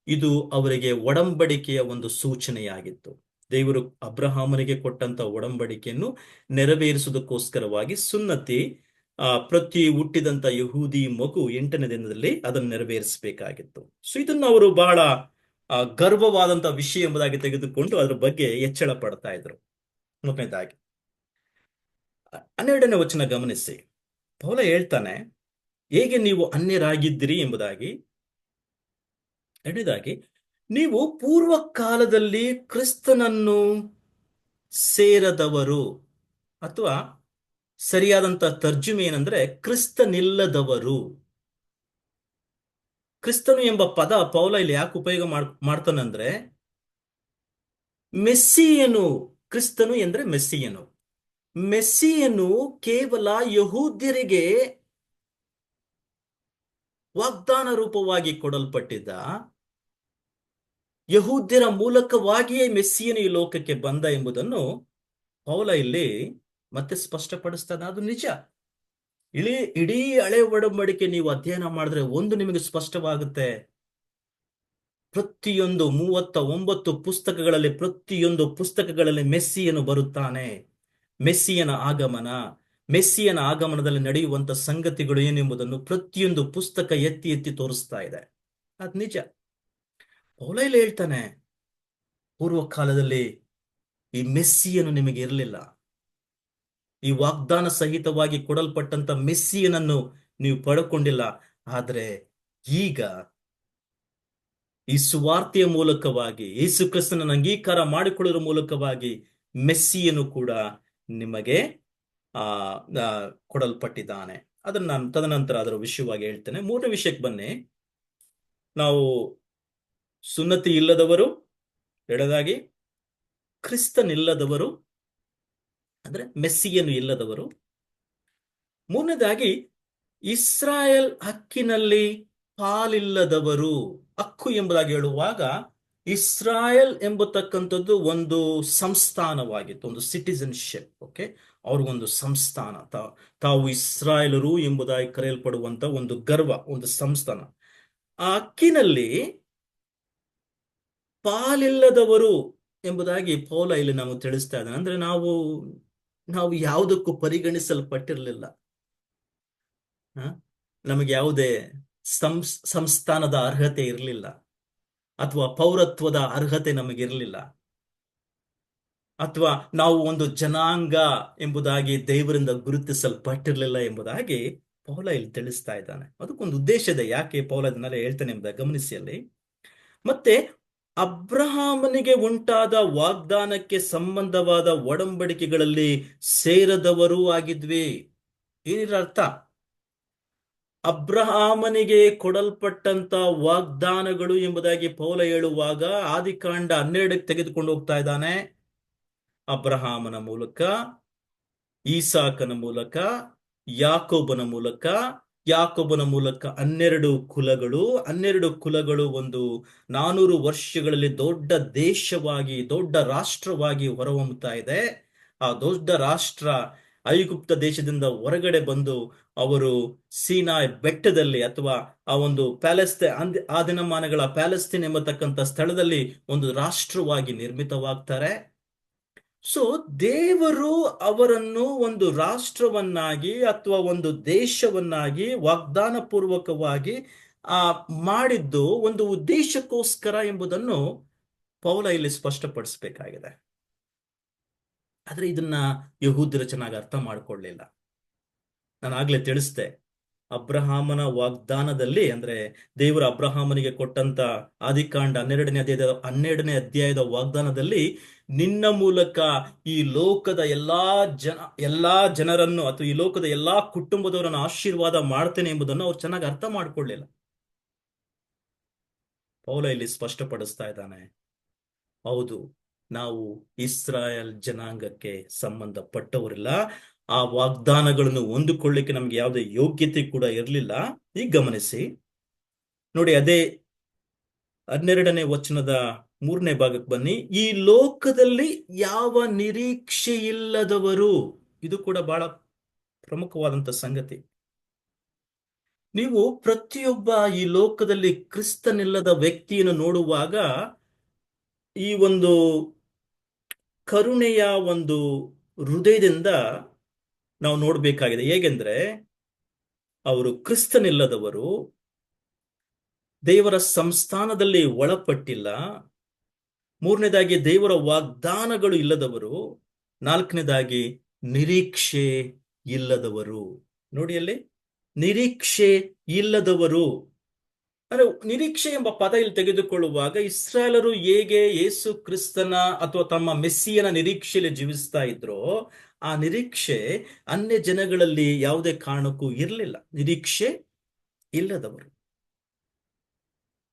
ಇದು ಅವರಿಗೆ ಒಡಂಬಡಿಕೆಯ ಒಂದು ಸೂಚನೆಯಾಗಿತ್ತು. ದೇವರು ಅಬ್ರಹಾಮನಿಗೆ ಕೊಟ್ಟಂತ ಒಡಂಬಡಿಕೆಯನ್ನು ನೆರವೇರಿಸುವುದಕ್ಕೋಸ್ಕರವಾಗಿ ಸುನ್ನತಿ, ಪ್ರತಿ ಹುಟ್ಟಿದಂತ ಯಹೂದಿ ಮಗು 8ನೇ ದಿನದಲ್ಲಿ ಅದನ್ನು ನೆರವೇರಿಸಬೇಕಾಗಿತ್ತು. ಸೊ ಇದನ್ನು ಅವರು ಬಹಳ ಗರ್ವವಾದಂತ ವಿಷಯ ಎಂಬುದಾಗಿ ತೆಗೆದುಕೊಂಡು ಅದರ ಬಗ್ಗೆ ಹೆಚ್ಚಳ ಪಡ್ತಾ ಇದ್ರು. ಮೊದಲನೇದಾಗಿ 12ನೇ ವಚನ ಗಮನಿಸಿ. ಪೌಲ ಹೇಳ್ತಾನೆ, ಹೇಗೆ ನೀವು ಅನ್ಯರಾಗಿದ್ದೀರಿ ಎಂಬುದಾಗಿ. 2ನೇದಾಗಿ, ನೀವು ಪೂರ್ವ ಕಾಲದಲ್ಲಿ ಕ್ರಿಸ್ತನನ್ನು ಸೇರದವರು, ಅಥವಾ ಸರಿಯಾದಂತ ತರ್ಜುಮೆ ಏನಂದ್ರೆ ಕ್ರಿಸ್ತನಿಲ್ಲದವರು. ಕ್ರಿಸ್ತನು ಎಂಬ ಪದ ಪೌಲ ಇಲ್ಲಿ ಯಾಕೆ ಉಪಯೋಗ ಮಾಡ್ತಾನಂದ್ರೆ, ಮೆಸ್ಸಿಯನು, ಕ್ರಿಸ್ತನು ಎಂದ್ರೆ ಮೆಸ್ಸಿಯನು ಕೇವಲ ಯಹೂದ್ಯರಿಗೆ ವಾಗ್ದಾನ ರೂಪವಾಗಿ ಕೊಡಲ್ಪಟ್ಟಿದ್ದ, ಯಹೂದ್ಯರ ಮೂಲಕವಾಗಿಯೇ ಮೆಸ್ಸಿಯನು ಈ ಲೋಕಕ್ಕೆ ಬಂದ ಎಂಬುದನ್ನು ಪೌಲ ಇಲ್ಲಿ ಮತ್ತೆ ಸ್ಪಷ್ಟಪಡಿಸ್ತಾನೆ. ಅದು ನಿಜ. ಇಡೀ ಹಳೆ ಒಡಂಬಡಿಕೆ ನೀವು ಅಧ್ಯಯನ ಮಾಡಿದ್ರೆ ಒಂದು ನಿಮಗೆ ಸ್ಪಷ್ಟವಾಗುತ್ತೆ, ಪ್ರತಿಯೊಂದು 39 ಪುಸ್ತಕಗಳಲ್ಲಿ, ಪ್ರತಿಯೊಂದು ಪುಸ್ತಕಗಳಲ್ಲಿ ಮೆಸ್ಸಿಯನು ಬರುತ್ತಾನೆ. ಮೆಸ್ಸಿಯನ ಆಗಮನ, ಮೆಸ್ಸಿಯನ ಆಗಮನದಲ್ಲಿ ನಡೆಯುವಂತ ಸಂಗತಿಗಳು ಏನೆಂಬುದನ್ನು ಪ್ರತಿಯೊಂದು ಪುಸ್ತಕ ಎತ್ತಿ ಎತ್ತಿ ತೋರಿಸ್ತಾ ಇದೆ. ಅದ್ ನಿಜ. ಪೌಲೈಲ್ ಹೇಳ್ತಾನೆ, ಪೂರ್ವ ಕಾಲದಲ್ಲಿ ಈ ಮೆಸ್ಸಿಯನು ನಿಮಗೆ ಇರಲಿಲ್ಲ. ಈ ವಾಗ್ದಾನ ಸಹಿತವಾಗಿ ಕೊಡಲ್ಪಟ್ಟಂತ ಮೆಸ್ಸಿಯನನ್ನು ನೀವು ಪಡ್ಕೊಂಡಿಲ್ಲ. ಆದ್ರೆ ಈಗ ಈ ಸುವಾರ್ತೆಯ ಮೂಲಕವಾಗಿ, ಯೇಸು ಕ್ರಿಸ್ತನ ಅಂಗೀಕಾರ ಮಾಡಿಕೊಳ್ಳುವ ಮೂಲಕವಾಗಿ ಮೆಸ್ಸಿಯನು ಕೂಡ ನಿಮಗೆ ಆ ಆ, ಕೊಡಲ್ಪಟ್ಟಿದ್ದಾನೆ. ಅದನ್ನ ನಾನು ತದನಂತರ ಅದರ ವಿಷಯವಾಗಿ ಹೇಳ್ತೇನೆ. ಮೂರನೇ ವಿಷಯಕ್ಕೆ ಬನ್ನಿ. ನಾವು ಸುನ್ನತಿ ಇಲ್ಲದವರು, ಎರಡದಾಗಿ ಕ್ರಿಸ್ತನಿಲ್ಲದವರು, ಅಂದ್ರೆ ಮೆಸ್ಸಿಯನು ಇಲ್ಲದವರು. ಮೂರನೇದಾಗಿ ಇಸ್ರಾಯೇಲ್ ಹಕ್ಕಿನಲ್ಲಿ ಪಾಲಿಲ್ಲದವರು. ಹಕ್ಕು ಎಂಬುದಾಗಿ ಹೇಳುವಾಗ, ಇಸ್ರಾಯೇಲ್ ಎಂಬತಕ್ಕಂಥದ್ದು ಒಂದು ಸಂಸ್ಥಾನವಾಗಿತ್ತು, ಒಂದು ಸಿಟಿಸನ್ಶಿಪ್. ಓಕೆ, ಅವ್ರಿಗೊಂದು ಸಂಸ್ಥಾನ, ತಾವು ಇಸ್ರಾಯೇಲರು ಎಂಬುದಾಗಿ ಕರೆಯಲ್ಪಡುವಂತ ಒಂದು ಗರ್ವ, ಒಂದು ಸಂಸ್ಥಾನ. ಆ ಹಕ್ಕಿನಲ್ಲಿ ಪಾಲಿಲ್ಲದವರು ಎಂಬುದಾಗಿ ಪೌಲ ಇಲ್ಲಿ ನಾವು ತಿಳಿಸ್ತಾ ಇದ್ದಾನೆ. ಅಂದ್ರೆ ನಾವು ನಾವು ಯಾವುದಕ್ಕೂ ಪರಿಗಣಿಸಲ್ಪಟ್ಟಿರಲಿಲ್ಲ. ನಮಗೆ ಯಾವುದೇ ಸಂಸ್ಥಾನದ ಅರ್ಹತೆ ಇರಲಿಲ್ಲ, ಅಥವಾ ಪೌರತ್ವದ ಅರ್ಹತೆ ನಮಗಿರಲಿಲ್ಲ, ಅಥವಾ ನಾವು ಒಂದು ಜನಾಂಗ ಎಂಬುದಾಗಿ ದೇವರಿಂದ ಗುರುತಿಸಲ್ಪಟ್ಟಿರಲಿಲ್ಲ ಎಂಬುದಾಗಿ ಪೌಲ ಇಲ್ಲಿ ತಿಳಿಸ್ತಾ ಇದ್ದಾನೆ. ಅದಕ್ಕೊಂದು ಉದ್ದೇಶ ಇದೆ, ಯಾಕೆ ಪೌಲ ಅದನ್ನೆಲ್ಲ ಹೇಳ್ತಾನೆ ಎಂಬುದಾಗಿ ಗಮನಿಸಿ ಅಲ್ಲಿ. ಮತ್ತೆ ಅಬ್ರಹಾಮನಿಗೆ ಉಂಟಾದ ವಾಗ್ದಾನಕ್ಕೆ ಸಂಬಂಧವಾದ ಒಡಂಬಡಿಕೆಗಳಲ್ಲಿ ಸೇರದವರೂ ಆಗಿದ್ವಿ. ಏನಿದ್ರ ಅರ್ಥ? ಅಬ್ರಹಾಮನಿಗೆ ಕೊಡಲ್ಪಟ್ಟಂತ ವಾಗ್ದಾನಗಳು ಎಂಬುದಾಗಿ ಪೌಲ ಹೇಳುವಾಗ ಆದಿಕಾಂಡ 12ಕ್ಕೆ ತೆಗೆದುಕೊಂಡು ಹೋಗ್ತಾ ಇದ್ದಾನೆ. ಅಬ್ರಹಾಮನ ಮೂಲಕ, ಈಸಾಕನ ಮೂಲಕ, ಯಾಕೋಬನ ಮೂಲಕ, ಯಾಕೋಬನ ಮೂಲಕ 12 ಕುಲಗಳು, 12 ಕುಲಗಳು ಒಂದು 400 ವರ್ಷಗಳಲ್ಲಿ ದೊಡ್ಡ ದೇಶವಾಗಿ, ದೊಡ್ಡ ರಾಷ್ಟ್ರವಾಗಿ ಹೊರಹೊಮ್ಮುತ್ತಾ ಇದೆ. ಆ ದೊಡ್ಡ ರಾಷ್ಟ್ರ ಐಗುಪ್ತ ದೇಶದಿಂದ ಹೊರಗಡೆ ಬಂದು ಅವರು ಸೀನಾಯ್ ಬೆಟ್ಟದಲ್ಲಿ, ಅಥವಾ ಆ ಒಂದು ಆ ದಿನಮಾನಗಳ ಪ್ಯಾಲೆಸ್ತೇನ್ ಎಂಬತಕ್ಕಂಥ ಸ್ಥಳದಲ್ಲಿ ಒಂದು ರಾಷ್ಟ್ರವಾಗಿ ನಿರ್ಮಿತವಾಗ್ತಾರೆ. ಸೊ ದೇವರು ಅವರನ್ನು ಒಂದು ರಾಷ್ಟ್ರವನ್ನಾಗಿ ಅಥವಾ ಒಂದು ದೇಶವನ್ನಾಗಿ ವಾಗ್ದಾನ ಪೂರ್ವಕವಾಗಿ ಆ ಮಾಡಿದ್ದು ಒಂದು ಉದ್ದೇಶಕ್ಕೋಸ್ಕರ ಎಂಬುದನ್ನು ಪೌಲ ಇಲ್ಲಿ ಸ್ಪಷ್ಟಪಡಿಸಬೇಕಾಗಿದೆ. ಆದ್ರೆ ಇದನ್ನ ಯಹೂದ್ಯರು ಚೆನ್ನಾಗಿ ಅರ್ಥ ಮಾಡ್ಕೊಳ್ಳಿಲ್ಲ. ನಾನು ಆಗ್ಲೇ ತಿಳಿಸ್ದೆ, ಅಬ್ರಹಾಮನ ವಾಗ್ದಾನದಲ್ಲಿ, ಅಂದ್ರೆ ದೇವರ ಅಬ್ರಹಾಮನಿಗೆ ಕೊಟ್ಟಂತ ಆದಿಕಾಂಡ 12ನೇ ಅಧ್ಯಾಯದ ವಾಗ್ದಾನದಲ್ಲಿ, ನಿನ್ನ ಮೂಲಕ ಈ ಲೋಕದ ಎಲ್ಲಾ ಜನರನ್ನು ಅಥವಾ ಈ ಲೋಕದ ಎಲ್ಲಾ ಕುಟುಂಬದವರನ್ನು ಆಶೀರ್ವಾದ ಮಾಡ್ತೇನೆ ಎಂಬುದನ್ನು ಅವ್ರು ಚೆನ್ನಾಗಿ ಅರ್ಥ ಮಾಡ್ಕೊಳ್ಳಿಲ್ಲ. ಪೌಲ ಇಲ್ಲಿ ಸ್ಪಷ್ಟಪಡಿಸ್ತಾ ಇದ್ದಾನೆ, ಹೌದು, ನಾವು ಇಸ್ರಾಯೇಲ್ ಜನಾಂಗಕ್ಕೆ ಸಂಬಂಧಪಟ್ಟವರಿಲ್ಲ. ಆ ವಾಗ್ದಾನಗಳನ್ನು ಹೊಂದಿಕೊಳ್ಳಿಕ್ಕೆ ನಮ್ಗೆ ಯಾವುದೇ ಯೋಗ್ಯತೆ ಕೂಡ ಇರಲಿಲ್ಲ. ಈಗ ಗಮನಿಸಿ ನೋಡಿ, ಅದೇ 12ನೇ ವಚನದ 3ನೇ ಭಾಗಕ್ಕೆ ಬನ್ನಿ. ಈ ಲೋಕದಲ್ಲಿ ಯಾವ ನಿರೀಕ್ಷೆ ಇಲ್ಲದವರು. ಇದು ಕೂಡ ಬಹಳ ಪ್ರಮುಖವಾದಂತ ಸಂಗತಿ. ನೀವು ಪ್ರತಿಯೊಬ್ಬ ಈ ಲೋಕದಲ್ಲಿ ಕ್ರಿಸ್ತನಿಲ್ಲದ ವ್ಯಕ್ತಿಯನ್ನು ನೋಡುವಾಗ ಈ ಒಂದು ಕರುಣೆಯ ಒಂದು ಹೃದಯದಿಂದ ನಾವು ನೋಡ್ಬೇಕಾಗಿದೆ. ಹೇಗೆಂದ್ರೆ, ಅವರು ಕ್ರಿಸ್ತನಿಲ್ಲದವರು, ದೇವರ ಸಂಸ್ಥಾನದಲ್ಲಿ ಒಳಪಟ್ಟಿಲ್ಲ. ಮೂರನೇದಾಗಿ ದೇವರ ವಾಗ್ದಾನಗಳು ಇಲ್ಲದವರು. ನಾಲ್ಕನೇದಾಗಿ ನಿರೀಕ್ಷೆ ಇಲ್ಲದವರು. ನೋಡಿ ಅಲ್ಲಿ, ನಿರೀಕ್ಷೆ ಇಲ್ಲದವರು. ಅಂದ್ರೆ ನಿರೀಕ್ಷೆ ಎಂಬ ಪದ ಇಲ್ಲಿ ತೆಗೆದುಕೊಳ್ಳುವಾಗ, ಇಸ್ರಾಯೇಲರು ಹೇಗೆ ಯೇಸು ಕ್ರಿಸ್ತನ ಅಥವಾ ತಮ್ಮ ಮೆಸ್ಸಿಯನ ನಿರೀಕ್ಷೆಯಲ್ಲಿ ಜೀವಿಸ್ತಾ ಇದ್ರೋ, ಆ ನಿರೀಕ್ಷೆ ಅನ್ಯ ಜನಗಳಲ್ಲಿ ಯಾವುದೇ ಕಾರಣಕ್ಕೂ ಇರಲಿಲ್ಲ. ನಿರೀಕ್ಷೆ ಇಲ್ಲದವರು.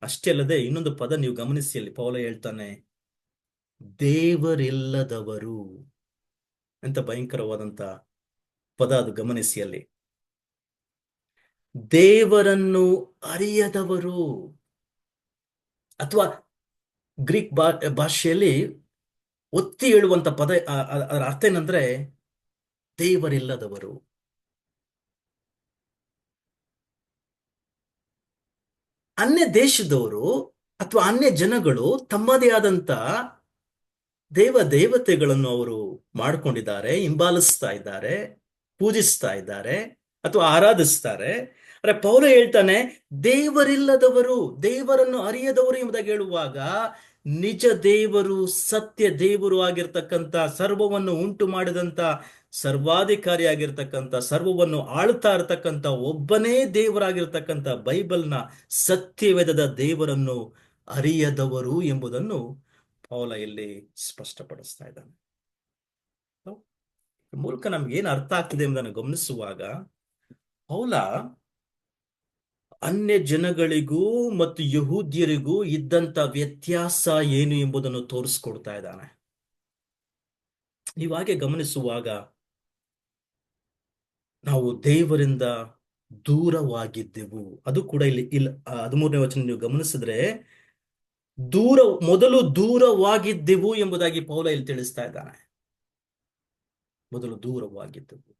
ಅಷ್ಟೇ ಅಲ್ಲದೆ ಇನ್ನೊಂದು ಪದ ನೀವು ಗಮನಿಸಿ, ಅಲ್ಲಿ ಪೌಲ ಹೇಳ್ತಾನೆ, ದೇವರಿಲ್ಲದವರು. ಅಂತ ಭಯಂಕರವಾದಂತ ಪದ ಅದು, ಗಮನಿಸಿ ಅಲ್ಲಿ. ದೇವರನ್ನು ಅರಿಯದವರು, ಅಥವಾ ಗ್ರೀಕ್ ಭಾಷೆಯಲ್ಲಿ ಒತ್ತಿ ಹೇಳುವಂತ ಪದ, ಅದರ ಅರ್ಥ ಏನಂದ್ರೆ ದೇವರಿಲ್ಲದವರು. ಅನ್ಯ ದೇಶದವರು ಅಥವಾ ಅನ್ಯ ಜನಗಳು ತಮ್ಮದೇ ಆದಂತ ದೇವತೆಗಳನ್ನು ಅವರು ಮಾಡ್ಕೊಂಡಿದ್ದಾರೆ, ಹಿಂಬಾಲಿಸ್ತಾ ಇದ್ದಾರೆ, ಪೂಜಿಸ್ತಾ ಇದ್ದಾರೆ ಅಥವಾ ಆರಾಧಿಸ್ತಾರೆ. ಅರೆ ಪೌಲ ಹೇಳ್ತಾನೆ, ದೇವರಿಲ್ಲದವರು, ದೇವರನ್ನು ಅರಿಯದವರು ಎಂಬುದಾಗಿ ಹೇಳುವಾಗ, ನಿಜ ದೇವರು, ಸತ್ಯ ದೇವರು ಆಗಿರ್ತಕ್ಕಂಥ, ಸರ್ವವನ್ನು ಉಂಟು ಮಾಡಿದಂತ, ಸರ್ವಾಧಿಕಾರಿಯಾಗಿರ್ತಕ್ಕಂಥ, ಸರ್ವವನ್ನು ಆಳ್ತಾ ಇರತಕ್ಕಂಥ ಒಬ್ಬನೇ ದೇವರಾಗಿರ್ತಕ್ಕಂಥ ಬೈಬಲ್ನ ಸತ್ಯವೇದದ ದೇವರನ್ನು ಅರಿಯದವರು ಎಂಬುದನ್ನು ಪೌಲ ಇಲ್ಲಿ ಸ್ಪಷ್ಟಪಡಿಸ್ತಾ ಇದ್ದಾನೆ. ಈ ಮೂಲಕ ನಮ್ಗೆ ಏನು ಅರ್ಥ ಆಗ್ತಿದೆ ಎಂಬುದನ್ನು ಗಮನಿಸುವಾಗ, ಪೌಲ ಅನ್ಯ ಜನಗಳಿಗೂ ಮತ್ತು ಯಹೂದ್ಯರಿಗೂ ಇದ್ದಂತ ವ್ಯತ್ಯಾಸ ಏನು ಎಂಬುದನ್ನು ತೋರಿಸ್ಕೊಡ್ತಾ ಇದ್ದಾನೆ. ನೀವು ಹಾಗೆ ಗಮನಿಸುವಾಗ, ನಾವು ದೇವರಿಂದ ದೂರವಾಗಿದ್ದೆವು, ಅದು ಕೂಡ ಇಲ್ಲಿ 13ನೇ ವಚನ ನೀವು ಗಮನಿಸಿದ್ರೆ, ಮೊದಲು ದೂರವಾಗಿದ್ದೆವು ಎಂಬುದಾಗಿ ಪೌಲ ಇಲ್ಲಿ ತಿಳಿಸ್ತಾ ಇದ್ದಾನೆ. ಮೊದಲು ದೂರವಾಗಿದ್ದೆವು.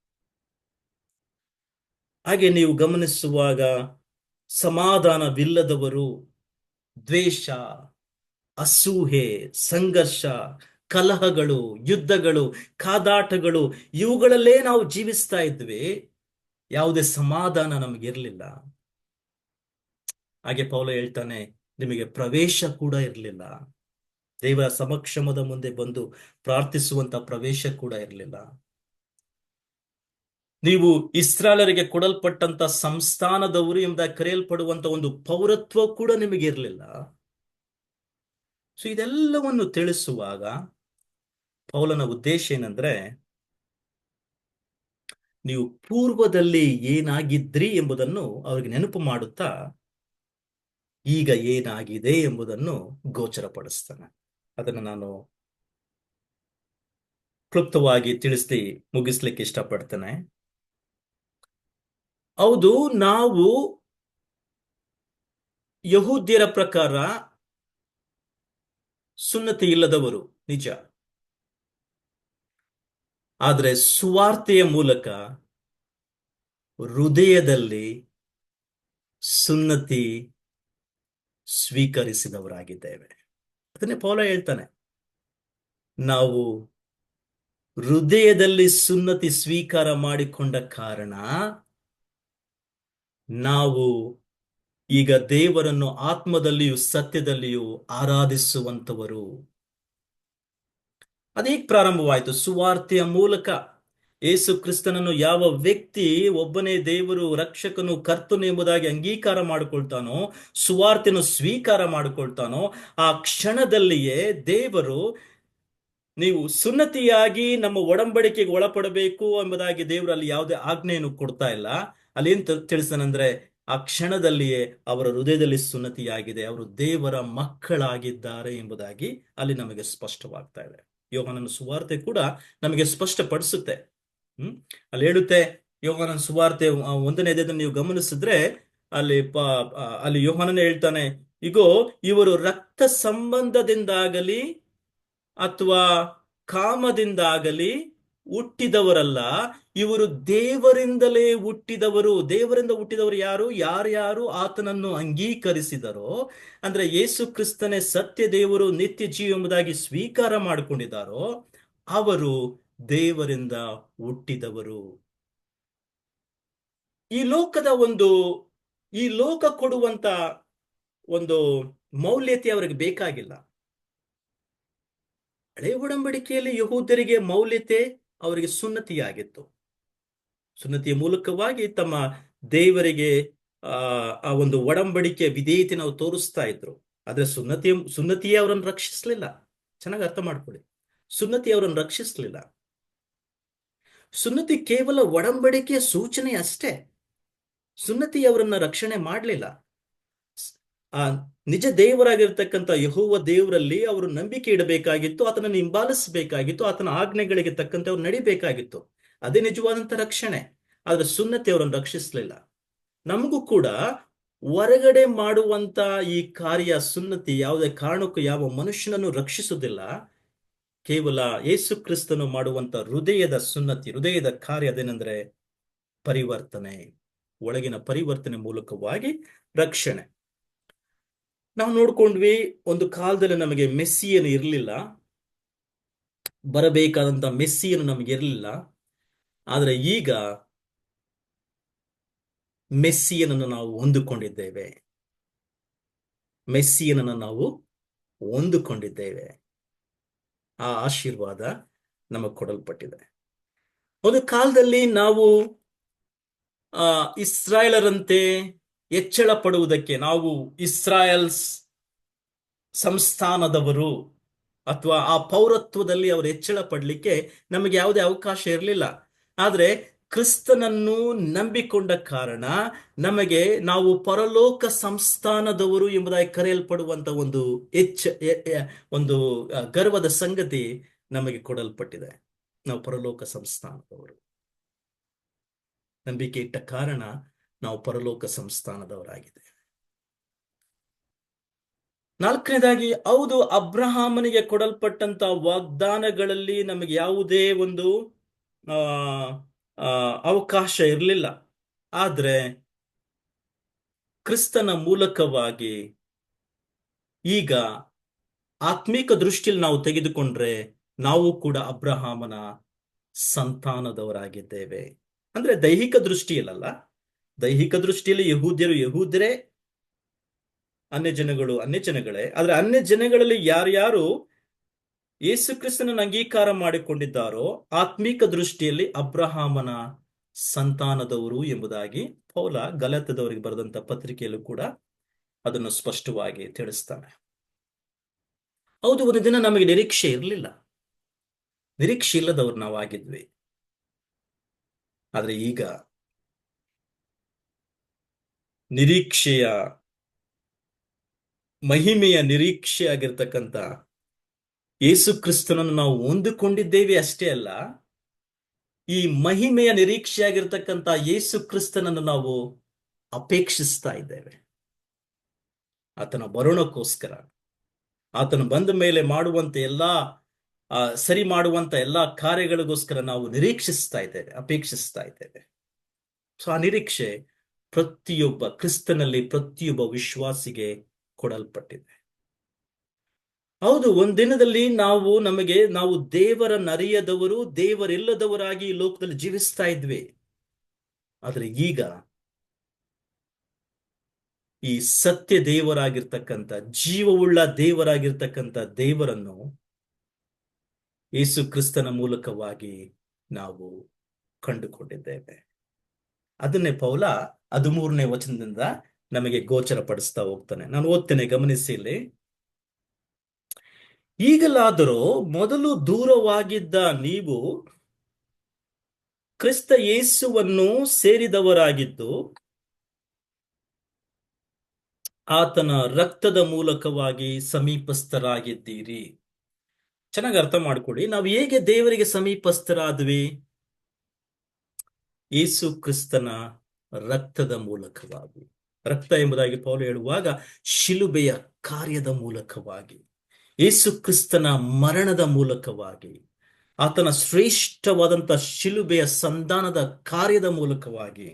ಹಾಗೆ ನೀವು ಗಮನಿಸುವಾಗ, ಸಮಾಧಾನವಿಲ್ಲದವರು, ದ್ವೇಷ, ಅಸೂಹೆ, ಸಂಘರ್ಷ, ಕಲಹಗಳು, ಯುದ್ಧಗಳು, ಕಾದಾಟಗಳು, ಇವುಗಳಲ್ಲೇ ನಾವು ಜೀವಿಸ್ತಾ ಇದ್ವಿ. ಯಾವುದೇ ಸಮಾಧಾನ ನಮಗಿರ್ಲಿಲ್ಲ. ಹಾಗೆ ಪೌಲ ಹೇಳ್ತಾನೆ, ನಿಮಗೆ ಪ್ರವೇಶ ಕೂಡ ಇರಲಿಲ್ಲ. ದೇವರ ಸಮಕ್ಷಮದ ಮುಂದೆ ಬಂದು ಪ್ರಾರ್ಥಿಸುವಂತ ಪ್ರವೇಶ ಕೂಡ ಇರಲಿಲ್ಲ. ನೀವು ಇಸ್ರಾಯೇಲರಿಗೆ ಕೊಡಲ್ಪಟ್ಟಂತ ಸಂಸ್ಥಾನದವರು ಎಂಬುದಾಗಿ ಕರೆಯಲ್ಪಡುವಂತ ಒಂದು ಪೌರತ್ವ ಕೂಡ ನಿಮಗೆ ಇರಲಿಲ್ಲ. ಸೊ ಇದೆಲ್ಲವನ್ನು ತಿಳಿಸುವಾಗ ಪೌಲನ ಉದ್ದೇಶ ಏನಂದ್ರೆ, ನೀವು ಪೂರ್ವದಲ್ಲಿ ಏನಾಗಿದ್ರಿ ಎಂಬುದನ್ನು ಅವರಿಗೆ ನೆನಪು ಮಾಡುತ್ತಾ, ಈಗ ಏನಾಗಿದೆ ಎಂಬುದನ್ನು ಗೋಚರಪಡಿಸ್ತಾನೆ. ಅದನ್ನು ನಾನು ಕ್ಲುಪ್ತವಾಗಿ ತಿಳಿಸಿ ಮುಗಿಸ್ಲಿಕ್ಕೆ ಇಷ್ಟಪಡ್ತೇನೆ. ಹೌದು, ನಾವು ಯಹೂದ್ಯರ ಪ್ರಕಾರ ಸುನ್ನತಿ ಇಲ್ಲದವರು ನಿಜ. ಆದರೆ ಸುವಾರ್ತೆಯ ಮೂಲಕ ಹೃದಯದಲ್ಲಿ ಸುನ್ನತಿ ಸ್ವೀಕರಿಸಿದವರಾಗಿದ್ದೇವೆ. ಅದನ್ನೇ ಪೌಲ ಹೇಳ್ತಾನೆ, ನಾವು ಹೃದಯದಲ್ಲಿ ಸುನ್ನತಿ ಸ್ವೀಕಾರ ಮಾಡಿಕೊಂಡ ಕಾರಣ ನಾವು ಈಗ ದೇವರನ್ನು ಆತ್ಮದಲ್ಲಿಯೂ ಸತ್ಯದಲ್ಲಿಯೂ ಆರಾಧಿಸುವಂತವರು. ಅದೇ ಪ್ರಾರಂಭವಾಯಿತು ಸುವಾರ್ತೆಯ ಮೂಲಕ. ಯೇಸು ಕ್ರಿಸ್ತನನ್ನು ಯಾವ ವ್ಯಕ್ತಿ ಒಬ್ಬನೇ ದೇವರು, ರಕ್ಷಕನು, ಕರ್ತನು ಎಂಬುದಾಗಿ ಅಂಗೀಕಾರ ಮಾಡಿಕೊಳ್ತಾನೋ, ಸುವಾರ್ತೆಯನ್ನು ಸ್ವೀಕಾರ ಮಾಡಿಕೊಳ್ತಾನೋ, ಆ ಕ್ಷಣದಲ್ಲಿಯೇ ದೇವರು, ನೀವು ಸುನ್ನತಿಯಾಗಿ ನಮ್ಮ ಒಡಂಬಡಿಕೆಗೆ ಒಳಪಡಬೇಕು ಎಂಬುದಾಗಿ ದೇವರಲ್ಲಿ ಯಾವುದೇ ಆಜ್ಞೆಯನ್ನು ಕೊಡ್ತಾ ಇಲ್ಲ. ಅಲ್ಲೇನ್ ತಿಳಿಸ್ತಾನಂದ್ರೆ, ಆ ಕ್ಷಣದಲ್ಲಿಯೇ ಅವರ ಹೃದಯದಲ್ಲಿ ಸುನ್ನತಿಯಾಗಿದೆ, ಅವರು ದೇವರ ಮಕ್ಕಳಾಗಿದ್ದಾರೆ ಎಂಬುದಾಗಿ ಅಲ್ಲಿ ನಮಗೆ ಸ್ಪಷ್ಟವಾಗ್ತಾ ಇದೆ. ಯೋಹಾನನ ಸುವಾರ್ತೆ ಕೂಡ ನಮಗೆ ಸ್ಪಷ್ಟಪಡಿಸುತ್ತೆ. ಅಲ್ಲಿ ಹೇಳುತ್ತೆ, ಯೋಹಾನನ ಸುವಾರ್ತೆ 1ನೇ ಅಧ್ಯಾಯದಲ್ಲಿ ನೀವು ಗಮನಿಸಿದ್ರೆ, ಅಲ್ಲಿ ಯೋಹಾನನೇ ಹೇಳ್ತಾನೆ, ಇಗೋ ಇವರು ರಕ್ತ ಸಂಬಂಧದಿಂದಾಗಲಿ ಅಥವಾ ಕಾಮದಿಂದಾಗಲಿ ಹುಟ್ಟಿದವರಲ್ಲ, ಇವರು ದೇವರಿಂದಲೇ ಹುಟ್ಟಿದವರು. ದೇವರಿಂದ ಹುಟ್ಟಿದವರು ಯಾರು? ಯಾರ್ಯಾರು ಆತನನ್ನು ಅಂಗೀಕರಿಸಿದರೋ, ಅಂದ್ರೆ ಯೇಸು ಕ್ರಿಸ್ತನೇ ಸತ್ಯ ದೇವರು, ನಿತ್ಯ ಜೀವ ಎಂಬುದಾಗಿ ಸ್ವೀಕಾರ ಮಾಡಿಕೊಂಡಿದ್ದಾರೋ ಅವರು ದೇವರಿಂದ ಹುಟ್ಟಿದವರು. ಈ ಲೋಕ ಕೊಡುವಂತ ಒಂದು ಮೌಲ್ಯತೆ ಅವರಿಗೆ ಬೇಕಾಗಿಲ್ಲ. ಹಳೆ ಒಡಂಬಡಿಕೆಯಲ್ಲಿ ಯಹೂದ್ಯರಿಗೆ ಮೌಲ್ಯತೆ ಅವರಿಗೆ ಸುನ್ನತಿಯಾಗಿತ್ತು. ಸುನ್ನತಿಯ ಮೂಲಕವಾಗಿ ತಮ್ಮ ದೇವರಿಗೆ ಆ ಒಂದು ಒಡಂಬಡಿಕೆಯ ವಿಧೇಯತೆ ನಾವು ತೋರಿಸ್ತಾ ಇದ್ರು. ಆದ್ರೆ ಸುನ್ನತಿಯೇ ಅವರನ್ನು ರಕ್ಷಿಸಲಿಲ್ಲ. ಚೆನ್ನಾಗಿ ಅರ್ಥ ಮಾಡ್ಕೊಳ್ಳಿ, ಸುನ್ನತಿ ಅವರನ್ನು ರಕ್ಷಿಸಲಿಲ್ಲ. ಸುನ್ನತಿ ಕೇವಲ ಒಡಂಬಡಿಕೆಯ ಸೂಚನೆ ಅಷ್ಟೇ. ಸುನ್ನತಿ ಅವರನ್ನ ರಕ್ಷಣೆ ಮಾಡಲಿಲ್ಲ. ಆ ನಿಜ ದೇವರಾಗಿರ್ತಕ್ಕಂಥ ಯೆಹೋವ ದೇವರಲ್ಲಿ ಅವರು ನಂಬಿಕೆ ಇಡಬೇಕಾಗಿತ್ತು, ಆತನನ್ನು ಹಿಂಬಾಲಿಸಬೇಕಾಗಿತ್ತು, ಆತನ ಆಜ್ಞೆಗಳಿಗೆ ತಕ್ಕಂತೆ ಅವ್ರು ನಡಿಬೇಕಾಗಿತ್ತು. ಅದೇ ನಿಜವಾದಂತ ರಕ್ಷಣೆ. ಆದ್ರೆ ಸುನ್ನತಿ ಅವರನ್ನು ರಕ್ಷಿಸಲಿಲ್ಲ. ನಮಗೂ ಕೂಡ ಹೊರಗಡೆ ಮಾಡುವಂತ ಈ ಕಾರ್ಯ ಸುನ್ನತಿ ಯಾವುದೇ ಕಾರಣಕ್ಕೂ ಯಾವ ಮನುಷ್ಯನನ್ನು ರಕ್ಷಿಸುವುದಿಲ್ಲ. ಕೇವಲ ಯೇಸು ಕ್ರಿಸ್ತನು ಮಾಡುವಂತ ಹೃದಯದ ಸುನ್ನತಿ, ಹೃದಯದ ಕಾರ್ಯ ಅದೇನೆಂದ್ರೆ ಪರಿವರ್ತನೆ, ಒಳಗಿನ ಪರಿವರ್ತನೆ ಮೂಲಕವಾಗಿ ರಕ್ಷಣೆ. ನಾವು ನೋಡ್ಕೊಂಡ್ವಿ, ಒಂದು ಕಾಲದಲ್ಲಿ ನಮಗೆ ಮೆಸ್ಸಿಯನು ಇರಲಿಲ್ಲ, ಬರಬೇಕಾದಂತ ಮೆಸ್ಸಿಯನು ನಮಗೆ ಇರಲಿಲ್ಲ. ಆದ್ರೆ ಈಗ ಮೆಸ್ಸಿಯನನ್ನು ನಾವು ಹೊಂದಿಕೊಂಡಿದ್ದೇವೆ. ಮೆಸ್ಸಿಯನನ್ನು ನಾವು ಹೊಂದಿಕೊಂಡಿದ್ದೇವೆ. ಆ ಆಶೀರ್ವಾದ ನಮಗೆ ಕೊಡಲ್ಪಟ್ಟಿದೆ. ಒಂದು ಕಾಲದಲ್ಲಿ ನಾವು ಇಸ್ರಾಯೇಲರಂತೆ ಹೆಚ್ಚಳ ಪಡುವುದಕ್ಕೆ, ನಾವು ಇಸ್ರಾಯೇಲ್ಸ್ ಸಂಸ್ಥಾನದವರು ಅಥವಾ ಆ ಪೌರತ್ವದಲ್ಲಿ ಅವರು ಹೆಚ್ಚಳ ಪಡಲಿಕ್ಕೆ ನಮಗೆ ಯಾವುದೇ ಅವಕಾಶ ಇರಲಿಲ್ಲ. ಆದ್ರೆ ಕ್ರಿಸ್ತನನ್ನು ನಂಬಿಕೊಂಡ ಕಾರಣ ನಮಗೆ ನಾವು ಪರಲೋಕ ಸಂಸ್ಥಾನದವರು ಎಂಬುದಾಗಿ ಕರೆಯಲ್ಪಡುವಂತ ಒಂದು ಒಂದು ಗರ್ವದ ಸಂಗತಿ ನಮಗೆ ಕೊಡಲ್ಪಟ್ಟಿದೆ. ನಾವು ಪರಲೋಕ ಸಂಸ್ಥಾನದವರು. ನಂಬಿಕೆ ಇಟ್ಟ ಕಾರಣ ನಾವು ಪರಲೋಕ ಸಂಸ್ಥಾನದವರಾಗಿದೆ. ನಾಲ್ಕನೇದಾಗಿ, ಹೌದು, ಅಬ್ರಹಾಮನಿಗೆ ಕೊಡಲ್ಪಟ್ಟಂತ ವಾಗ್ದಾನಗಳಲ್ಲಿ ನಮಗೆ ಯಾವುದೇ ಒಂದು ಆ ಆ, ಅವಕಾಶ ಇರಲಿಲ್ಲ. ಆದ್ರೆ ಕ್ರಿಸ್ತನ ಮೂಲಕವಾಗಿ ಈಗ ಆತ್ಮಿಕ ದೃಷ್ಟಿಯಲ್ಲಿ ನಾವು ತೆಗೆದುಕೊಂಡ್ರೆ ನಾವು ಕೂಡ ಅಬ್ರಹಾಮನ ಸಂತಾನದವರಾಗಿದ್ದೇವೆ. ಅಂದ್ರೆ ದೈಹಿಕ ದೃಷ್ಟಿಯಲ್ಲ. ದೈಹಿಕ ದೃಷ್ಟಿಯಲ್ಲಿ ಯಹೂದ್ಯರು ಯಹೂದ್ಯರೇ, ಅನ್ಯ ಜನಗಳು ಅನ್ಯ ಜನಗಳೇ. ಆದ್ರೆ ಅನ್ಯ ಜನಗಳಲ್ಲಿ ಯಾರ್ಯಾರು ಯೇಸು ಕ್ರಿಸ್ತನನ್ನು ಅಂಗೀಕಾರ ಮಾಡಿಕೊಂಡಿದ್ದಾರೋ ಆತ್ಮಿಕ ದೃಷ್ಟಿಯಲ್ಲಿ ಅಬ್ರಹಾಮನ ಸಂತಾನದವರು ಎಂಬುದಾಗಿ ಪೌಲ ಗಲಾತ್ಯದವರಿಗೆ ಬರೆದಂತ ಪತ್ರಿಕೆಯಲ್ಲೂ ಕೂಡ ಅದನ್ನು ಸ್ಪಷ್ಟವಾಗಿ ತಿಳಿಸ್ತಾನೆ. ಹೌದು, ಒಂದು ದಿನ ನಮಗೆ ನಿರೀಕ್ಷೆ ಇರಲಿಲ್ಲ, ನಿರೀಕ್ಷೆ ಇಲ್ಲದವ್ರು ನಾವಾಗಿದ್ವಿ. ಆದ್ರೆ ಈಗ ನಿರೀಕ್ಷೆಯ ಮಹಿಮೆಯ ನಿರೀಕ್ಷೆ ಆಗಿರ್ತಕ್ಕಂಥ ಯೇಸು ಕ್ರಿಸ್ತನನ್ನು ನಾವು ಹೊಂದಿಕೊಂಡಿದ್ದೇವೆ. ಅಷ್ಟೇ ಅಲ್ಲ, ಈ ಮಹಿಮೆಯ ನಿರೀಕ್ಷೆಯಾಗಿರ್ತಕ್ಕಂಥ ಯೇಸು ಕ್ರಿಸ್ತನನ್ನು ನಾವು ಅಪೇಕ್ಷಿಸ್ತಾ ಇದ್ದೇವೆ. ಆತನ ಬರೋಣಕ್ಕೋಸ್ಕರ, ಆತನು ಬಂದ ಮೇಲೆ ಮಾಡುವಂತ ಎಲ್ಲಾ ಸರಿ ಮಾಡುವಂತ ಎಲ್ಲಾ ಕಾರ್ಯಗಳಿಗೋಸ್ಕರ ನಾವು ನಿರೀಕ್ಷಿಸ್ತಾ ಇದ್ದೇವೆ, ಅಪೇಕ್ಷಿಸ್ತಾ ಇದ್ದೇವೆ. ಸೊ ಆ ನಿರೀಕ್ಷೆ ಪ್ರತಿಯೊಬ್ಬ ಕ್ರಿಸ್ತನಲ್ಲಿ ಪ್ರತಿಯೊಬ್ಬ ವಿಶ್ವಾಸಿಗೆ ಕೊಡಲ್ಪಟ್ಟಿದೆ. ಹೌದು, ಒಂದಿನದಲ್ಲಿ ನಾವು ದೇವರನ್ನರಿಯದವರು, ದೇವರಿಲ್ಲದವರಾಗಿ ಈ ಲೋಕದಲ್ಲಿ ಜೀವಿಸ್ತಾ ಇದ್ವಿ. ಆದ್ರೆ ಈಗ ಈ ಸತ್ಯ ದೇವರಾಗಿರ್ತಕ್ಕಂಥ, ಜೀವವುಳ್ಳ ದೇವರಾಗಿರ್ತಕ್ಕಂಥ ದೇವರನ್ನು ಯೇಸು ಕ್ರಿಸ್ತನ ಮೂಲಕವಾಗಿ ನಾವು ಕಂಡುಕೊಂಡಿದ್ದೇವೆ. ಅದನ್ನೇ ಪೌಲ 13ನೇ ವಚನದಿಂದ ನಮಗೆ ಗೋಚರ ಪಡಿಸ್ತಾ ಹೋಗ್ತಾನೆ. ನಾನು ಓದ್ತೇನೆ, ಗಮನಿಸಿ ಇಲ್ಲಿ. ಈಗಲಾದರೂ ಮೊದಲು ದೂರವಾಗಿದ್ದ ನೀವು ಕ್ರಿಸ್ತ ಯೇಸುವನ್ನು ಸೇರಿದವರಾಗಿದ್ದು ಆತನ ರಕ್ತದ ಮೂಲಕವಾಗಿ ಸಮೀಪಸ್ಥರಾಗಿದ್ದೀರಿ. ಚೆನ್ನಾಗಿ ಅರ್ಥ ಮಾಡ್ಕೊಳ್ಳಿ, ನಾವು ಹೇಗೆ ದೇವರಿಗೆ ಸಮೀಪಸ್ಥರಾದ್ವಿ? ಯೇಸು ಕ್ರಿಸ್ತನ ರಕ್ತದ ಮೂಲಕವಾಗಿ. ರಕ್ತ ಎಂಬುದಾಗಿ ಪೌಲ ಹೇಳುವಾಗ ಶಿಲುಬೆಯ ಕಾರ್ಯದ ಮೂಲಕವಾಗಿ, ಯೇಸು ಕ್ರಿಸ್ತನ ಮರಣದ ಮೂಲಕವಾಗಿ, ಆತನ ಶ್ರೇಷ್ಠವಾದಂತ ಶಿಲುಬೆಯ ಸಂಧಾನದ ಕಾರ್ಯದ ಮೂಲಕವಾಗಿ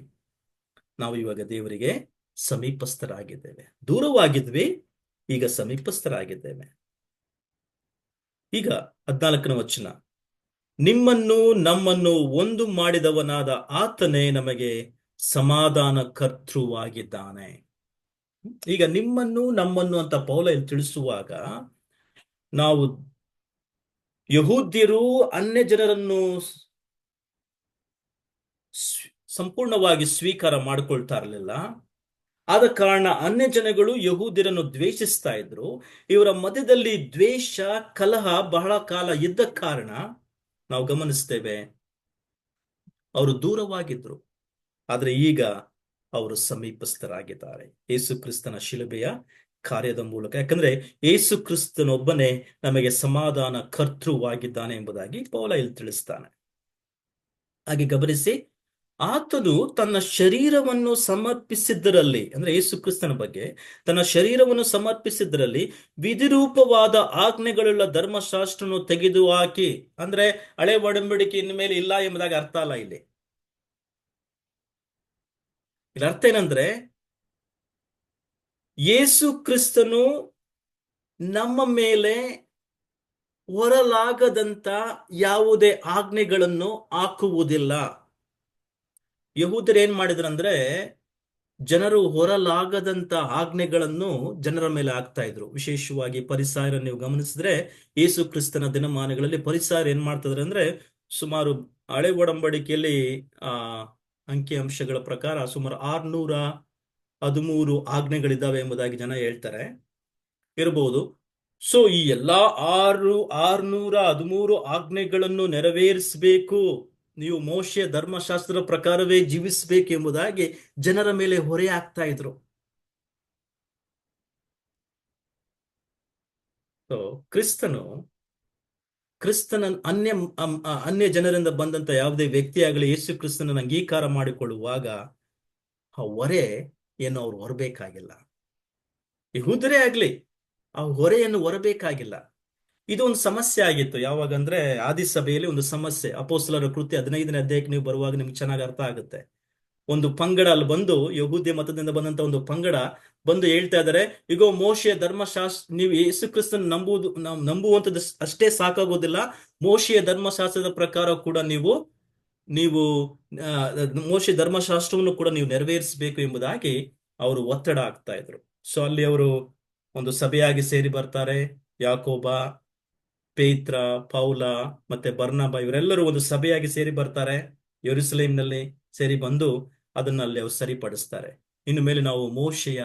ನಾವು ಇವಾಗ ದೇವರಿಗೆ ಸಮೀಪಸ್ಥರಾಗಿದ್ದೇವೆ. ದೂರವಾಗಿದ್ವಿ, ಈಗ ಸಮೀಪಸ್ಥರಾಗಿದ್ದೇವೆ. ಈಗ 14ನೇ ವಚನ, ನಿಮ್ಮನ್ನು ನಮ್ಮನ್ನು ಒಂದು ಮಾಡಿದವನಾದ ಆತನೇ ನಮಗೆ ಸಮಾಧಾನ ಕರ್ತೃವಾಗಿದ್ದಾನೆ. ಈಗ ನಿಮ್ಮನ್ನು ನಮ್ಮನ್ನು ಅಂತ ಪೌಲ ಇಲ್ಲಿ ತಿಳಿಸುವಾಗ, ನಾವು ಯಹೂದ್ಯರು ಅನ್ಯ ಜನರನ್ನು ಸಂಪೂರ್ಣವಾಗಿ ಸ್ವೀಕಾರ ಮಾಡಿಕೊಳ್ತಾ ಇರಲಿಲ್ಲ. ಆದ ಕಾರಣ ಅನ್ಯ ಜನಗಳು ಯಹೂದ್ಯರನ್ನು ದ್ವೇಷಿಸ್ತಾ ಇದ್ರು. ಇವರ ಮಧ್ಯದಲ್ಲಿ ದ್ವೇಷ, ಕಲಹ ಬಹಳ ಕಾಲ ಇದ್ದ ಕಾರಣ ನಾವು ಗಮನಿಸ್ತೇವೆ ಅವರು ದೂರವಾಗಿದ್ರು. ಆದ್ರೆ ಈಗ ಅವರು ಸಮೀಪಸ್ಥರಾಗಿದ್ದಾರೆ ಯೇಸು ಕ್ರಿಸ್ತನ ಶಿಲುಬೆಯ ಕಾರ್ಯದ ಮೂಲಕ. ಯಾಕಂದ್ರೆ ಯೇಸು ಕ್ರಿಸ್ತನೊಬ್ಬನೇ ನಮಗೆ ಸಮಾಧಾನ ಕರ್ತೃವಾಗಿದ್ದಾನೆ ಎಂಬುದಾಗಿ ಪೌಲ ಇಲ್ಲಿ ತಿಳಿಸ್ತಾನೆ. ಹಾಗೆ ಗಮನಿಸಿ, ಆತನು ತನ್ನ ಶರೀರವನ್ನು ಸಮರ್ಪಿಸಿದ್ದರಲ್ಲಿ, ಅಂದ್ರೆ ಯೇಸು ಕ್ರಿಸ್ತನ ಬಗ್ಗೆ ತನ್ನ ಶರೀರವನ್ನು ಸಮರ್ಪಿಸಿದ್ದರಲ್ಲಿ ವಿಧಿರೂಪವಾದ ಆಜ್ಞೆಗಳುಳ್ಳ ಧರ್ಮಶಾಸ್ತ್ರವನ್ನು ತೆಗೆದು ಹಾಕಿ, ಅಂದ್ರೆ ಹಳೆ ಒಡಂಬಡಿಕೆ ಇನ್ನು ಮೇಲೆ ಇಲ್ಲ ಎಂಬುದಾಗಿ ಅರ್ಥ ಅಲ್ಲ. ಇಲ್ಲಿ ಅರ್ಥ ಏನಂದ್ರೆ, ಯೇಸು ಕ್ರಿಸ್ತನು ನಮ್ಮ ಮೇಲೆ ಹೊರಲಾಗದಂತ ಯಾವುದೇ ಆಜ್ಞೆಗಳನ್ನು ಹಾಕುವುದಿಲ್ಲ. ಯಹೂದ್ಯರು ಏನ್ ಮಾಡಿದ್ರಂದ್ರೆ, ಜನರು ಹೊರಲಾಗದಂತ ಆಜ್ಞೆಗಳನ್ನು ಜನರ ಮೇಲೆ ಹಾಕ್ತಾ ಇದ್ರು. ವಿಶೇಷವಾಗಿ ಪರಿಸಾಯರ ನೀವು ಗಮನಿಸಿದ್ರೆ, ಯೇಸು ಕ್ರಿಸ್ತನ ದಿನಮಾನಗಳಲ್ಲಿ ಪರಿಸಾಯರು ಏನ್ ಮಾಡ್ತಿದ್ರು ಅಂದ್ರೆ, ಸುಮಾರು ಹಳೆ ಒಡಂಬಡಿಕೆಯಲ್ಲಿ ಆ ಅಂಕಿ ಅಂಶಗಳ ಪ್ರಕಾರ ಸುಮಾರು 613 ಆಜ್ಞೆಗಳಿದ್ದಾವೆ ಎಂಬುದಾಗಿ ಜನ ಹೇಳ್ತಾರೆ. ಇರಬಹುದು. ಸೊ ಈ ಎಲ್ಲಾ 613 ಆಜ್ಞೆಗಳನ್ನು ನೆರವೇರಿಸಬೇಕು, ನೀವು ಮೋಶೆಯ ಧರ್ಮಶಾಸ್ತ್ರದ ಪ್ರಕಾರವೇ ಜೀವಿಸಬೇಕು ಎಂಬುದಾಗಿ ಜನರ ಮೇಲೆ ಹೊರೆ ಹಾಕ್ತಾ ಇದ್ರು. ಸೊ ಕ್ರಿಸ್ತನು ಕ್ರಿಸ್ತನ ಅನ್ಯ ಜನರಿಂದ ಬಂದಂತ ಯಾವುದೇ ವ್ಯಕ್ತಿ ಆಗಲಿ ಯೇಸು ಕ್ರಿಸ್ತನನ್ನು ಅಂಗೀಕಾರ ಮಾಡಿಕೊಳ್ಳುವಾಗ ಆ ಹೊರೆ ಏನು ಅವ್ರು ಹೊರಬೇಕಾಗಿಲ್ಲ. ಯಹೂದರೇ ಆಗ್ಲಿ ಆ ಹೊರೆಯನ್ನು ಹೊರಬೇಕಾಗಿಲ್ಲ. ಇದು ಒಂದು ಸಮಸ್ಯೆ ಆಗಿತ್ತು. ಯಾವಾಗಂದ್ರೆ ಆದಿ ಸಭೆಯಲ್ಲಿ ಒಂದು ಸಮಸ್ಯೆ. ಅಪೊಸ್ತಲರ ಕೃತ್ಯ 15ನೇ ಅಧ್ಯಾಯಕ್ಕೆ ನೀವು ಬರುವಾಗ ನಿಮ್ಗೆ ಚೆನ್ನಾಗಿ ಅರ್ಥ ಆಗುತ್ತೆ. ಒಂದು ಪಂಗಡ ಅಲ್ಲಿ ಬಂದು, ಯಹೂದ್ಯ ಮತದಿಂದ ಬಂದಂತ ಒಂದು ಪಂಗಡ ಬಂದು ಹೇಳ್ತಾ ಇದ್ದಾರೆ, ಈಗ ಮೋಶೆಯ ಧರ್ಮಶಾಸ್ತ್ರ, ನೀವು ಯೇಸು ಕ್ರಿಸ್ತನ್ ನಂಬುವಂಥದ್ದು ಅಷ್ಟೇ ಸಾಕಾಗೋದಿಲ್ಲ, ಮೋಶೆಯ ಧರ್ಮಶಾಸ್ತ್ರದ ಪ್ರಕಾರ ಕೂಡ ನೀವು ನೀವು ಆ, ಮೋಶೆ ಧರ್ಮಶಾಸ್ತ್ರವನ್ನು ಕೂಡ ನೀವು ನೆರವೇರಿಸಬೇಕು ಎಂಬುದಾಗಿ ಅವರು ಒತ್ತಡ ಆಗ್ತಾ ಇದ್ರು. ಸೊ ಅಲ್ಲಿ ಅವರು ಒಂದು ಸಭೆಯಾಗಿ ಸೇರಿ ಬರ್ತಾರೆ. ಯಾಕೋಬ, ಪೇತ್ರ, ಪೌಲ ಮತ್ತೆ ಬರ್ನಬ ಇವರೆಲ್ಲರೂ ಒಂದು ಸಭೆಯಾಗಿ ಸೇರಿ ಬರ್ತಾರೆ. ಯೆರೂಸಲೇಮಿನಲ್ಲಿ ಸೇರಿ ಬಂದು ಅದನ್ನ ಅಲ್ಲಿ ಅವರು ಸರಿಪಡಿಸ್ತಾರೆ. ಇನ್ನು ಮೇಲೆ ನಾವು ಮೋಶೆಯ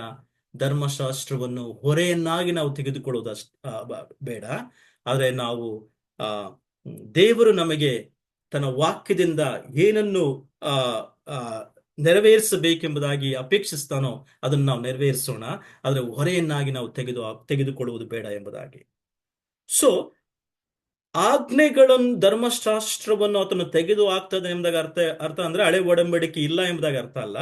ಧರ್ಮಶಾಸ್ತ್ರವನ್ನು ಹೊರೆಯನ್ನಾಗಿ ನಾವು ತೆಗೆದುಕೊಳ್ಳುವುದು ಬೇಡ. ಆದ್ರೆ ನಾವು ಆ ದೇವರು ನಮಗೆ ತನ್ನ ವಾಕ್ಯದಿಂದ ಏನನ್ನು ಆ ಆ ನೆರವೇರಿಸಬೇಕೆಂಬುದಾಗಿ ಅಪೇಕ್ಷಿಸ್ತಾನೋ ಅದನ್ನು ನಾವು ನೆರವೇರಿಸೋಣ. ಆದ್ರೆ ಹೊರೆಯನ್ನಾಗಿ ನಾವು ತೆಗೆದುಕೊಳ್ಳುವುದು ಬೇಡ ಎಂಬುದಾಗಿ. ಸೊ ಆಜ್ಞೆಗಳನ್ನು, ಧರ್ಮಶಾಸ್ತ್ರವನ್ನು ಆತನು ತೆಗೆದು ಹಾಕ್ತದೆ ಎಂಬುದಾಗಿ ಅರ್ಥ ಅಂದ್ರೆ ಹಳೆ ಒಡಂಬಡಿಕೆ ಇಲ್ಲ ಎಂಬುದಾಗಿ ಅರ್ಥ ಅಲ್ಲ.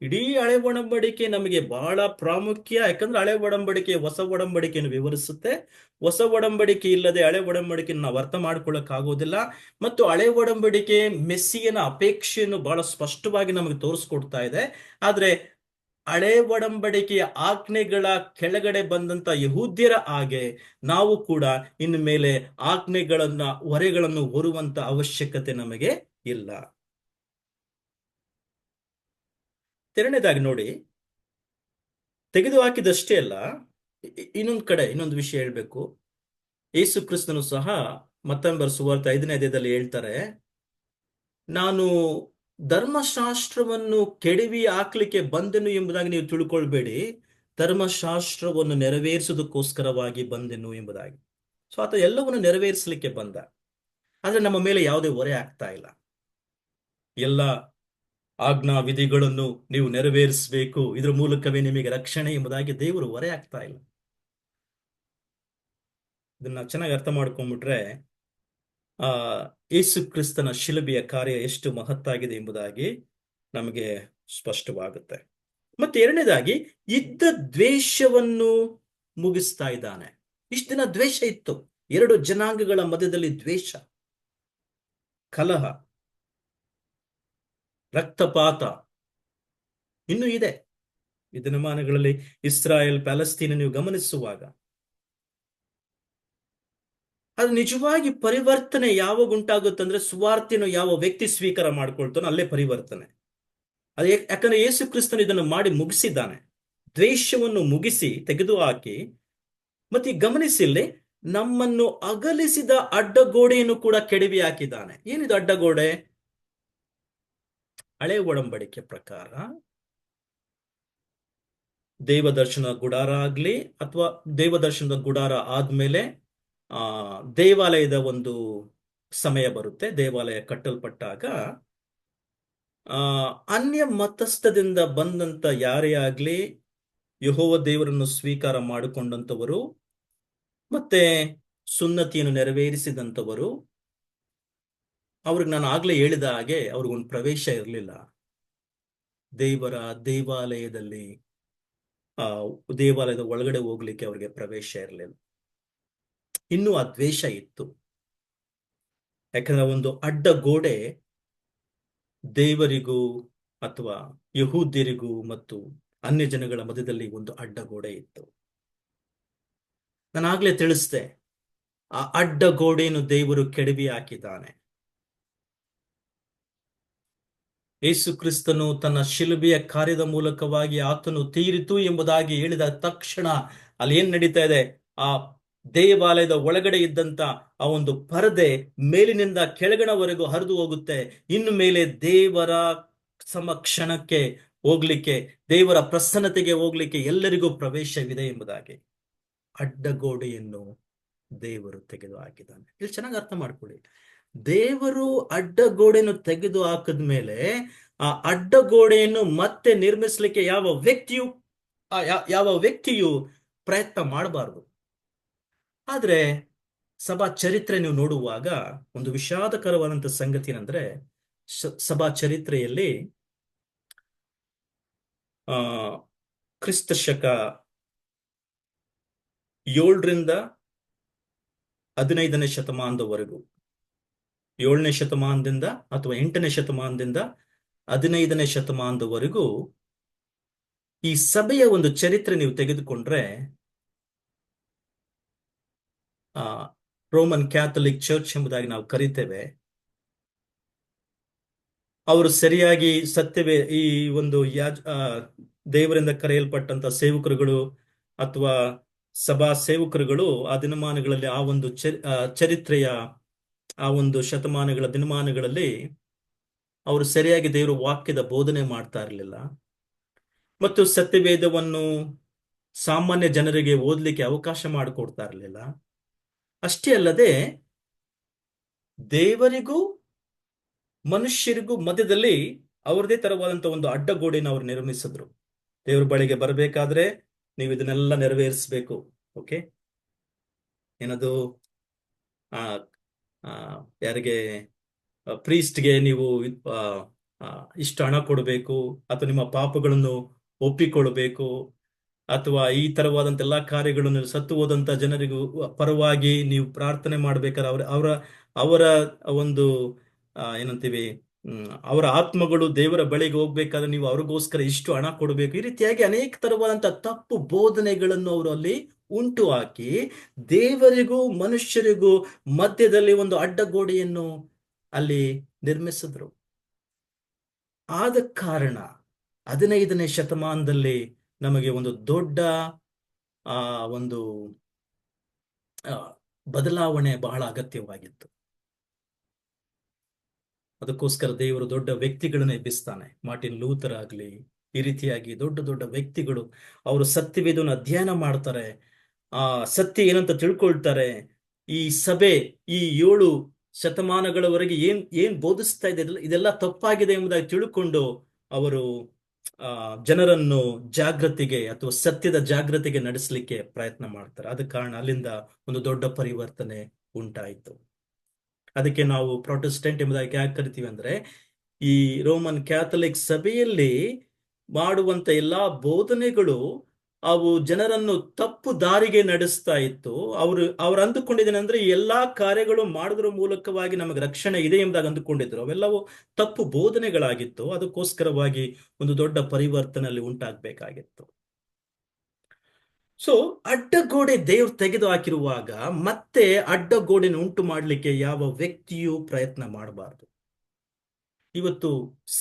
ಇಡೀ ಹಳೆ ಒಡಂಬಡಿಕೆ ನಮಗೆ ಬಹಳ ಪ್ರಾಮುಖ್ಯ. ಯಾಕಂದ್ರೆ ಹಳೆ ಒಡಂಬಡಿಕೆ ಹೊಸ ಒಡಂಬಡಿಕೆಯನ್ನು ವಿವರಿಸುತ್ತೆ. ಹೊಸ ಒಡಂಬಡಿಕೆ ಇಲ್ಲದೆ ಹಳೆ ಒಡಂಬಡಿಕೆಯನ್ನು ನಾವು ಅರ್ಥ ಮಾಡ್ಕೊಳ್ಳಕ್ ಆಗೋದಿಲ್ಲ. ಮತ್ತು ಹಳೆ ಒಡಂಬಡಿಕೆ ಮೆಸ್ಸಿಯನ ಅಪೇಕ್ಷೆಯನ್ನು ಬಹಳ ಸ್ಪಷ್ಟವಾಗಿ ನಮಗೆ ತೋರಿಸ್ಕೊಡ್ತಾ ಇದೆ. ಆದ್ರೆ ಹಳೆ ಒಡಂಬಡಿಕೆಯ ಆಜ್ಞೆಗಳ ಕೆಳಗಡೆ ಬಂದಂತ ಯಹೂದ್ಯರ ಹಾಗೆ ನಾವು ಕೂಡ ಇನ್ನು ಮೇಲೆ ಹೊರೆಗಳನ್ನು ಹೊರುವಂತ ಅವಶ್ಯಕತೆ ನಮಗೆ ಇಲ್ಲ. ಎರಡನೇದಾಗಿ ನೋಡಿ, ತೆಗೆದು ಹಾಕಿದಷ್ಟೇ ಅಲ್ಲ, ಇನ್ನೊಂದು ವಿಷಯ ಹೇಳ್ಬೇಕು. ಯೇಸು ಕ್ರಿಸ್ತನು ಸಹ ಮತ್ತೊಂದು ಸುವಾರ್ತೆ 5ನೇ ಅಧ್ಯಾಯದಲ್ಲಿ ಹೇಳ್ತಾರೆ, ನಾನು ಧರ್ಮಶಾಸ್ತ್ರವನ್ನು ಕೆಡವಿ ಹಾಕ್ಲಿಕ್ಕೆ ಬಂದೆನು ಎಂಬುದಾಗಿ ನೀವು ತಿಳ್ಕೊಳ್ಬೇಡಿ, ಧರ್ಮಶಾಸ್ತ್ರವನ್ನು ನೆರವೇರಿಸುವುದಕ್ಕೋಸ್ಕರವಾಗಿ ಬಂದೆನು ಎಂಬುದಾಗಿ. ಸೊ ಆತ ಎಲ್ಲವನ್ನು ನೆರವೇರಿಸಲಿಕ್ಕೆ ಬಂದ. ಆದ್ರೆ ನಮ್ಮ ಮೇಲೆ ಯಾವುದೇ ಹೊರೆ ಆಗ್ತಾ ಇಲ್ಲ. ಎಲ್ಲ ಆಜ್ಞಾ ವಿಧಿಗಳನ್ನು ನೀವು ನೆರವೇರಿಸಬೇಕು, ಇದ್ರ ಮೂಲಕವೇ ನಿಮಗೆ ರಕ್ಷಣೆ ಎಂಬುದಾಗಿ ದೇವರು ಹೊರೆ ಆಗ್ತಾ ಇಲ್ಲ. ಇದನ್ನ ಚೆನ್ನಾಗಿ ಅರ್ಥ ಮಾಡ್ಕೊಂಡ್ಬಿಟ್ರೆ ಆ ಯೇಸು ಕ್ರಿಸ್ತನ ಶಿಲುಬೆಯ ಕಾರ್ಯ ಎಷ್ಟು ಮಹತ್ತಾಗಿದೆ ಎಂಬುದಾಗಿ ನಮಗೆ ಸ್ಪಷ್ಟವಾಗುತ್ತೆ. ಮತ್ತೆ ಎರಡನೇದಾಗಿ, ಇದ್ದ ದ್ವೇಷವನ್ನು ಮುಗಿಸ್ತಾ ಇದ್ದಾನೆ. ಇಷ್ಟು ದಿನ ದ್ವೇಷ ಇತ್ತು. 2 ಜನಾಂಗಗಳ ಮಧ್ಯದಲ್ಲಿ ದ್ವೇಷ, ಕಲಹ, ರಕ್ತಪಾತ ಇನ್ನೂ ಇದೆ. ಈ ದಿನಮಾನಗಳಲ್ಲಿ ಇಸ್ರಾಯೇಲ್ ಪ್ಯಾಲೆಸ್ತೀನ್ ನೀವು ಗಮನಿಸುವಾಗ ಅದು ನಿಜವಾಗಿ ಪರಿವರ್ತನೆ ಯಾವಾಗ ಉಂಟಾಗುತ್ತಂದ್ರೆ, ಸುವಾರ್ತೆಯನ್ನು ಯಾವ ವ್ಯಕ್ತಿ ಸ್ವೀಕಾರ ಮಾಡ್ಕೊಳ್ತಾನೋ ಅಲ್ಲೇ ಪರಿವರ್ತನೆ. ಅದು ಯಾಕಂದ್ರೆ ಯೇಸು ಕ್ರಿಸ್ತನು ಇದನ್ನು ಮಾಡಿ ಮುಗಿಸಿದ್ದಾನೆ. ದ್ವೇಷವನ್ನು ಮುಗಿಸಿ ತೆಗೆದುಹಾಕಿ, ಮತ್ತೆ ಗಮನಿಸಿಲ್ಲಿ ನಮ್ಮನ್ನು ಅಗಲಿಸಿದ ಅಡ್ಡಗೋಡೆಯನ್ನು ಕೂಡ ಕೆಡವಿ ಹಾಕಿದ್ದಾನೆ. ಏನಿದು ಅಡ್ಡಗೋಡೆ? ಹಳೆ ಒಡಂಬಡಿಕೆ ಪ್ರಕಾರ ದೇವದರ್ಶನ ಗುಡಾರ ಆಗ್ಲಿ ಅಥವಾ ದೇವದರ್ಶನದ ಗುಡಾರ ಆದ್ಮೇಲೆ ದೇವಾಲಯದ ಒಂದು ಸಮಯ ಬರುತ್ತೆ. ದೇವಾಲಯ ಕಟ್ಟಲ್ಪಟ್ಟಾಗ ಅನ್ಯ ಮತಸ್ಥದಿಂದ ಬಂದಂತ ಯಾರೇ ಆಗ್ಲಿ, ಯೆಹೋವ ದೇವರನ್ನು ಸ್ವೀಕಾರ ಮಾಡಿಕೊಂಡಂತವರು ಮತ್ತೆ ಸುನ್ನತಿಯನ್ನು ನೆರವೇರಿಸಿದಂಥವರು, ಅವ್ರಿಗೆ ನಾನು ಆಗ್ಲೇ ಹೇಳಿದ ಹಾಗೆ ಅವ್ರಿಗೊಂದು ಪ್ರವೇಶ ಇರಲಿಲ್ಲ ದೇವರ ದೇವಾಲಯದಲ್ಲಿ. ದೇವಾಲಯದ ಒಳಗಡೆ ಹೋಗ್ಲಿಕ್ಕೆ ಅವ್ರಿಗೆ ಪ್ರವೇಶ ಇರಲಿಲ್ಲ. ಇನ್ನೂ ಆ ದ್ವೇಷ ಇತ್ತು. ಯಾಕಂದ್ರೆ ಒಂದು ಅಡ್ಡ ಗೋಡೆ ದೇವರಿಗೂ ಅಥವಾ ಯಹೂದ್ಯರಿಗೂ ಮತ್ತು ಅನ್ಯ ಜನಗಳ ಮಧ್ಯದಲ್ಲಿ ಒಂದು ಅಡ್ಡಗೋಡೆ ಇತ್ತು. ನಾನಾಗ್ಲೇ ತಿಳಿಸ್ದೆ, ಆ ಅಡ್ಡಗೋಡೆಯನ್ನು ದೇವರು ಕೆಡವಿ ಹಾಕಿದ್ದಾನೆ. ಯೇಸು ಕ್ರಿಸ್ತನು ತನ್ನ ಶಿಲುಬೆಯ ಕಾರ್ಯದ ಮೂಲಕವಾಗಿ ಆತನು ತೀರಿತು ಎಂಬುದಾಗಿ ಹೇಳಿದ ತಕ್ಷಣ ಅಲ್ಲಿ ಏನ್ ನಡೀತಾ ಇದೆ? ಆ ದೇವಾಲಯದ ಒಳಗಡೆ ಇದ್ದಂತ ಆ ಒಂದು ಪರದೆ ಮೇಲಿನಿಂದ ಕೆಳಗಣವರೆಗೂ ಹರಿದು ಹೋಗುತ್ತೆ. ಇನ್ನು ಮೇಲೆ ದೇವರ ಸಮಕ್ಷಣಕ್ಕೆ ಹೋಗ್ಲಿಕ್ಕೆ, ದೇವರ ಪ್ರಸನ್ನತೆಗೆ ಹೋಗ್ಲಿಕ್ಕೆ ಎಲ್ಲರಿಗೂ ಪ್ರವೇಶವಿದೆ ಎಂಬುದಾಗಿ ಅಡ್ಡಗೋಡೆಯನ್ನು ದೇವರು ತೆಗೆದು ಹಾಕಿದ್ದಾನೆ. ಇಲ್ಲಿ ಚೆನ್ನಾಗಿ ಅರ್ಥ ಮಾಡ್ಕೊಳ್ಳಿ. ದೇವರು ಅಡ್ಡಗೋಡೆಯನ್ನು ತೆಗೆದು ಹಾಕಿದ್ಮೇಲೆ ಆ ಅಡ್ಡಗೋಡೆಯನ್ನು ಮತ್ತೆ ನಿರ್ಮಿಸಲಿಕ್ಕೆ ಯಾವ ವ್ಯಕ್ತಿಯು ಪ್ರಯತ್ನ ಮಾಡಬಾರದು. ಆದ್ರೆ ಸಭಾ ಚರಿತ್ರೆ ನೀವು ನೋಡುವಾಗ ಒಂದು ವಿಷಾದಕರವಾದಂತ ಸಂಗತಿ ಏನಂದ್ರೆ, ಸಭಾ ಚರಿತ್ರೆಯಲ್ಲಿ ಆ ಕ್ರಿಸ್ತ ಶಕ 7ರಿಂದ 15ನೇ ಶತಮಾನದವರೆಗೂ, 7ನೇ ಶತಮಾನದಿಂದ ಅಥವಾ 8ನೇ ಶತಮಾನದಿಂದ 15ನೇ ಶತಮಾನದವರೆಗೂ ಈ ಸಭೆಯ ಒಂದು ಚರಿತ್ರೆ ನೀವು ತೆಗೆದುಕೊಂಡ್ರೆ, ರೋಮನ್ ಕ್ಯಾಥಲಿಕ್ ಚರ್ಚ್ ಎಂಬುದಾಗಿ ನಾವು ಕರಿತೇವೆ, ಅವರು ಸರಿಯಾಗಿ ಸತ್ಯವೇ ಈ ಒಂದು ದೇವರಿಂದ ಕರೆಯಲ್ಪಟ್ಟಂತ ಸೇವಕರುಗಳು ಅಥವಾ ಸಭಾ ಸೇವಕರುಗಳು ಆ ದಿನಮಾನಗಳಲ್ಲಿ ಆ ಒಂದು ಚರಿತ್ರೆಯ ಆ ಒಂದು ಶತಮಾನಗಳ ದಿನಮಾನಗಳಲ್ಲಿ ಅವರು ಸರಿಯಾಗಿ ದೇವರ ವಾಕ್ಯದ ಬೋಧನೆ ಮಾಡ್ತಾ ಇರಲಿಲ್ಲ ಮತ್ತು ಸತ್ಯವೇದವನ್ನು ಸಾಮಾನ್ಯ ಜನರಿಗೆ ಓದಲಿಕ್ಕೆ ಅವಕಾಶ ಮಾಡಿಕೊಡ್ತಾ ಇರಲಿಲ್ಲ. ಅಷ್ಟೇ ಅಲ್ಲದೆ ದೇವರಿಗೂ ಮನುಷ್ಯರಿಗೂ ಮಧ್ಯದಲ್ಲಿ ಅವರದೇ ತರವಾದಂತ ಒಂದು ಅಡ್ಡಗೋಡೆಯನ್ನು ಅವರು ನಿರ್ಮಿಸಿದ್ರು. ದೇವರ ಬಳಿಗೆ ಬರಬೇಕಾದ್ರೆ ನೀವು ಇದನ್ನೆಲ್ಲ ನೆರವೇರಿಸಬೇಕು. ಓಕೆ, ಏನದು ಯಾರಿಗೆ ಪ್ರೀಸ್ಟ್ಗೆ ನೀವು ಇಷ್ಟು ಹಣ ಕೊಡಬೇಕು, ಅಥವಾ ನಿಮ್ಮ ಪಾಪಗಳನ್ನು ಒಪ್ಪಿಕೊಳ್ಬೇಕು, ಅಥವಾ ಈ ತರವಾದಂತ ಎಲ್ಲಾ ಕಾರ್ಯಗಳನ್ನು ಸತ್ತು ಹೋದಂತ ಜನರಿಗೂ ಪರವಾಗಿ ನೀವು ಪ್ರಾರ್ಥನೆ ಮಾಡ್ಬೇಕಾದ್ರೆ ಅವರ ಅವರ ಒಂದು ಏನಂತೀವಿ, ಅವರ ಆತ್ಮಗಳು ದೇವರ ಬಳಿಗೆ ಹೋಗ್ಬೇಕಾದ್ರೆ ನೀವು ಅವ್ರಿಗೋಸ್ಕರ ಇಷ್ಟು ಹಣ ಕೊಡಬೇಕು. ಈ ರೀತಿಯಾಗಿ ಅನೇಕ ತರವಾದಂತ ತಪ್ಪು ಬೋಧನೆಗಳನ್ನು ಅವರು ಅಲ್ಲಿ ಉಂಟು ಹಾಕಿ ದೇವರಿಗೂ ಮನುಷ್ಯರಿಗೂ ಮಧ್ಯದಲ್ಲಿ ಒಂದು ಅಡ್ಡಗೋಡೆಯನ್ನು ಅಲ್ಲಿ ನಿರ್ಮಿಸಿದ್ರು. ಆದ ಕಾರಣ 15ನೇ ಶತಮಾನದಲ್ಲಿ ನಮಗೆ ಒಂದು ದೊಡ್ಡ ಒಂದು ಬದಲಾವಣೆ ಬಹಳ ಅಗತ್ಯವಾಗಿತ್ತು. ಅದಕ್ಕೋಸ್ಕರ ದೇವರು ದೊಡ್ಡ ವ್ಯಕ್ತಿಗಳನ್ನ ಎಬ್ಬಿಸ್ತಾನೆ. ಮಾರ್ಟಿನ್ ಲೂಥರ್ ಆಗ್ಲಿ, ಈ ರೀತಿಯಾಗಿ ದೊಡ್ಡ ದೊಡ್ಡ ವ್ಯಕ್ತಿಗಳು ಅವರು ಸತ್ಯವೇದವನ್ನು ಅಧ್ಯಯನ ಮಾಡ್ತಾರೆ, ಸತ್ಯ ಏನಂತ ತಿಳ್ಕೊಳ್ತಾರೆ. ಈ ಸಭೆ ಈ 7 ಶತಮಾನಗಳವರೆಗೆ ಏನ್ ಬೋಧಿಸ್ತಾ ಇದೆ ಇದೆಲ್ಲ ತಪ್ಪಾಗಿದೆ ಎಂಬುದಾಗಿ ತಿಳ್ಕೊಂಡು ಅವರು ಜನರನ್ನು ಜಾಗೃತಿಗೆ ಅಥವಾ ಸತ್ಯದ ಜಾಗೃತಿಗೆ ನಡೆಸಲಿಕ್ಕೆ ಪ್ರಯತ್ನ ಮಾಡ್ತಾರೆ. ಆದ ಕಾರಣ ಅಲ್ಲಿಂದ ಒಂದು ದೊಡ್ಡ ಪರಿವರ್ತನೆ ಉಂಟಾಯಿತು. ಅದಕ್ಕೆ ನಾವು ಪ್ರೊಟೆಸ್ಟೆಂಟ್ ಎಂಬುದಾಗಿ ಯಾಕೆ ಕರಿತೀವಿ ಅಂದ್ರೆ, ಈ ರೋಮನ್ ಕ್ಯಾಥಲಿಕ್ ಸಭೆಯಲ್ಲಿ ಮಾಡುವಂತ ಎಲ್ಲಾ ಬೋಧನೆಗಳು ಅವು ಜನರನ್ನು ತಪ್ಪು ದಾರಿಗೆ ನಡೆಸ್ತಾ ಇತ್ತು. ಅವ್ರು ಅಂದುಕೊಂಡಿದ್ದೇನೆ ಅಂದ್ರೆ ಎಲ್ಲಾ ಕಾರ್ಯಗಳು ಮಾಡೋದ್ರ ಮೂಲಕವಾಗಿ ನಮಗೆ ರಕ್ಷಣೆ ಇದೆ ಎಂಬುದಾಗಿ ಅಂದುಕೊಂಡಿದ್ರು. ಅವೆಲ್ಲವೂ ತಪ್ಪು ಬೋಧನೆಗಳಾಗಿತ್ತು. ಅದಕ್ಕೋಸ್ಕರವಾಗಿ ಒಂದು ದೊಡ್ಡ ಪರಿವರ್ತನೆ ಅಲ್ಲಿ ಉಂಟಾಗಬೇಕಾಗಿತ್ತು. ಸೊ ಅಡ್ಡಗೋಡೆ ದೇವ್ರು ತೆಗೆದು ಹಾಕಿರುವಾಗ ಮತ್ತೆ ಅಡ್ಡಗೋಡೆನ ಉಂಟು ಮಾಡಲಿಕ್ಕೆ ಯಾವ ವ್ಯಕ್ತಿಯೂ ಪ್ರಯತ್ನ ಮಾಡಬಾರದು. ಇವತ್ತು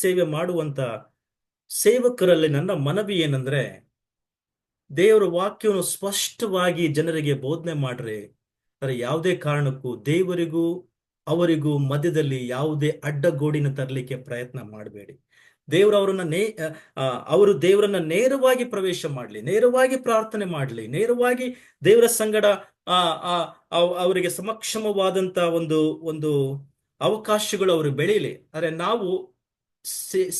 ಸೇವೆ ಮಾಡುವಂತ ಸೇವಕರಲ್ಲಿ ನನ್ನ ಮನವಿ ಏನಂದ್ರೆ, ದೇವರ ವಾಕ್ಯವನ್ನು ಸ್ಪಷ್ಟವಾಗಿ ಜನರಿಗೆ ಬೋಧನೆ ಮಾಡ್ರಿ. ಆದರೆ ಯಾವುದೇ ಕಾರಣಕ್ಕೂ ದೇವರಿಗೂ ಅವರಿಗೂ ಮಧ್ಯದಲ್ಲಿ ಯಾವುದೇ ಅಡ್ಡಗೋಡಿನ ತರಲಿಕ್ಕೆ ಪ್ರಯತ್ನ ಮಾಡಬೇಡಿ. ಅವರು ದೇವರನ್ನ ನೇರವಾಗಿ ಪ್ರವೇಶ ಮಾಡಲಿ, ನೇರವಾಗಿ ಪ್ರಾರ್ಥನೆ ಮಾಡಲಿ, ನೇರವಾಗಿ ದೇವರ ಸಂಗಡ ಅವರಿಗೆ ಸಮಕ್ಷಮವಾದಂತ ಒಂದು ಅವಕಾಶಗಳು ಅವರು ಬೆಳೀಲಿ. ಆದರೆ ನಾವು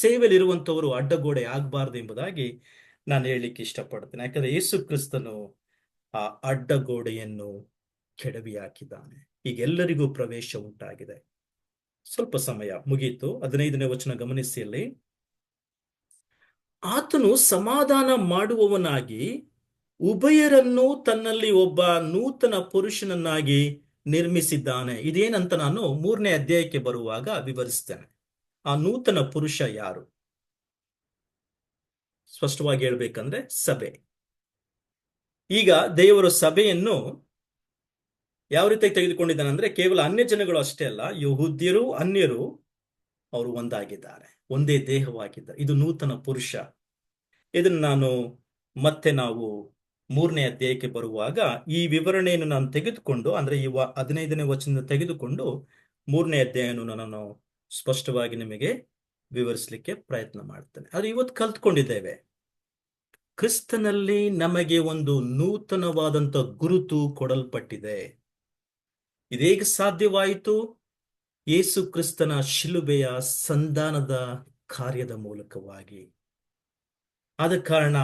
ಸೇವೆಯಲ್ಲಿರುವಂತವರು ಅಡ್ಡಗೋಡೆ ಆಗಬಾರ್ದು ಎಂಬುದಾಗಿ ನಾನು ಹೇಳಲಿಕ್ಕೆ ಇಷ್ಟಪಡ್ತೇನೆ. ಯಾಕಂದ್ರೆ ಯೇಸು ಕ್ರಿಸ್ತನು ಆ ಅಡ್ಡಗೋಡೆಯನ್ನು ಕೆಡವಿ ಹಾಕಿದ್ದಾನೆ. ಈಗ ಎಲ್ಲರಿಗೂ ಪ್ರವೇಶ ಉಂಟಾಗಿದೆ. ಸ್ವಲ್ಪ ಸಮಯ ಮುಗೀತು. 15ನೇ ವಚನ ಗಮನಿಸಿ. ಅಲ್ಲಿ ಆತನು ಸಮಾಧಾನ ಮಾಡುವವನಾಗಿ ಉಭಯರನ್ನು ತನ್ನಲ್ಲಿ ಒಬ್ಬ ನೂತನ ಪುರುಷನನ್ನಾಗಿ ನಿರ್ಮಿಸಿದ್ದಾನೆ. ಇದೇನಂತ ನಾನು 3ನೇ ಅಧ್ಯಾಯಕ್ಕೆ ಬರುವಾಗ ವಿವರಿಸ್ತೇನೆ. ಆ ನೂತನ ಪುರುಷ ಯಾರು? ಸ್ಪಷ್ಟವಾಗಿ ಹೇಳ್ಬೇಕಂದ್ರೆ ಸಭೆ. ಈಗ ದೇವರು ಸಭೆಯನ್ನು ಯಾವ ರೀತಿಯಾಗಿ ತೆಗೆದುಕೊಂಡಿದ್ದಾನೆ ಅಂದ್ರೆ, ಕೇವಲ ಅನ್ಯ ಜನಗಳು ಅಷ್ಟೇ ಅಲ್ಲ, ಯಹೂದ್ಯರು ಅನ್ಯರು ಅವರು ಒಂದಾಗಿದ್ದಾರೆ, ಒಂದೇ ದೇಹವಾಗಿದ್ದಾರೆ. ಇದು ನೂತನ ಪುರುಷ. ಇದನ್ನು ನಾವು 3ನೇ ಅಧ್ಯಾಯಕ್ಕೆ ಬರುವಾಗ ಈ ವಿವರಣೆಯನ್ನು ನಾನು ತೆಗೆದುಕೊಂಡು, ಅಂದ್ರೆ ಈ 15ನೇ ವಚನ ತೆಗೆದುಕೊಂಡು 3ನೇ ಅಧ್ಯಾಯವನ್ನು ನಾನು ಸ್ಪಷ್ಟವಾಗಿ ನಿಮಗೆ ವಿವರಿಸಲಿಕ್ಕೆ ಪ್ರಯತ್ನ ಮಾಡ್ತೇನೆ. ಅದು ಇವತ್ತು ಕಲ್ತ್ಕೊಂಡಿದ್ದೇವೆ. ಕ್ರಿಸ್ತನಲ್ಲಿ ನಮಗೆ ಒಂದು ನೂತನವಾದಂತ ಗುರುತು ಕೊಡಲ್ಪಟ್ಟಿದೆ. ಇದೇಗೆ ಸಾಧ್ಯವಾಯಿತು? ಯೇಸು ಕ್ರಿಸ್ತನ ಶಿಲುಬೆಯ ಸಂಧಾನದ ಕಾರ್ಯದ ಮೂಲಕವಾಗಿ. ಆದ ಕಾರಣ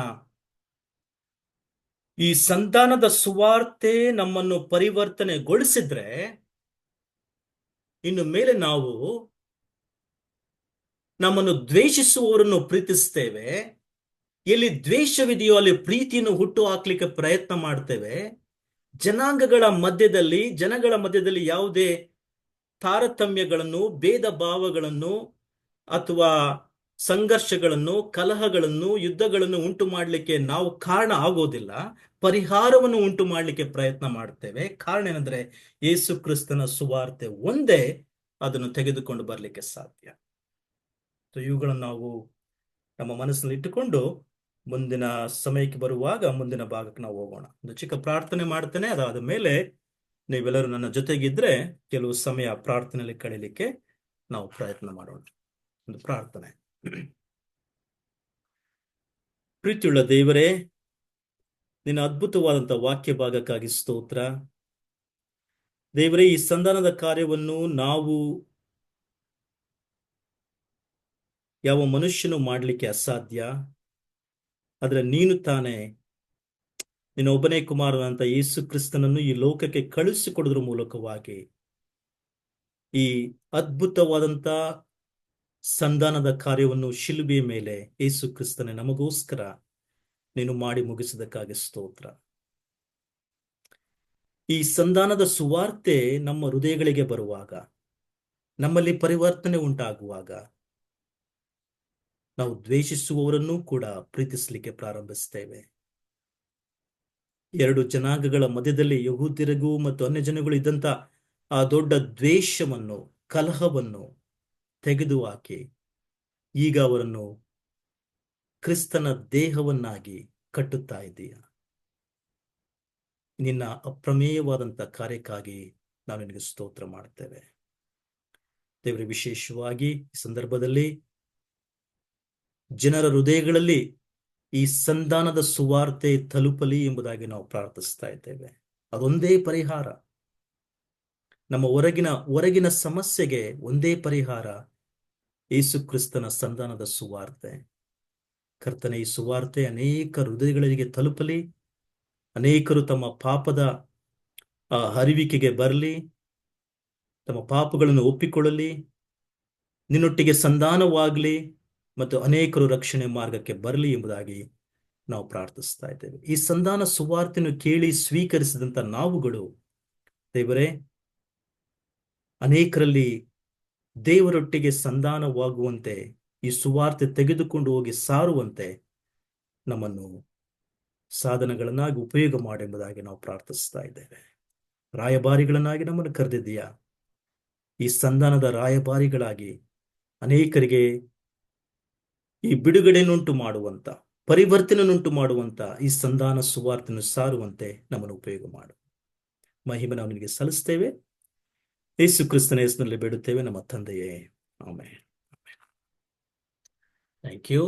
ಈ ಸಂಧಾನದ ಸುವಾರ್ತೆ ನಮ್ಮನ್ನು ಪರಿವರ್ತನೆಗೊಳಿಸಿದ್ರೆ, ಇನ್ನು ಮೇಲೆ ನಾವು ನಮ್ಮನ್ನು ದ್ವೇಷಿಸುವವರನ್ನು ಪ್ರೀತಿಸ್ತೇವೆ. ಎಲ್ಲಿ ದ್ವೇಷವಿದೆಯೋ ಅಲ್ಲಿ ಪ್ರೀತಿಯನ್ನು ಹುಟ್ಟು ಹಾಕ್ಲಿಕ್ಕೆ ಪ್ರಯತ್ನ ಮಾಡ್ತೇವೆ. ಜನಗಳ ಮಧ್ಯದಲ್ಲಿ ಯಾವುದೇ ತಾರತಮ್ಯಗಳನ್ನು, ಭೇದ ಭಾವಗಳನ್ನು ಅಥವಾ ಸಂಘರ್ಷಗಳನ್ನು, ಕಲಹಗಳನ್ನು, ಯುದ್ಧಗಳನ್ನು ಉಂಟು ಮಾಡಲಿಕ್ಕೆ ನಾವು ಕಾರಣ ಆಗೋದಿಲ್ಲ. ಪರಿಹಾರವನ್ನು ಉಂಟು ಮಾಡಲಿಕ್ಕೆ ಪ್ರಯತ್ನ ಮಾಡ್ತೇವೆ. ಕಾರಣ ಏನಂದ್ರೆ, ಯೇಸು ಕ್ರಿಸ್ತನ ಸುವಾರ್ತೆ ಒಂದೇ ಅದನ್ನು ತೆಗೆದುಕೊಂಡು ಬರಲಿಕ್ಕೆ ಸಾಧ್ಯ. ಇವುಗಳನ್ನು ನಾವು ನಮ್ಮ ಮನಸ್ಸಿನಲ್ಲಿ ಇಟ್ಟುಕೊಂಡು ಮುಂದಿನ ಸಮಯಕ್ಕೆ ಬರುವಾಗ ಮುಂದಿನ ಭಾಗಕ್ಕೆ ನಾವು ಹೋಗೋಣ. ಒಂದು ಚಿಕ್ಕ ಪ್ರಾರ್ಥನೆ ಮಾಡ್ತೇನೆ. ಅದಾದ ಮೇಲೆ ನೀವೆಲ್ಲರೂ ನನ್ನ ಜೊತೆಗಿದ್ರೆ ಕೆಲವು ಸಮಯ ಪ್ರಾರ್ಥನೆಯಲ್ಲಿ ಕಳೀಲಿಕ್ಕೆ ನಾವು ಪ್ರಯತ್ನ ಮಾಡೋಣ. ಒಂದು ಪ್ರಾರ್ಥನೆ. ಪ್ರೀತಿಯುಳ್ಳ ದೇವರೇ, ನಿನ್ನ ಅದ್ಭುತವಾದಂತಹ ವಾಕ್ಯ ಭಾಗಕ್ಕಾಗಿ ಸ್ತೋತ್ರ. ದೇವರೇ, ಈ ಸಂಧಾನದ ಕಾರ್ಯವನ್ನು ನಾವು ಯಾವ ಮನುಷ್ಯನು ಮಾಡಲಿಕ್ಕೆ ಅಸಾಧ್ಯ. ಆದ್ರೆ ನೀನು ತಾನೇ ನಿನ್ನ ಒಬ್ಬನೇ ಕುಮಾರನಂತ ಯೇಸು ಕ್ರಿಸ್ತನನ್ನು ಈ ಲೋಕಕ್ಕೆ ಕಳುಹಿಸಿಕೊಡೋದ್ರ ಮೂಲಕವಾಗಿ ಈ ಅದ್ಭುತವಾದಂತ ಸಂಧಾನದ ಕಾರ್ಯವನ್ನು ಶಿಲುಬೆಯ ಮೇಲೆ ಯೇಸು ಕ್ರಿಸ್ತನೇ ನಮಗೋಸ್ಕರ ನೀನು ಮಾಡಿ ಮುಗಿಸಿದಕ್ಕಾಗಿ ಸ್ತೋತ್ರ. ಈ ಸಂಧಾನದ ಸುವಾರ್ತೆ ನಮ್ಮ ಹೃದಯಗಳಿಗೆ ಬರುವಾಗ, ನಮ್ಮಲ್ಲಿ ಪರಿವರ್ತನೆ ಉಂಟಾಗುವಾಗ, ನಾವು ದ್ವೇಷಿಸುವವರನ್ನು ಕೂಡ ಪ್ರೀತಿಸಲಿಕ್ಕೆ ಪ್ರಾರಂಭಿಸ್ತೇವೆ. 2 ಜನಾಂಗಗಳ ಮಧ್ಯದಲ್ಲಿ ಯಹೂದ್ಯರಿಗೂ ಮತ್ತು ಅನ್ಯ ಜನಗಳು ಇದ್ದಂತ ಆ ದೊಡ್ಡ ದ್ವೇಷವನ್ನು, ಕಲಹವನ್ನು ತೆಗೆದುಹಾಕಿ ಈಗ ಅವರನ್ನು ಕ್ರಿಸ್ತನ ದೇಹವನ್ನಾಗಿ ಕಟ್ಟುತ್ತಾ ಇದ್ದೀಯ. ನಿನ್ನ ಅಪ್ರಮೇಯವಾದಂಥ ಕಾರ್ಯಕ್ಕಾಗಿ ನಾವು ನಿನಗೆ ಸ್ತೋತ್ರ ಮಾಡ್ತೇವೆ. ದೇವರೇ, ವಿಶೇಷವಾಗಿ ಈ ಸಂದರ್ಭದಲ್ಲಿ ಜನರ ಹೃದಯಗಳಲ್ಲಿ ಈ ಸಂಧಾನದ ಸುವಾರ್ತೆ ತಲುಪಲಿ ಎಂಬುದಾಗಿ ನಾವು ಪ್ರಾರ್ಥಿಸ್ತಾ ಇದ್ದೇವೆ. ಅದೊಂದೇ ಪರಿಹಾರ. ನಮ್ಮ ಹೊರಗಿನ ಸಮಸ್ಯೆಗೆ ಒಂದೇ ಪರಿಹಾರ, ಯೇಸು ಕ್ರಿಸ್ತನ ಸಂಧಾನದ ಸುವಾರ್ತೆ. ಕರ್ತನ ಈ ಸುವಾರ್ತೆ ಅನೇಕ ಹೃದಯಗಳಿಗೆ ತಲುಪಲಿ. ಅನೇಕರು ತಮ್ಮ ಪಾಪದ ಅರಿವಿಕೆಗೆ ಬರಲಿ, ತಮ್ಮ ಪಾಪಗಳನ್ನು ಒಪ್ಪಿಕೊಳ್ಳಲಿ, ನಿನ್ನೊಟ್ಟಿಗೆ ಸಂಧಾನವಾಗಲಿ ಮತ್ತು ಅನೇಕರು ರಕ್ಷಣೆ ಮಾರ್ಗಕ್ಕೆ ಬರಲಿ ಎಂಬುದಾಗಿ ನಾವು ಪ್ರಾರ್ಥಿಸ್ತಾ ಇದ್ದೇವೆ. ಈ ಸಂಧಾನ ಸುವಾರ್ತೆಯನ್ನು ಕೇಳಿ ಸ್ವೀಕರಿಸಿದಂತ ನಾವುಗಳು ದೇವರೇ, ಅನೇಕರಲ್ಲಿ ದೇವರೊಟ್ಟಿಗೆ ಸಂಧಾನವಾಗುವಂತೆ, ಈ ಸುವಾರ್ತೆ ತೆಗೆದುಕೊಂಡು ಹೋಗಿ ಸಾರುವಂತೆ ನಮ್ಮನ್ನು ಸಾಧನಗಳನ್ನಾಗಿ ಉಪಯೋಗ ಮಾಡೆಂಬುದಾಗಿ ನಾವು ಪ್ರಾರ್ಥಿಸ್ತಾ ಇದ್ದೇವೆ. ರಾಯಭಾರಿಗಳನ್ನಾಗಿ ನಮ್ಮನ್ನು ಕರೆದಿದ್ದೀಯಾ. ಈ ಸಂಧಾನದ ರಾಯಭಾರಿಗಳಾಗಿ ಅನೇಕರಿಗೆ ಈ ಬಿಡುಗಡೆಯನ್ನುಂಟು ಮಾಡುವಂತ, ಪರಿವರ್ತನೆಯನ್ನುಂಟು ಮಾಡುವಂತ ಈ ಸಂಧಾನ ಸುವಾರ್ತೆಯನ್ನು ಸಾರುವಂತೆ ನಮ್ಮನ್ನು ಉಪಯೋಗ ಮಾಡು. ಮಹಿಮೆ ನಾವು ನಿನಗೆ ಸಲ್ಲಿಸ್ತೇವೆ. ಯೇಸು ಕ್ರಿಸ್ತನ ಹೆಸರಿನಲ್ಲಿ ಬೇಡುತ್ತೇವೆ ನಮ್ಮ ತಂದೆಯೇ, ಆಮೆನ್. Thank you.